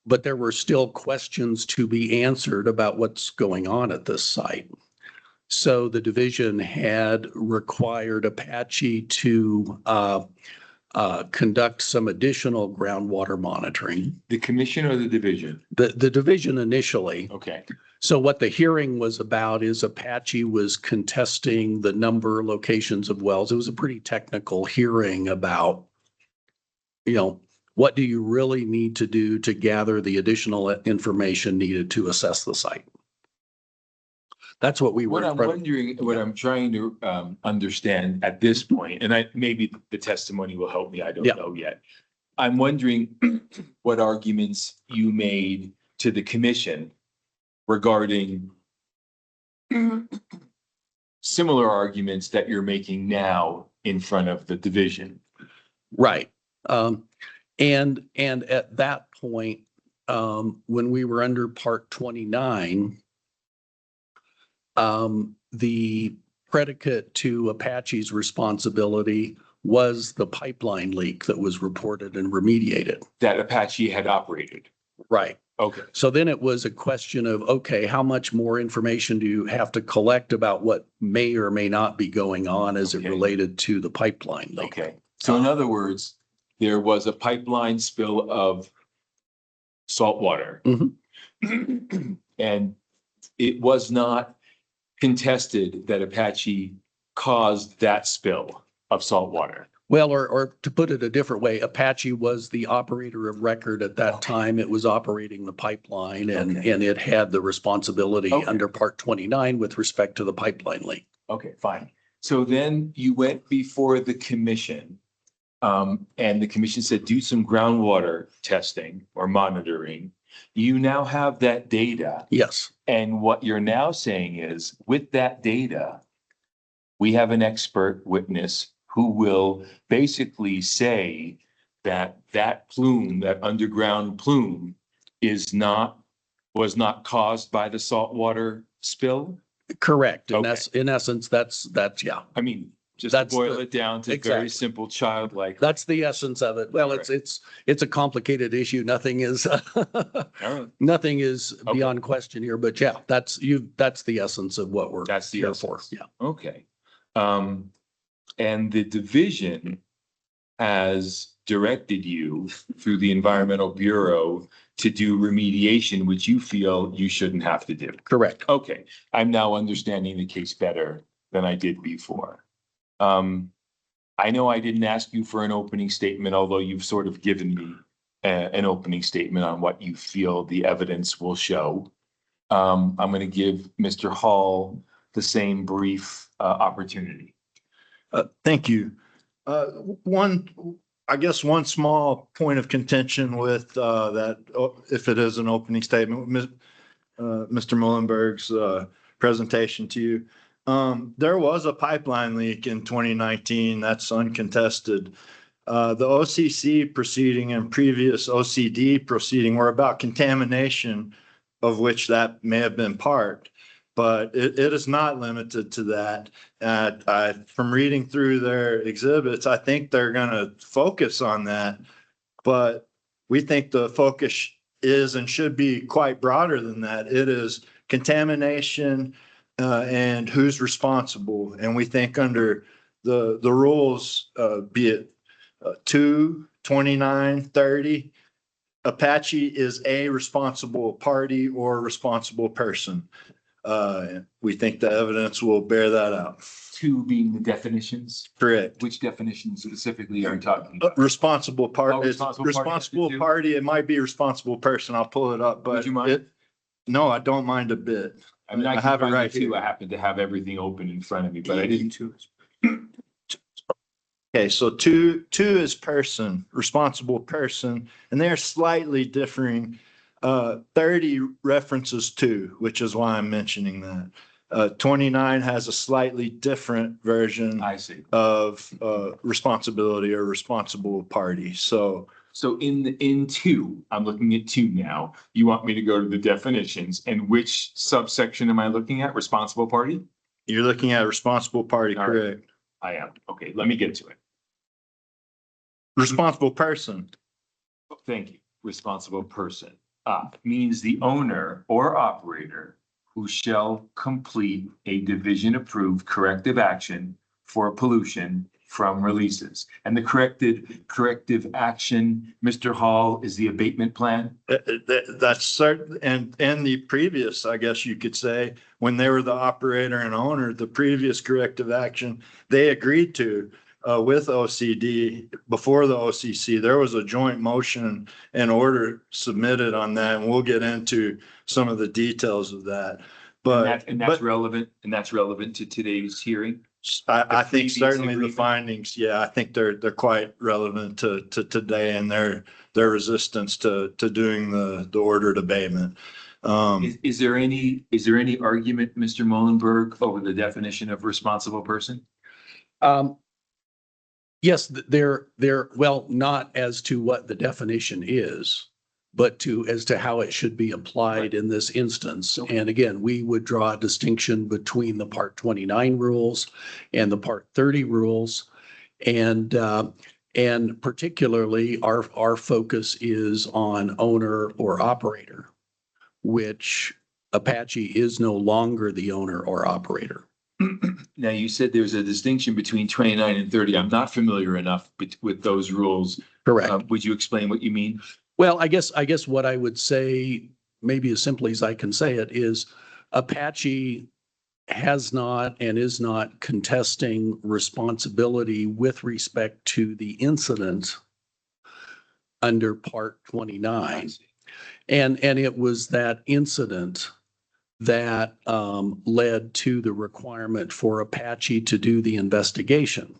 But there were still questions to be answered about what's going on at this site. So the division had required Apache to conduct some additional groundwater monitoring. The commission or the division? The division initially. Okay. So what the hearing was about is Apache was contesting the number, locations of wells. It was a pretty technical hearing about, what do you really need to do to gather the additional information needed to assess the site? That's what we were. What I'm wondering, what I'm trying to understand at this point, and maybe the testimony will help me, I don't know yet. I'm wondering what arguments you made to the commission regarding similar arguments that you're making now in front of the division. Right. And at that point, when we were under Part 29, the predicate to Apache's responsibility was the pipeline leak that was reported and remediated. That Apache had operated. Right. Okay. So then it was a question of, okay, how much more information do you have to collect about what may or may not be going on as it related to the pipeline leak? Okay. So in other words, there was a pipeline spill of salt water. And it was not contested that Apache caused that spill of salt water. Well, or to put it a different way, Apache was the operator of record at that time. It was operating the pipeline and it had the responsibility under Part 29 with respect to the pipeline leak. Okay, fine. So then you went before the commission, and the commission said, do some groundwater testing or monitoring. You now have that data. Yes. And what you're now saying is, with that data, we have an expert witness who will basically say that that plume, that underground plume, was not caused by the saltwater spill? Correct. In essence, that's yeah. I mean, just to boil it down to very simple childlike. That's the essence of it. Well, it's a complicated issue. Nothing is nothing is beyond question here, but yeah, that's the essence of what we're here for. Yeah. Okay. And the division has directed you through the Environmental Bureau to do remediation, which you feel you shouldn't have to do. Correct. Okay. I'm now understanding the case better than I did before. I know I didn't ask you for an opening statement, although you've sort of given me an opening statement on what you feel the evidence will show. I'm going to give Mr. Hall the same brief opportunity. Thank you. One small point of contention with that, if it is an opening statement, Mr. Muhlenberg's presentation to you. There was a pipeline leak in 2019. That's uncontested. The OCC proceeding and previous OCD proceeding were about contamination, of which that may have been part. But it is not limited to that. From reading through their exhibits, I think they're going to focus on that. But we think the focus is and should be quite broader than that. It is contamination and who's responsible. And we think under the rules, be it 2, 29, 30, Apache is a responsible party or responsible person. We think the evidence will bear that out. 2 being the definitions? Correct. Which definitions specifically are you talking about? Responsible party. Responsible party. It might be responsible person. I'll pull it up, but would you mind? No, I don't mind a bit. I mean, I I can have it find right it too. here. I happen to have everything open in front of me, but I didn't. Okay, so two is person, responsible person, and they're slightly differing. 30 references to, which is why I'm mentioning that. 29 has a slightly different version I see. of responsibility or responsible party. So So in two, I'm looking at two now. You want me to go to the definitions, and which subsection am I looking at? Responsible party? you're looking at responsible party, All right. correct? I am. Okay, let me get to it. Responsible person. Thank you. Responsible person. Means the owner or operator who shall complete a division-approved corrective action for pollution from releases. And the corrective action, Mr. Hall, is the abatement plan? That's certain, and the previous, I guess you could say, when they were the operator and owner, the previous corrective action, they agreed to with OCD before the OCC. There was a joint motion and order submitted on that, and we'll get into some of the details of that. But And that's relevant, and that's relevant to today's hearing? I think previous certainly the agreement? findings, yeah, I think they're quite relevant to today and their resistance to doing the ordered abatement. Is there any argument, Mr. Mullenberg, over the definition of responsible person? Yes, they're, well, not as to what the definition is, but as to how it should be applied in this instance. And again, we would draw a distinction between the Part 29 rules and the Part 30 rules. And particularly our focus is on owner or operator, which Apache is no longer the owner or operator. Now, you said there's a distinction between 29 and 30. I'm not familiar enough with those rules. Correct. Would you explain what you mean? Well, I guess what I would say, maybe as simply as I can say it, is Apache has not and is not contesting responsibility with respect to the incident under Part 29. And it was that incident that led to the requirement for Apache to do the investigation.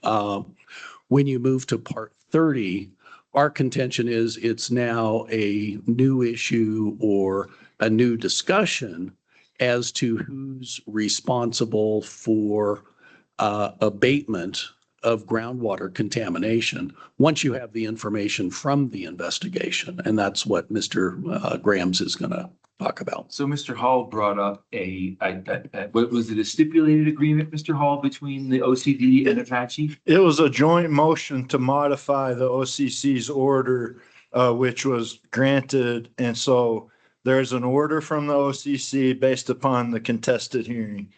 When you move to Part 30, our contention is it's now a new issue or a new discussion as to who's responsible for abatement of groundwater contamination once you have the information from the investigation. And that's what Mr. Grams is going to talk about. So Mr. Hall brought up what was it, a stipulated agreement, Mr. Hall, between the OCD and Apache? It was a joint motion to modify the OCC's order, which was granted. And so there's an order from the OCC based upon the contested hearing.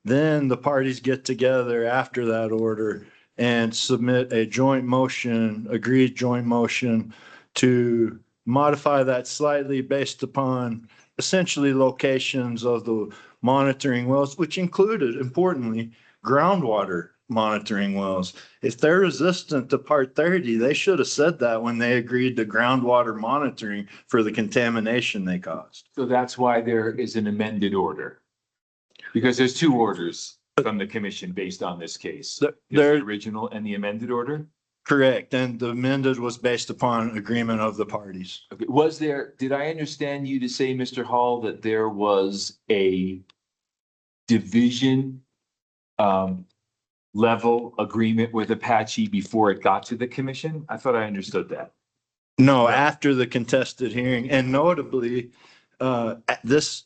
Then the parties get together after that order and submit a joint motion, agreed joint motion to modify that slightly based upon essentially locations of the monitoring wells, which included, importantly, groundwater monitoring wells. If they're resistant to Part 30, they should have said that when they agreed to groundwater monitoring for the contamination they caused. So that's why there is an amended order. Because there's two orders from the commission based on this case. There's the original and the amended order? Correct. And the amended was based upon agreement of the parties. Okay. Did I understand you to say, Mr. Hall, that there was a division level agreement with Apache before it got to the commission? I thought I understood that. No, after the contested hearing, and notably, this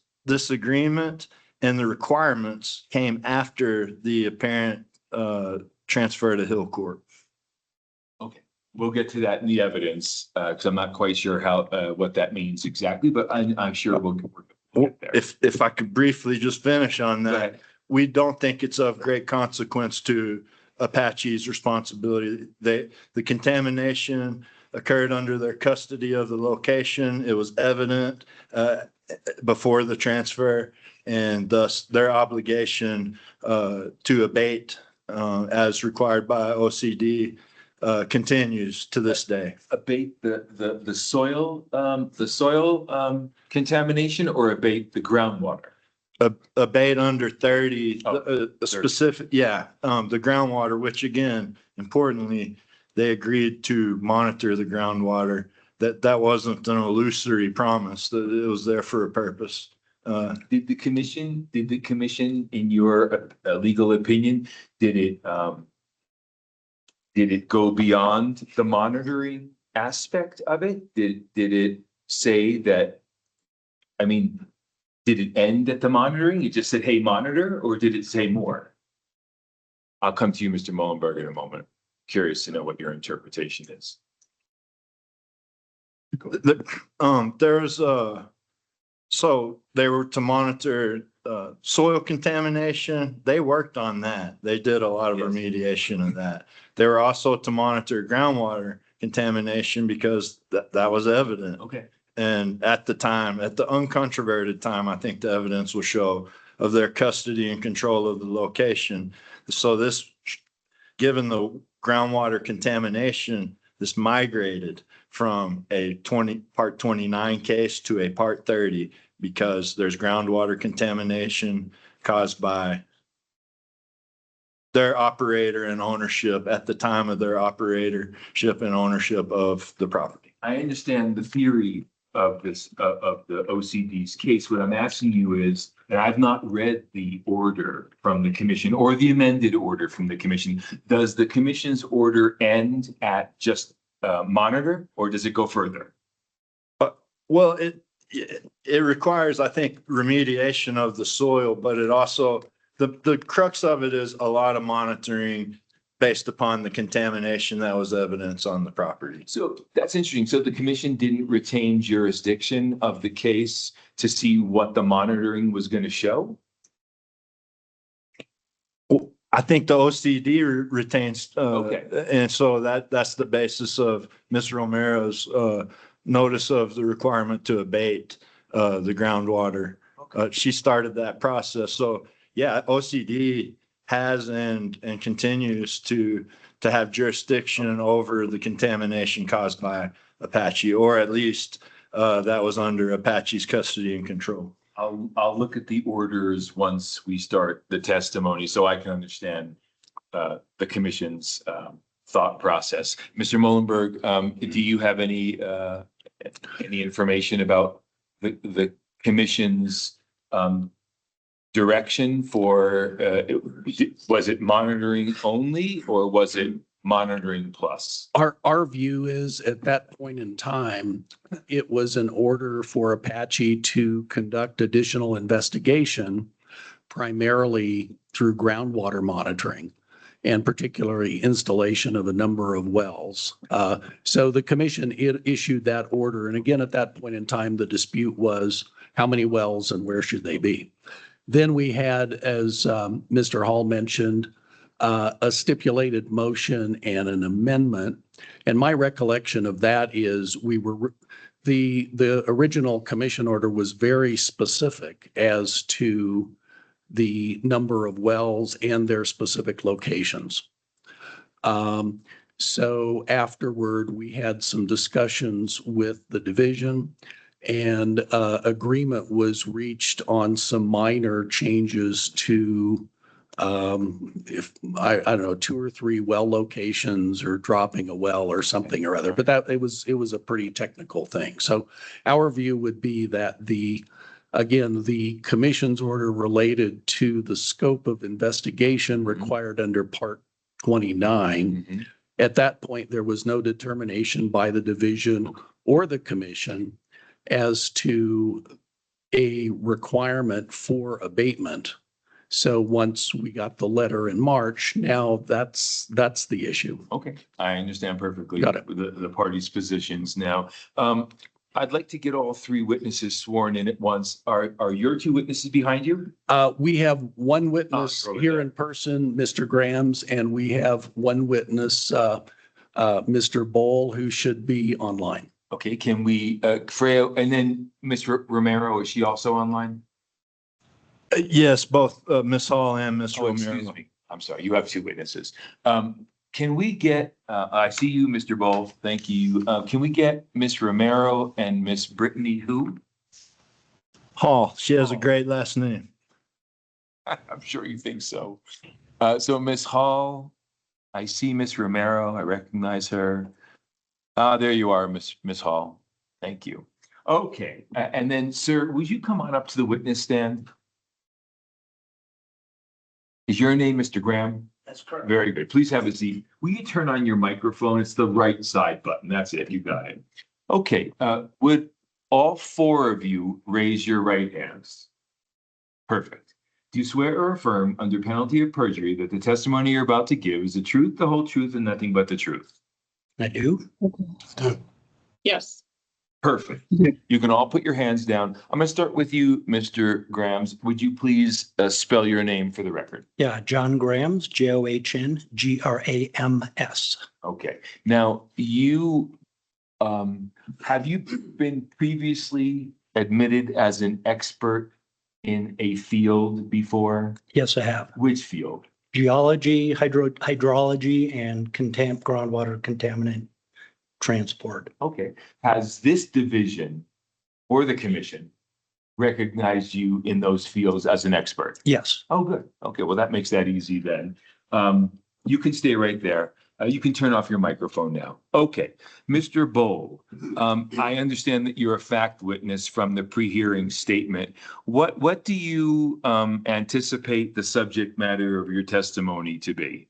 agreement and the requirements came after the apparent transfer to Hill Court. Okay, we'll get to that in the evidence because I'm not quite sure what that means exactly, but I'm sure we'll get there. If I could briefly just finish on that, we don't think it's of great consequence to Apache's responsibility. The contamination occurred under their custody of the location. It was evident before the transfer, and thus their obligation to abate as required by OCD continues to this day. Abate the soil contamination or abate the groundwater? abate under 30, Oh, a 30. specific, yeah, the groundwater, which again, importantly, they agreed to monitor the groundwater. That wasn't an illusory promise, that it was there for a purpose. Did the commission, in your legal opinion, did it go beyond the monitoring aspect of it? Did it say that, I mean, did it end at the monitoring? It just said, hey, monitor, or did it say more? I'll come to you, Mr. Mullenberg, in a moment. Curious to know what your interpretation is. There's so they were to monitor soil contamination. They worked on that. They did a lot of remediation of that. They were also to monitor groundwater contamination because that was evident. Okay. And at the time, at the uncontroverted time, I think the evidence will show of their custody and control of the location. So this, given the groundwater contamination, this migrated from a part 29 case to a part 30 because there's groundwater contamination caused by their operator and ownership at the time of their operatorship and ownership of the property. I understand the theory of this, of the OCD's case. What I'm asking you is, and I've not read the order from the commission or the amended order from the commission. Does the commission's order end at just monitor, or does it go further? Well, it requires, I think, remediation of the soil, but it also, the crux of it is a lot of monitoring based upon the contamination that was evidence on the property. So that's interesting. So the commission didn't retain jurisdiction of the case to see what the monitoring was going to show? I think the OCD retains, Okay. And so that's the basis of Ms. Romero's notice of the requirement to abate the groundwater. She started that process. So yeah, OCD has and continues to have jurisdiction over the contamination caused by Apache, or at least that was under Apache's custody and control. I'll look at the orders once we start the testimony so I can understand the commission's thought process. Mr. Mullenberg, do you have any information about the commission's direction for, was it monitoring only, or was it monitoring plus? Our view is at that point in time, it was an order for Apache to conduct additional investigation, primarily through groundwater monitoring, and particularly installation of a number of wells. So the commission issued that order. And again, at that point in time, the dispute was how many wells and where should they be? Then we had, as Mr. Hall mentioned, a stipulated motion and an amendment. And my recollection of that is the original commission order was very specific as to the number of wells and their specific locations. So afterward, we had some discussions with the division, and agreement was reached on some minor changes to if I don't know, 2 or 3 well locations or dropping a well or something or other, but it was a pretty technical thing. So our view would be that again, the commission's order related to the scope of investigation required under Part 29. At that point, there was no determination by the division or the commission as to a requirement for abatement. So once we got the letter in March, now that's the issue. Okay, I understand perfectly. Got it. The parties' positions now. I'd like to get all 3 witnesses sworn in at once. Are your 2 witnesses behind you? We have one witness here in person, Mr. Grams, and we have one witness, Mr. Bowl, who should be online. Okay, can we, Freya, and then Ms. Romero, is she also online? Yes, both Ms. Hall and Ms. Oh, Romero. excuse me. I'm sorry, you have 2 witnesses. Can we get, I see you, Mr. Bowl, thank you. Can we get Ms. Romero and Ms. Brittany who? Hall, she has a great last name. I'm sure you think so. So Ms. Hall, I see Ms. Romero. I recognize her. There you are, Ms. Hall. Thank you. Okay, and then, sir, would you come on up to the witness stand? Is your name Mr. Graham? That's correct. Very good. Please have a seat. Will you turn on your microphone? It's the right side button. That's it. You got it. Okay, would all four of you raise your right hands? Perfect. Do you swear or affirm under penalty of perjury that the testimony you're about to give is the truth, the whole truth, and nothing but the truth? I do. Yes. Perfect. You can all put your hands down. I'm going to start with you, Mr. Grams. Would you please spell your name for the record? Yeah, John Grams, JOHN GRAMS. Okay. Now, you have you been previously admitted as an expert in a field before? Yes, I have. Which field? Geology, hydrology, and groundwater contaminant transport. Okay. Has this division or the commission recognized you in those fields as an expert? Yes. Oh, good. Okay, well, that makes that easy then. You can stay right there. You can turn off your microphone now. Okay, Mr. Bowl, I understand that you're a fact witness from the pre-hearing statement. What do you anticipate the subject matter of your testimony to be?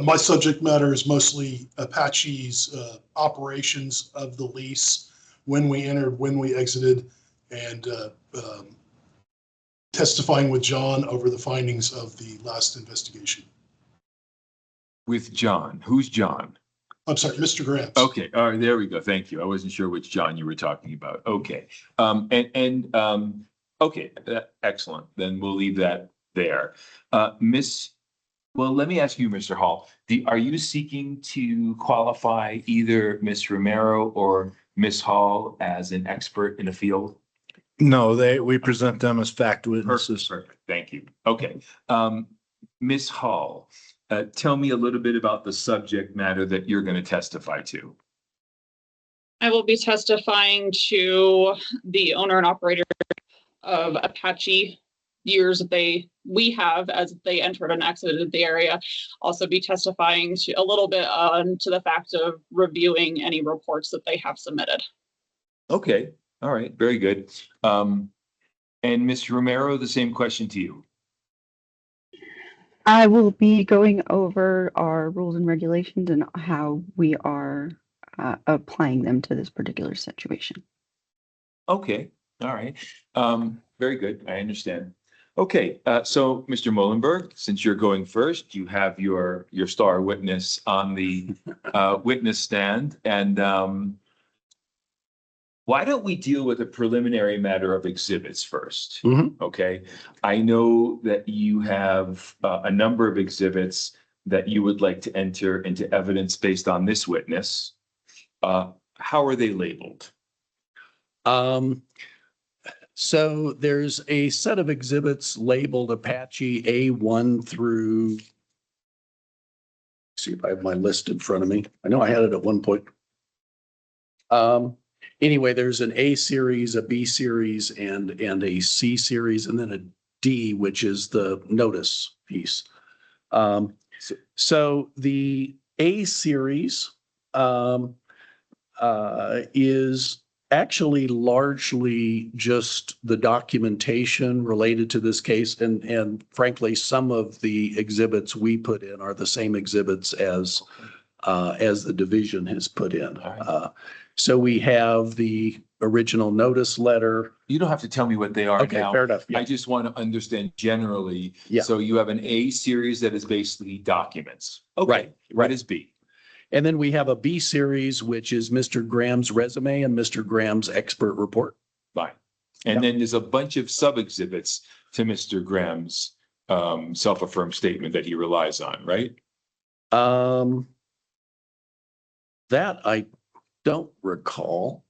My subject matter is mostly Apache's operations of the lease, when we entered, when we exited, and testifying with John over the findings of the last investigation. With John. Who's John? I'm sorry, Mr. Grams. Okay, all right, there we go. Thank you. I wasn't sure which John you were talking about. Okay. Okay, excellent. Then we'll leave that there. Well, let me ask you, Mr. Hall, are you seeking to qualify either Ms. Romero or Ms. Hall as an expert in a field? No, we present them as fact witnesses. Perfect. Thank you. Okay. Ms. Hall, tell me a little bit about the subject matter that you're going to testify to. I will be testifying to the owner and operator of Apache years that we have as they entered and exited the area. Also be testifying to a little bit to the fact of reviewing any reports that they have submitted. Okay. All right. Very good. And Ms. Romero, the same question to you. I will be going over our rules and regulations and how we are applying them to this particular situation. Okay. All right. Very good. I understand. Okay. So Mr. Molenberg, since you're going first, you have your star witness on the witness stand. And why don't we deal with a preliminary matter of exhibits first? Okay. I know that you have a number of exhibits that you would like to enter into evidence based on this witness. How are they labeled? So there's a set of exhibits labeled Apache A1 through, see if I have my list in front of me. I know I had it at one point. Anyway, there's an A series, a B series, and a C series, and then a D, which is the notice piece. So the A series is actually largely just the documentation related to this case. And frankly, some of the exhibits we put in are the same exhibits as the division has put in. So we have the original notice letter. You don't have to tell me what they are Okay, now. fair enough. I just want to understand generally. Yeah. So you have an A series that is basically documents. Okay. Right. What is B? And then we have a B series, which is Mr. Graham's resume and Mr. Graham's expert report. Fine. And then there's a bunch of sub exhibits to Mr. Graham's self-affirmed statement that he relies on, right? That I don't recall.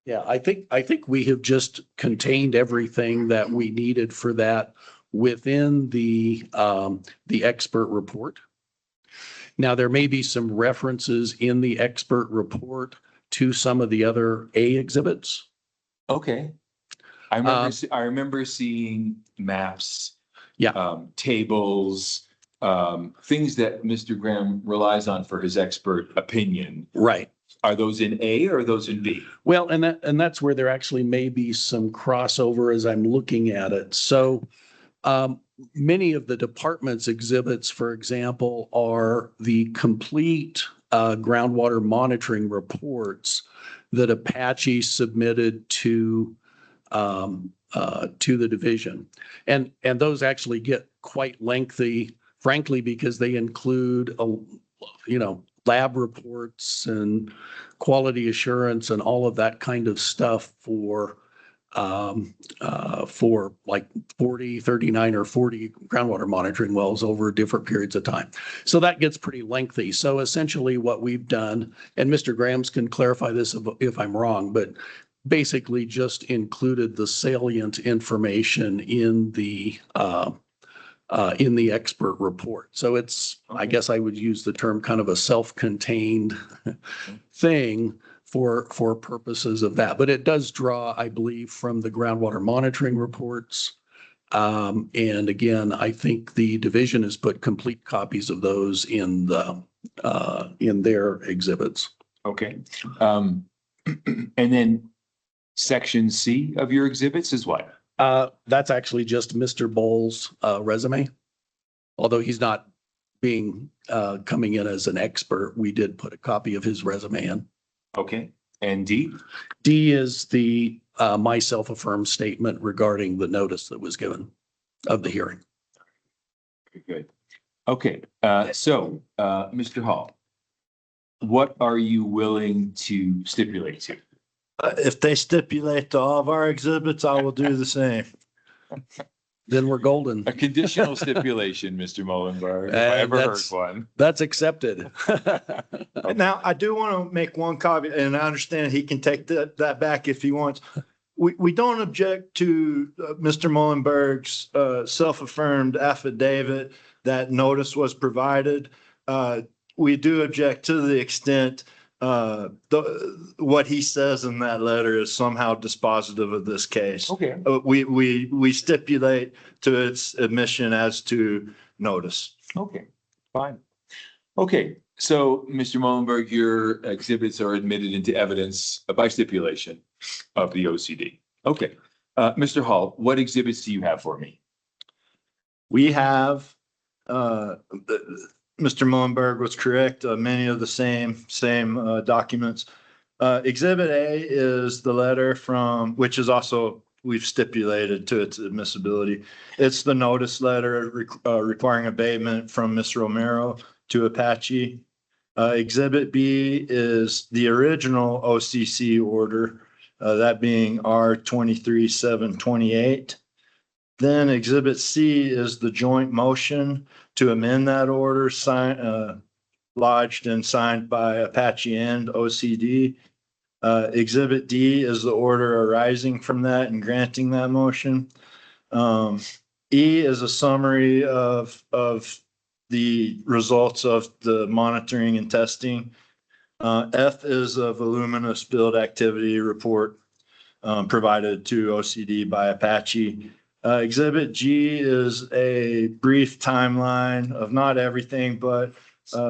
Yeah, I think we have just contained everything that we needed for that within the expert report. Now, there may be some references in the expert report to some of the other A exhibits. Okay. I remember seeing maps. Yeah. Tables, things that Mr. Graham relies on for his expert opinion. Right. Are those in A or are those in B? Well, and that's where there actually may be some crossover as I'm looking at it. So many of the department's exhibits, for example, are the complete groundwater monitoring reports that Apache submitted to the division. And those actually get quite lengthy, frankly, because they include, lab reports and quality assurance and all of that kind of stuff for like 40, 39 or 40 groundwater monitoring wells over different periods of time. So that gets pretty lengthy. So essentially what we've done, and Mr. Grams can clarify this if I'm wrong, but basically just included the salient information in the expert report. So it's, I guess I would use the term kind of a self-contained thing for purposes of that. But it does draw, I believe, from the groundwater monitoring reports. And again, I think the division has put complete copies of those in their exhibits. Okay. And then section C of your exhibits is what? That's actually just Mr. Bowles' resume. Although he's not coming in as an expert, we did put a copy of his resume in. Okay. And D? D is the my self-affirmed statement regarding the notice that was given of the hearing. Very good. Okay. So, Mr. Hall, what are you willing to stipulate to? If they stipulate to all of our exhibits, I will do the same. Then we're golden. A conditional stipulation, Mr. Mullenberg, if I ever heard one. That's accepted. Now, I do want to make one caveat, and I understand he can take that back if he wants. We don't object to Mr. Mullenberg's self-affirmed affidavit that notice was provided. We do object to the extent what he says in that letter is somehow dispositive of this case. Okay. We stipulate to its admission as to notice. Okay, fine. Okay, so Mr. Mullenberg, your exhibits are admitted into evidence by stipulation of the OCD. Okay, Mr. Hall, what exhibits do you have for me? We have, Mr. Mullenberg was correct, many of the same documents. Exhibit A is the letter from, which is also, we've stipulated to its admissibility. It's the notice letter requiring abatement from Ms. Romero to Apache. Exhibit B is the original OCC order, that being R23-728. Then Exhibit C is the joint motion to amend that order, lodged and signed by Apache and OCD. Exhibit D is the order arising from that and granting that motion. E is a summary of the results of the monitoring and testing. F is a voluminous build activity report provided to OCD by Apache. Exhibit G is a brief timeline of not everything, but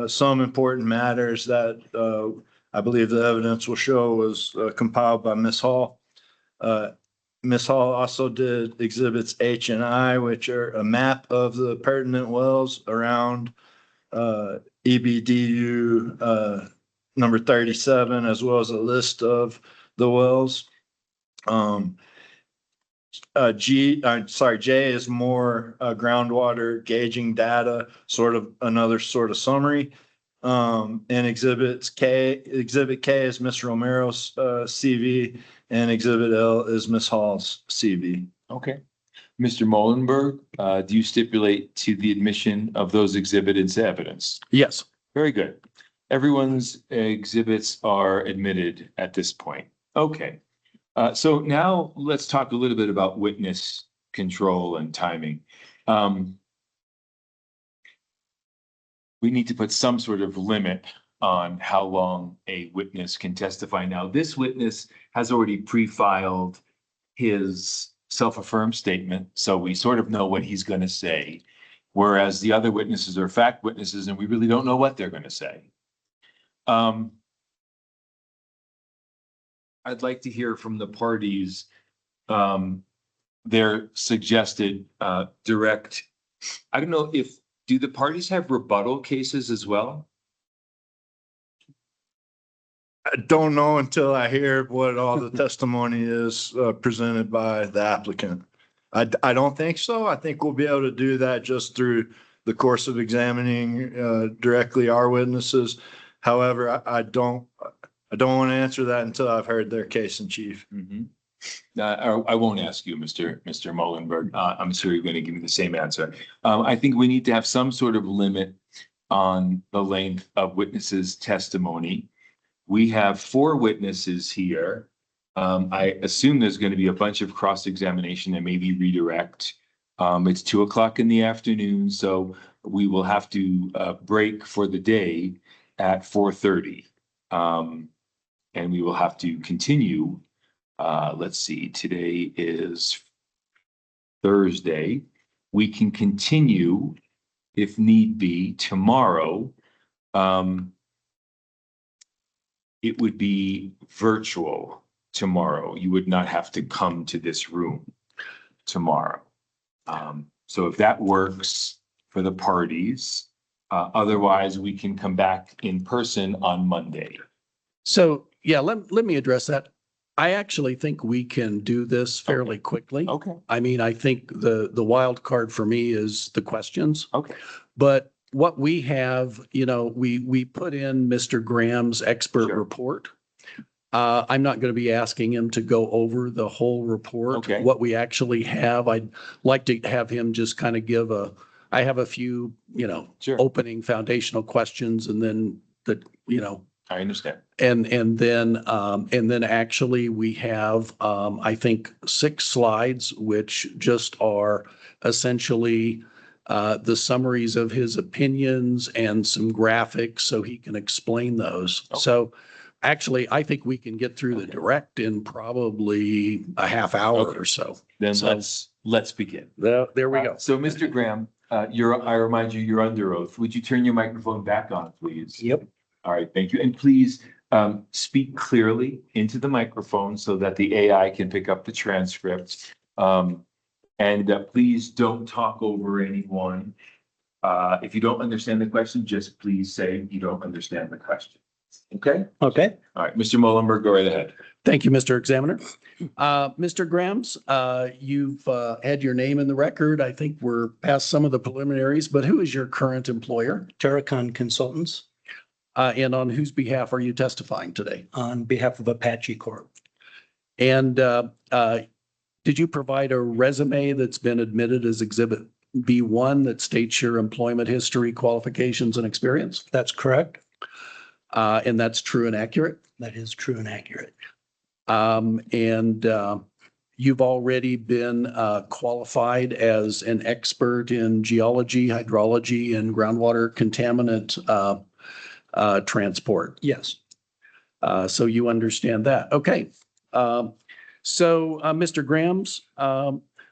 some important matters that I believe the evidence will show was compiled by Ms. Hall. Ms. Hall also did exhibits H and I, which are a map of the pertinent wells around EBDU number 37, as well as a list of the wells. J is more groundwater gauging data, sort of another sort of summary. And Exhibit K is Ms. Romero's CV, and Exhibit L is Ms. Hall's CV. Okay. Mr. Mullenberg, do you stipulate to the admission of those exhibits into evidence? Yes. Very good. Everyone's exhibits are admitted at this point. Okay. So now let's talk a little bit about witness control and timing. We need to put some sort of limit on how long a witness can testify. Now, this witness has already pre-filed his self-affirmed statement, so we sort of know what he's going to say, whereas the other witnesses are fact witnesses and we really don't know what they're going to say. I'd like to hear from the parties their suggested direct. I don't know if, do the parties have rebuttal cases as well? I don't know until I hear what all the testimony is presented by the applicant. I don't think so. I think we'll be able to do that just through the course of examining directly our witnesses. However, I don't want to answer that until I've heard their case in chief. I won't ask you, Mr. Molenberg. I'm sure you're going to give me the same answer. I think we need to have some sort of limit on the length of witnesses' testimony. We have 4 witnesses here. I assume there's going to be a bunch of cross-examination and maybe redirect. It's 2:00 in the afternoon, so we will have to break for the day at 4:30. And we will have to continue. Let's see, today is Thursday. We can continue if need be tomorrow. It would be virtual tomorrow. You would not have to come to this room tomorrow. So if that works for the parties, otherwise we can come back in person on Monday. So, yeah, let me address that. I actually think we can do this fairly quickly. Okay. I mean, I think the wild card for me is the questions. Okay. But what we have, we put in Mr. Graham's expert report. I'm not going to be asking him to go over the whole report. Okay. What we actually have, I'd like to have him just kind of give I have a few, opening foundational questions and then I understand. And then actually we have, I think 6 slides, which just are essentially the summaries of his opinions and some graphics so he can explain those. Okay. So actually, I think we can get through the direct in probably a half hour or so. Then So let's begin. there we go. So Mr. Graham, I remind you, you're under oath. Would you turn your microphone back on, please? Yep. All right, thank you. And please speak clearly into the microphone so that the AI can pick up the transcript. And please don't talk over anyone. If you don't understand the question, just please say you don't understand the question. Okay? Okay. All right, Mr. Molenberg, go right ahead. Thank you, Mr. Examiner. Mr. Grams, you've had your name in the record. I think we're past some of the preliminaries, but who is your current employer? Terracon Consultants. And on whose behalf are you testifying today? On behalf of Apache Corp. And did you provide a resume that's been admitted as Exhibit B1 that states your employment history, qualifications, and experience? That's correct. And that's true and accurate? That is true and accurate. And you've already been qualified as an expert in geology, hydrology, and groundwater contaminant transport. Yes. So you understand that. Okay. So Mr. Grams,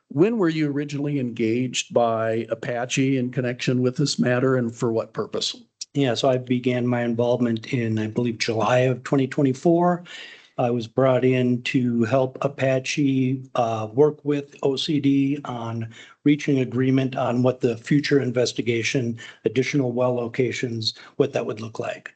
when were you originally engaged by Apache in connection with this matter and for what purpose? Yeah, so I began my involvement in, I believe, July of 2024. I was brought in to help Apache work with OCD on reaching agreement on what the future investigation, additional well locations, what that would look like.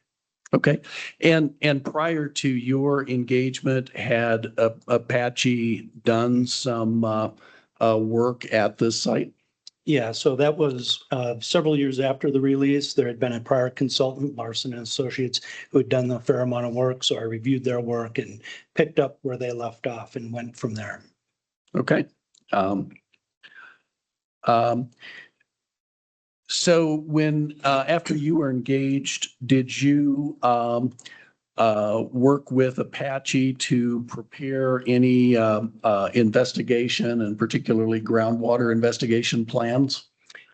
Okay. And prior to your engagement, had Apache done some work at this site? Yeah, so that was several years after the release. There had been a prior consultant, Larson and Associates, who had done a fair amount of work. So I reviewed their work and picked up where they left off and went from there. Okay. So when, after you were engaged, did you work with Apache to prepare any investigation and particularly groundwater investigation plans?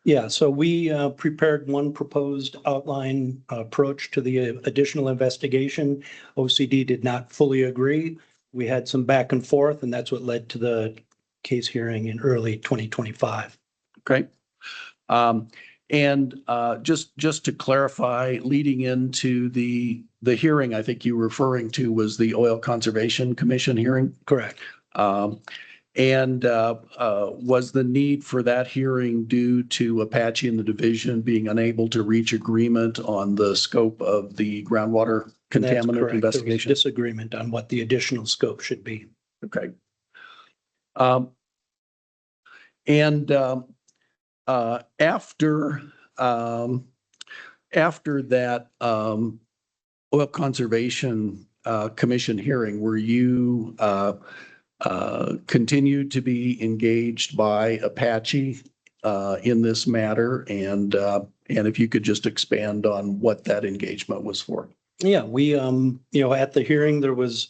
Yeah, so we prepared one proposed outline approach to the additional investigation. OCD did not fully agree. We had some back and forth, and that's what led to the case hearing in early 2025. Okay. Just to clarify, leading into the hearing, I think you were referring to was the Oil Conservation Commission hearing? Correct. Was the need for that hearing due to Apache and the division being unable to reach agreement on the scope of the groundwater That's contaminant correct. There was investigation? disagreement on what the additional scope should be. Okay. After that Oil Conservation Commission hearing, were you continued to be engaged by Apache in this matter? And if you could just expand on what that engagement was for. Yeah, we, at the hearing,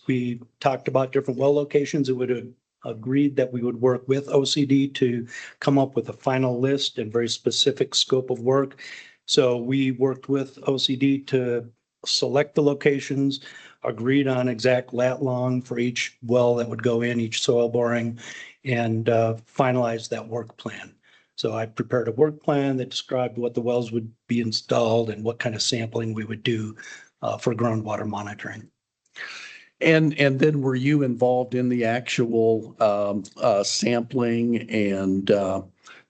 we talked about different well locations. It would have agreed that we would work with OCD to come up with a final list and very specific scope of work. So we worked with OCD to select the locations, agreed on exact lat long for each well that would go in, each soil boring, and finalized that work plan. So I prepared a work plan that described what the wells would be installed and what kind of sampling we would do for groundwater monitoring. And then were you involved in the actual sampling and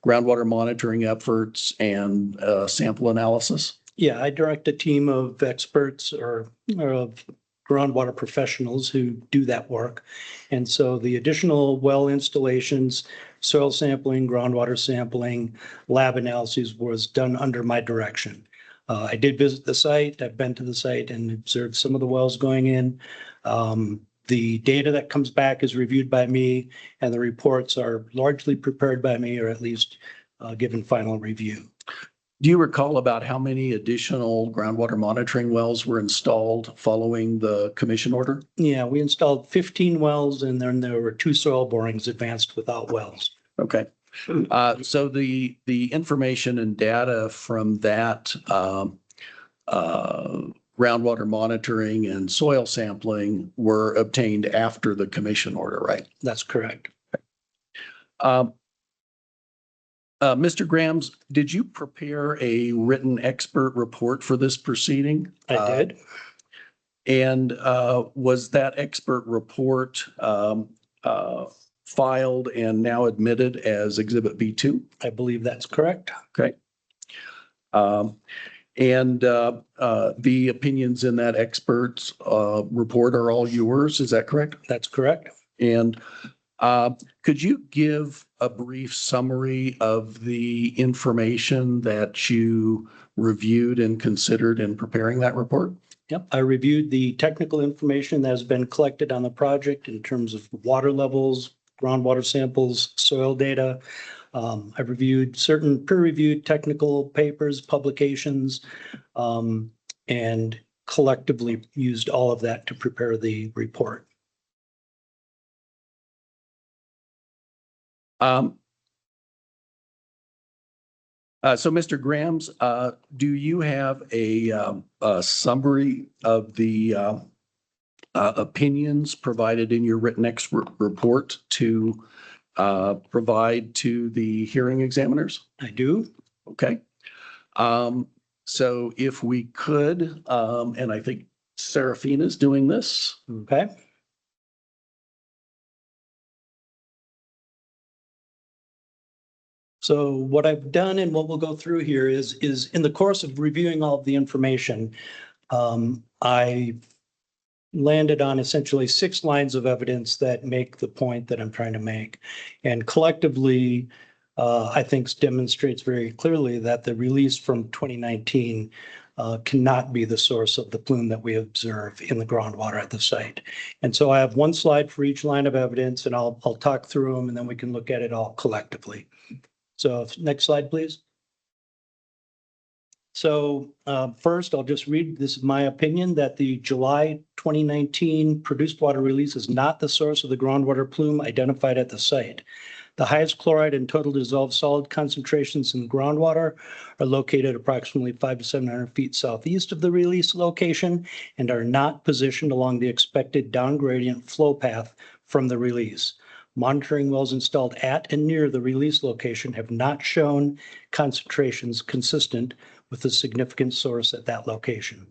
groundwater monitoring efforts and sample analysis? Yeah, I direct a team of experts or of groundwater professionals who do that work. And so the additional well installations, soil sampling, groundwater sampling, lab analyses was done under my direction. I did visit the site. I've been to the site and observed some of the wells going in. The data that comes back is reviewed by me, and the reports are largely prepared by me, or at least given final review. Do you recall about how many additional groundwater monitoring wells were installed following the commission order? Yeah, we installed 15 wells, and then there were 2 soil borings advanced without wells. Okay. So the information and data from that groundwater monitoring and soil sampling were obtained after the commission order, right? That's correct. Mr. Grams, did you prepare a written expert report for this proceeding? I did. And was that expert report filed and now admitted as Exhibit B2? I believe that's correct. Okay. The opinions in that expert's report are all yours, is that correct? That's correct. And could you give a brief summary of the information that you reviewed and considered in preparing that report? Yep, I reviewed the technical information that has been collected on the project in terms of water levels, groundwater samples, soil data. I reviewed certain peer-reviewed technical papers, publications, and collectively used all of that to prepare the report. So Mr. Grams, do you have a summary of the opinions provided in your written expert report to provide to the hearing examiners? I do. Okay. So if we could, and I think Seraphina's doing this. Okay. So what I've done and what we'll go through here is in the course of reviewing all of the information, I landed on essentially 6 lines of evidence that make the point that I'm trying to make. And collectively, I think demonstrates very clearly that the release from 2019 cannot be the source of the plume that we observe in the groundwater at the site. And so I have 1 slide for each line of evidence, and I'll talk through them, and then we can look at it all collectively. So next slide, please. So first, I'll just read, this is my opinion, that the July 2019 produced water release is not the source of the groundwater plume identified at the site. The highest chloride and total dissolved solid concentrations in groundwater are located approximately 500 to 700 feet southeast of the release location and are not positioned along the expected down gradient flow path from the release. Monitoring wells installed at and near the release location have not shown concentrations consistent with the significant source at that location.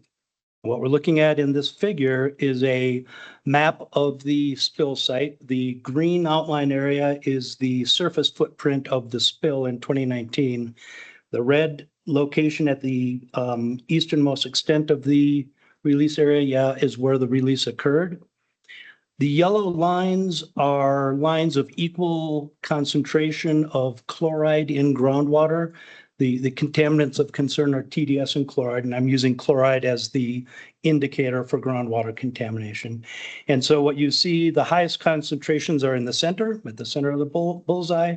What we're looking at in this figure is a map of the spill site. The green outline area is the surface footprint of the spill in 2019. The red location at the easternmost extent of the release area is where the release occurred. The yellow lines are lines of equal concentration of chloride in groundwater. The contaminants of concern are TDS and chloride, and I'm using chloride as the indicator for groundwater contamination. And so what you see, the highest concentrations are in the center, at the center of the bullseye,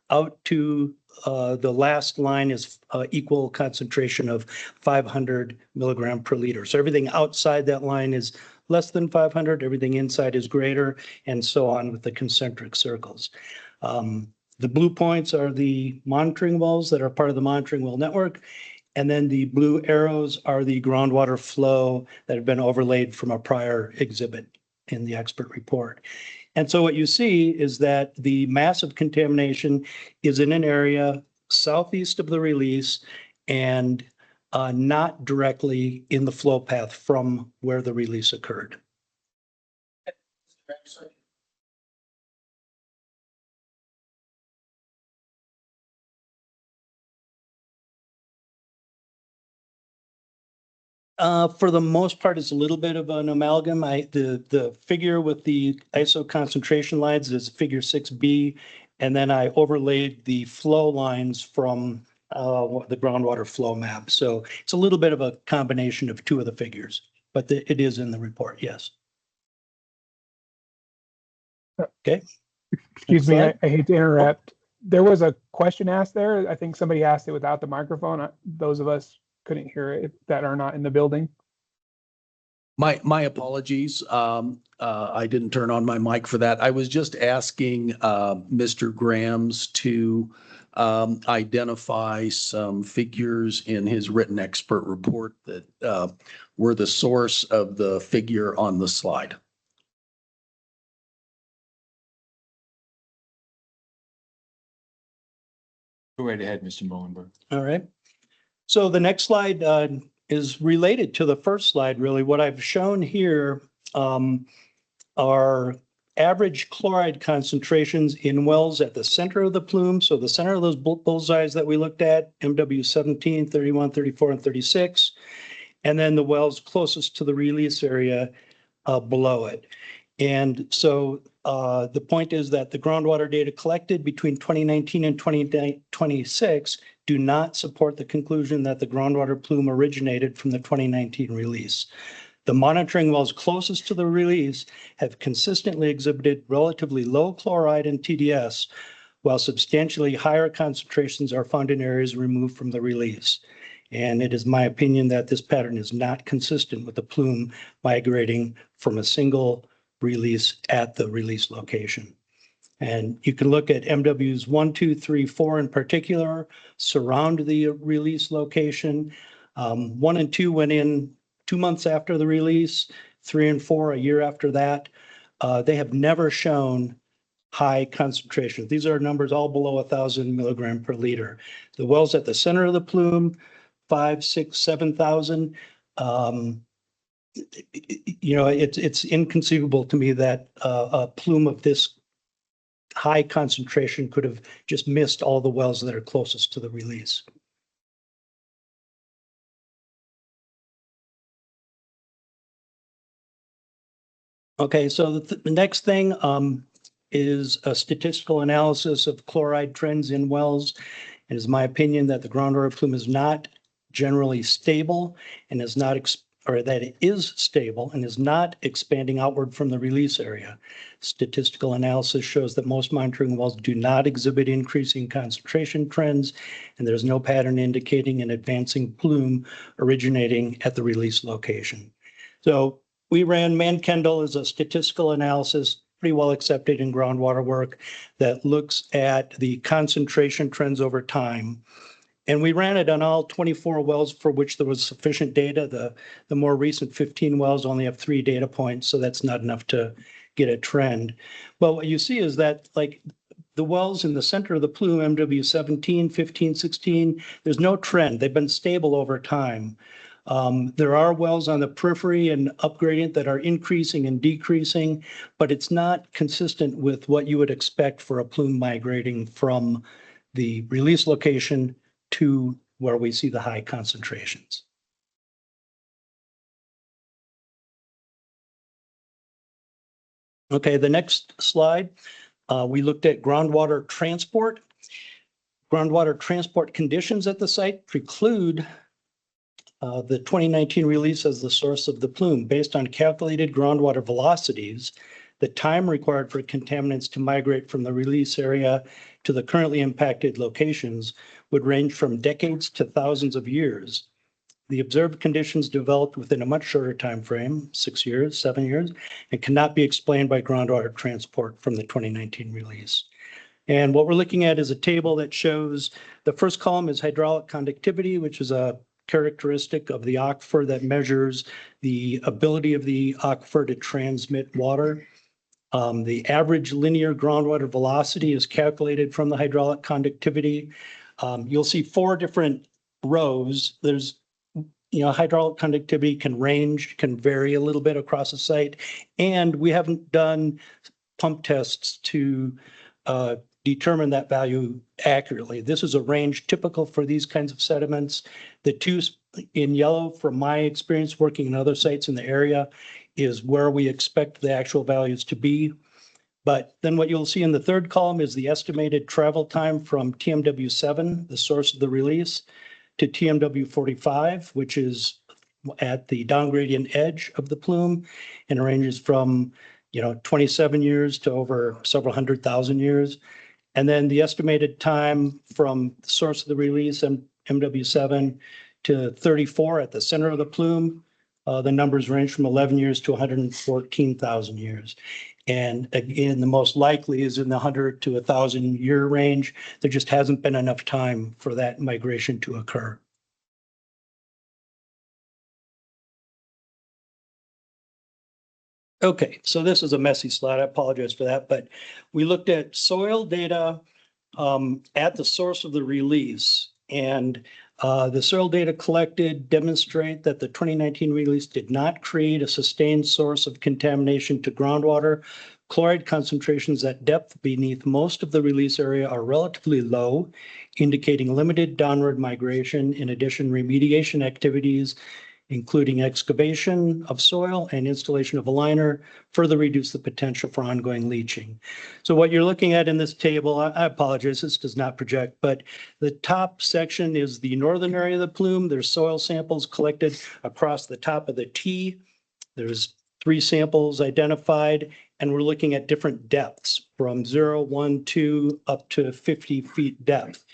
out to the last line is equal concentration of 500 milligram per liter. So everything outside that line is less than 500, everything inside is greater, and so on with the concentric circles. The blue points are the monitoring wells that are part of the monitoring well network, and then the blue arrows are the groundwater flow that have been overlaid from a prior exhibit in the expert report. And so what you see is that the massive contamination is in an area southeast of the release and not directly in the flow path from where the release occurred. For the most part, it's a little bit of an amalgam. The figure with the ISO concentration lines is figure 6B, and then I overlaid the flow lines from the groundwater flow map. So it's a little bit of a combination of two of the figures, but it is in the report, yes. Okay. Excuse me, I hate to interrupt. There was a question asked there. I think somebody asked it without the microphone. Those of us couldn't hear it that are not in the building. My apologies. I didn't turn on my mic for that. I was just asking Mr. Grams to identify some figures in his written expert report that were the source of the figure on the slide. Go right ahead, Mr. Mullenberg. All right. So the next slide is related to the first slide, really. What I've shown here are average chloride concentrations in wells at the center of the plume. So the center of those bullseyes that we looked at, MW 17, 31, 34, and 36. And then the wells closest to the release area below it. And so the point is that the groundwater data collected between 2019 and 2026 do not support the conclusion that the groundwater plume originated from the 2019 release. The monitoring wells closest to the release have consistently exhibited relatively low chloride and TDS, while substantially higher concentrations are found in areas removed from the release. And it is my opinion that this pattern is not consistent with the plume migrating from a single release at the release location. And you can look at MWs 1, 2, 3, 4 in particular, surround the release location. 1 and 2 went in 2 months after the release, 3 and 4 a year after that. They have never shown high concentrations. These are numbers all below 1,000 milligram per liter. The wells at the center of the plume, 5, 6, 7,000. You know, it's inconceivable to me that a plume of this high concentration could have just missed all the wells that are closest to the release. Okay, so the next thing is a statistical analysis of chloride trends in wells. It is my opinion that the groundwater plume is not generally stable and is not or that it is stable and is not expanding outward from the release area. Statistical analysis shows that most monitoring wells do not exhibit increasing concentration trends, and there's no pattern indicating an advancing plume originating at the release location. So we ran Mann-Kendall as a statistical analysis pretty well accepted in groundwater work that looks at the concentration trends over time. And we ran it on all 24 wells for which there was sufficient data. The more recent 15 wells only have 3 data points, so that's not enough to get a trend. But what you see is that like the wells in the center of the plume, MW 17, 15, 16, there's no trend. They've been stable over time. There are wells on the periphery and upgradient that are increasing and decreasing, but it's not consistent with what you would expect for a plume migrating from the release location to where we see the high concentrations. Okay, the next slide, we looked at groundwater transport. Groundwater transport conditions at the site preclude the 2019 release as the source of the plume. Based on calculated groundwater velocities, the time required for contaminants to migrate from the release area to the currently impacted locations would range from decades to thousands of years. The observed conditions developed within a much shorter time frame, 6 years, 7 years, and cannot be explained by groundwater transport from the 2019 release. And what we're looking at is a table that shows the first column is hydraulic conductivity, which is a characteristic of the aquifer that measures the ability of the aquifer to transmit water. The average linear groundwater velocity is calculated from the hydraulic conductivity. You'll see 4 different rows. There's, hydraulic conductivity can range, can vary a little bit across the site. And we haven't done pump tests to determine that value accurately. This is a range typical for these kinds of sediments. The 2 in yellow, from my experience working in other sites in the area, is where we expect the actual values to be. But then what you'll see in the 3rd column is the estimated travel time from TMW 7, the source of the release, to TMW 45, which is at the down gradient edge of the plume, and ranges from 27 years to over several 100,000 years. And then the estimated time from the source of the release, MW 7, to 34 at the center of the plume, the numbers range from 11 years to 114,000 years. And again, the most likely is in the 100 to 1,000 year range. There just hasn't been enough time for that migration to occur. Okay, so this is a messy slide. I apologize for that, but we looked at soil data at the source of the release, and the soil data collected demonstrate that the 2019 release did not create a sustained source of contamination to groundwater. Chloride concentrations at depth beneath most of the release area are relatively low, indicating limited downward migration. In addition, remediation activities, including excavation of soil and installation of a liner, further reduce the potential for ongoing leaching. So what you're looking at in this table, I apologize, this does not project, but the top section is the northern area of the plume. There's soil samples collected across the top of the T. There's 3 samples identified, and we're looking at different depths from 0, 1, 2, up to 50 feet depth.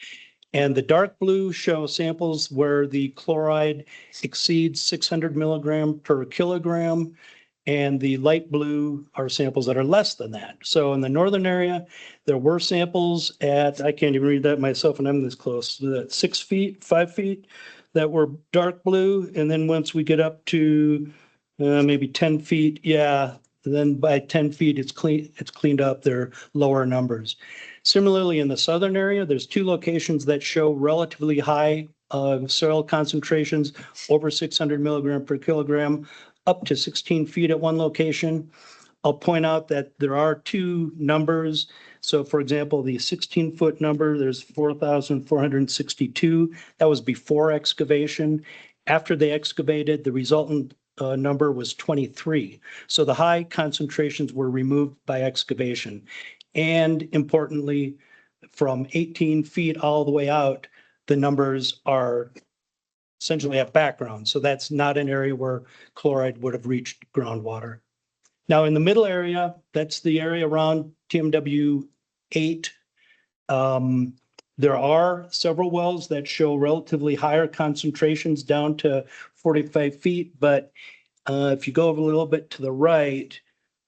And the dark blue show samples where the chloride exceeds 600 milligram per kilogram, and the light blue are samples that are less than that. So in the northern area, there were samples at, I can't even read that myself and I'm this close, 6 feet, 5 feet, that were dark blue. And then once we get up to maybe 10 feet, then by 10 feet, it's cleaned up. They're lower numbers. Similarly, in the southern area, there's 2 locations that show relatively high soil concentrations, over 600 milligram per kilogram, up to 16 feet at one location. I'll point out that there are 2 numbers. So for example, the 16-foot number, there's 4,462. That was before excavation. After they excavated, the resultant number was 23. So the high concentrations were removed by excavation. And importantly, from 18 feet all the way out, the numbers are essentially at background. So that's not an area where chloride would have reached groundwater. Now in the middle area, that's the area around TMW 8. There are several wells that show relatively higher concentrations down to 45 feet. But if you go over a little bit to the right,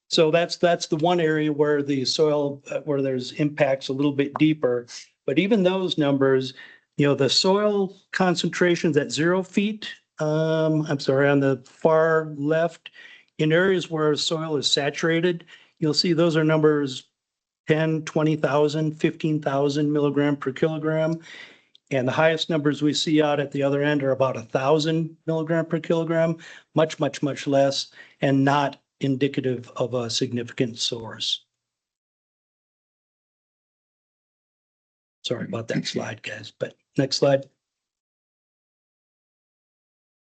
So that's the one area where the soil, where there's impacts a little bit deeper. But even those numbers, the soil concentrations at 0 feet, I'm sorry, on the far left, in areas where soil is saturated, you'll see those are numbers 10, 20,000, 15,000 milligram per kilogram. And the highest numbers we see out at the other end are about 1,000 milligram per kilogram, much, much, much less, and not indicative of a significant source. Sorry about that slide, guys, but next slide.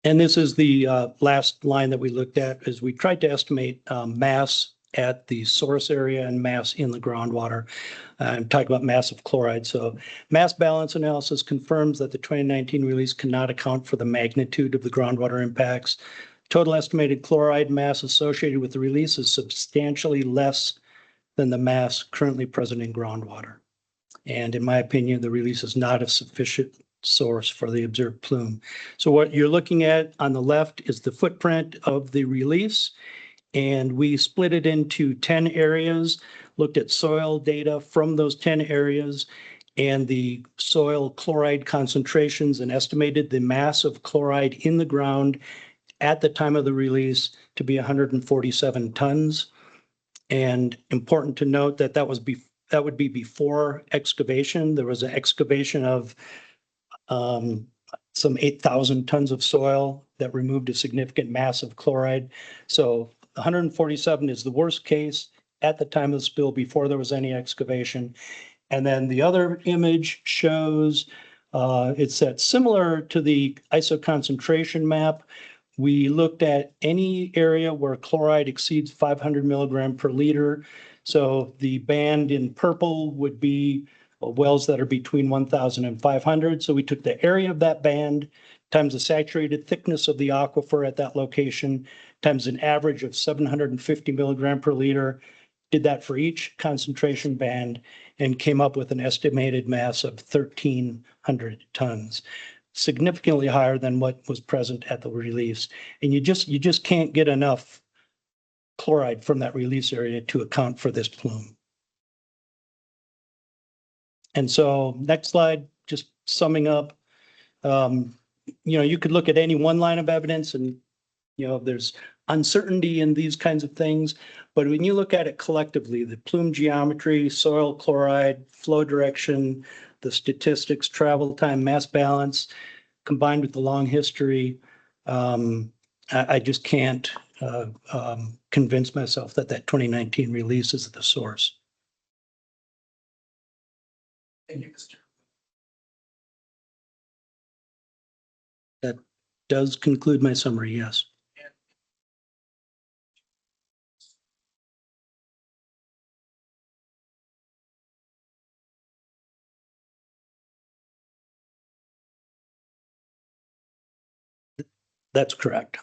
And this is the last line that we looked at, as we tried to estimate mass at the source area and mass in the groundwater. I'm talking about mass of chloride. So mass balance analysis confirms that the 2019 release cannot account for the magnitude of the groundwater impacts. Total estimated chloride mass associated with the release is substantially less than the mass currently present in groundwater. And in my opinion, the release is not a sufficient source for the observed plume. So what you're looking at on the left is the footprint of the release. And we split it into 10 areas, looked at soil data from those 10 areas and the soil chloride concentrations, and estimated the mass of chloride in the ground at the time of the release to be 147 tons. And important to note that that would be before excavation. There was an excavation of some 8,000 tons of soil that removed a significant mass of chloride. So 147 is the worst case at the time of the spill before there was any excavation. And then the other image shows, it's that similar to the ISO concentration map. We looked at any area where chloride exceeds 500 milligram per liter. So the band in purple would be wells that are between 1,000 and 500. So we took the area of that band times the saturated thickness of the aquifer at that location times an average of 750 milligram per liter, did that for each concentration band, and came up with an estimated mass of 1,300 tons, significantly higher than what was present at the release. And you just can't get enough chloride from that release area to account for this plume. And so next slide, just summing up, you could look at any one line of evidence and, there's uncertainty in these kinds of things. But when you look at it collectively, the plume geometry, soil chloride, flow direction, the statistics, travel time, mass balance, combined with the long history, I just can't convince myself that 2019 release is the source. Thank you, Mr. That does conclude my summary, yes. That's correct.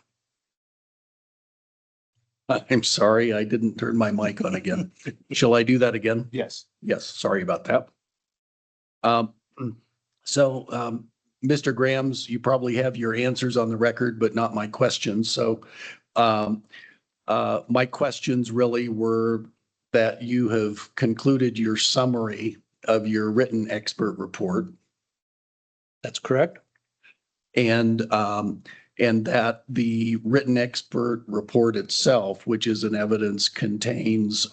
I'm sorry, I didn't turn my mic on again. Shall I do that again? Yes. Yes, sorry about that. Mr. Grams, you probably have your answers on the record, but not my questions. So my questions really were that you have concluded your summary of your written expert report. That's correct. And that the written expert report itself, which is an evidence, contains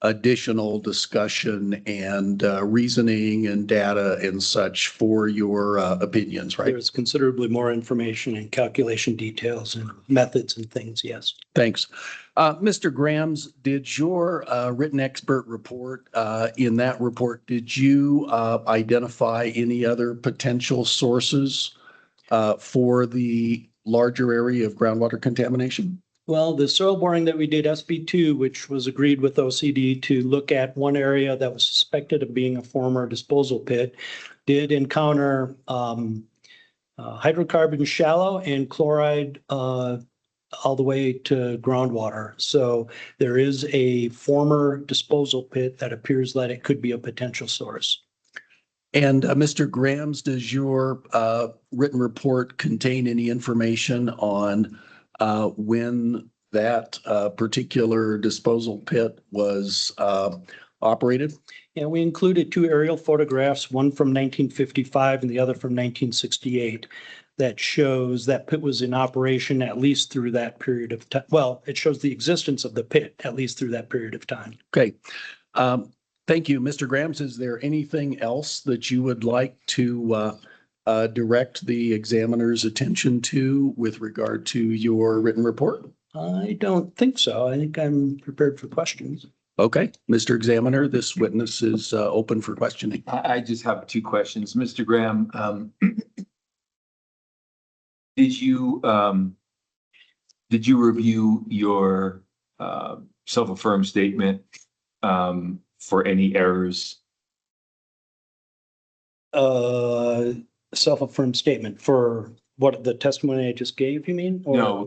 additional discussion and reasoning and data and such for your opinions, right? There's considerably more information and calculation details and methods and things, yes. Thanks. Mr. Grams, did your written expert report, in that report, did you identify any other potential sources for the larger area of groundwater contamination? Well, the soil boring that we did, SB2, which was agreed with OCD to look at one area that was suspected of being a former disposal pit, did encounter hydrocarbon shallow and chloride all the way to groundwater. So there is a former disposal pit that appears that it could be a potential source. And Mr. Grams, does your written report contain any information on when that particular disposal pit was operated? And we included two aerial photographs, one from 1955 and the other from 1968, that shows that pit was in operation at least through that period of time. Well, it shows the existence of the pit at least through that period of time. Okay. Thank you, Mr. Grams. Is there anything else that you would like to direct the examiner's attention to with regard to your written report? I don't think so. I think I'm prepared for questions. Okay, Mr. Examiner, this witness is open for questioning. I just have two questions. Mr. Graham, did you review your self-affirmed statement for any errors? Self-affirmed statement for what the testimony I just gave, you mean? Or- No,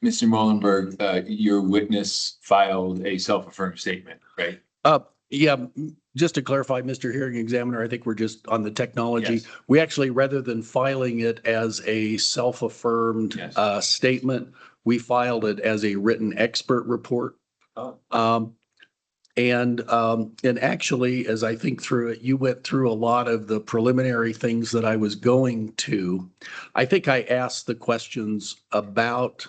Mr. Molenberg, your witness filed a self-affirmed statement, right? Yeah, just to clarify, Mr. Hearing Examiner, I think we're just on the technology. Yes. We actually, rather than filing it as a self-affirmed Yes. statement, we filed it as a written expert report. Oh. And actually, as I think through it, you went through a lot of the preliminary things that I was going to. I think I asked the questions about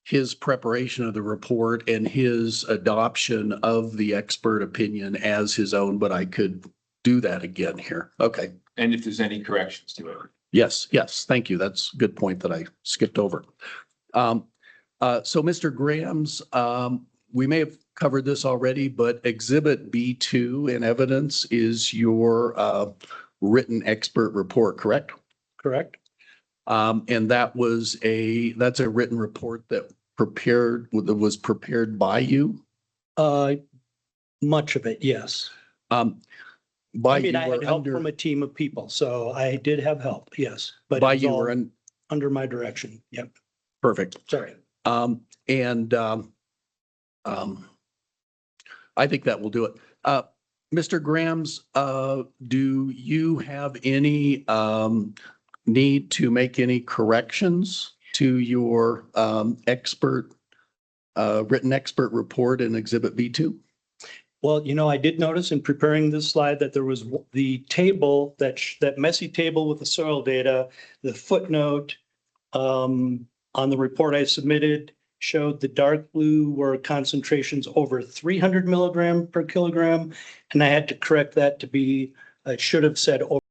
his preparation of the report and his adoption of the expert opinion as his own, but I could do that again here. Okay. And if there's any corrections to it. Yes, yes. Thank you. That's a good point that I skipped over. So Mr. Grams, we may have covered this already, but Exhibit B2 in evidence is your written expert report, correct? Correct. And that's a written report that was prepared by you? Much of it, yes. By I mean, you I were had help under, from a team of people, so I did have help, yes. But it by was you all were in, under my direction. Yep, perfect. sorry. I think that will do it. Mr. Grams, do you have any need to make any corrections to your written expert report in Exhibit B2? Well, I did notice in preparing this slide that there was the table, that messy table with the soil data, the footnote on the report I submitted showed the dark blue were concentrations over 300 milligram per kilogram. And I had to correct that to be, it should have said over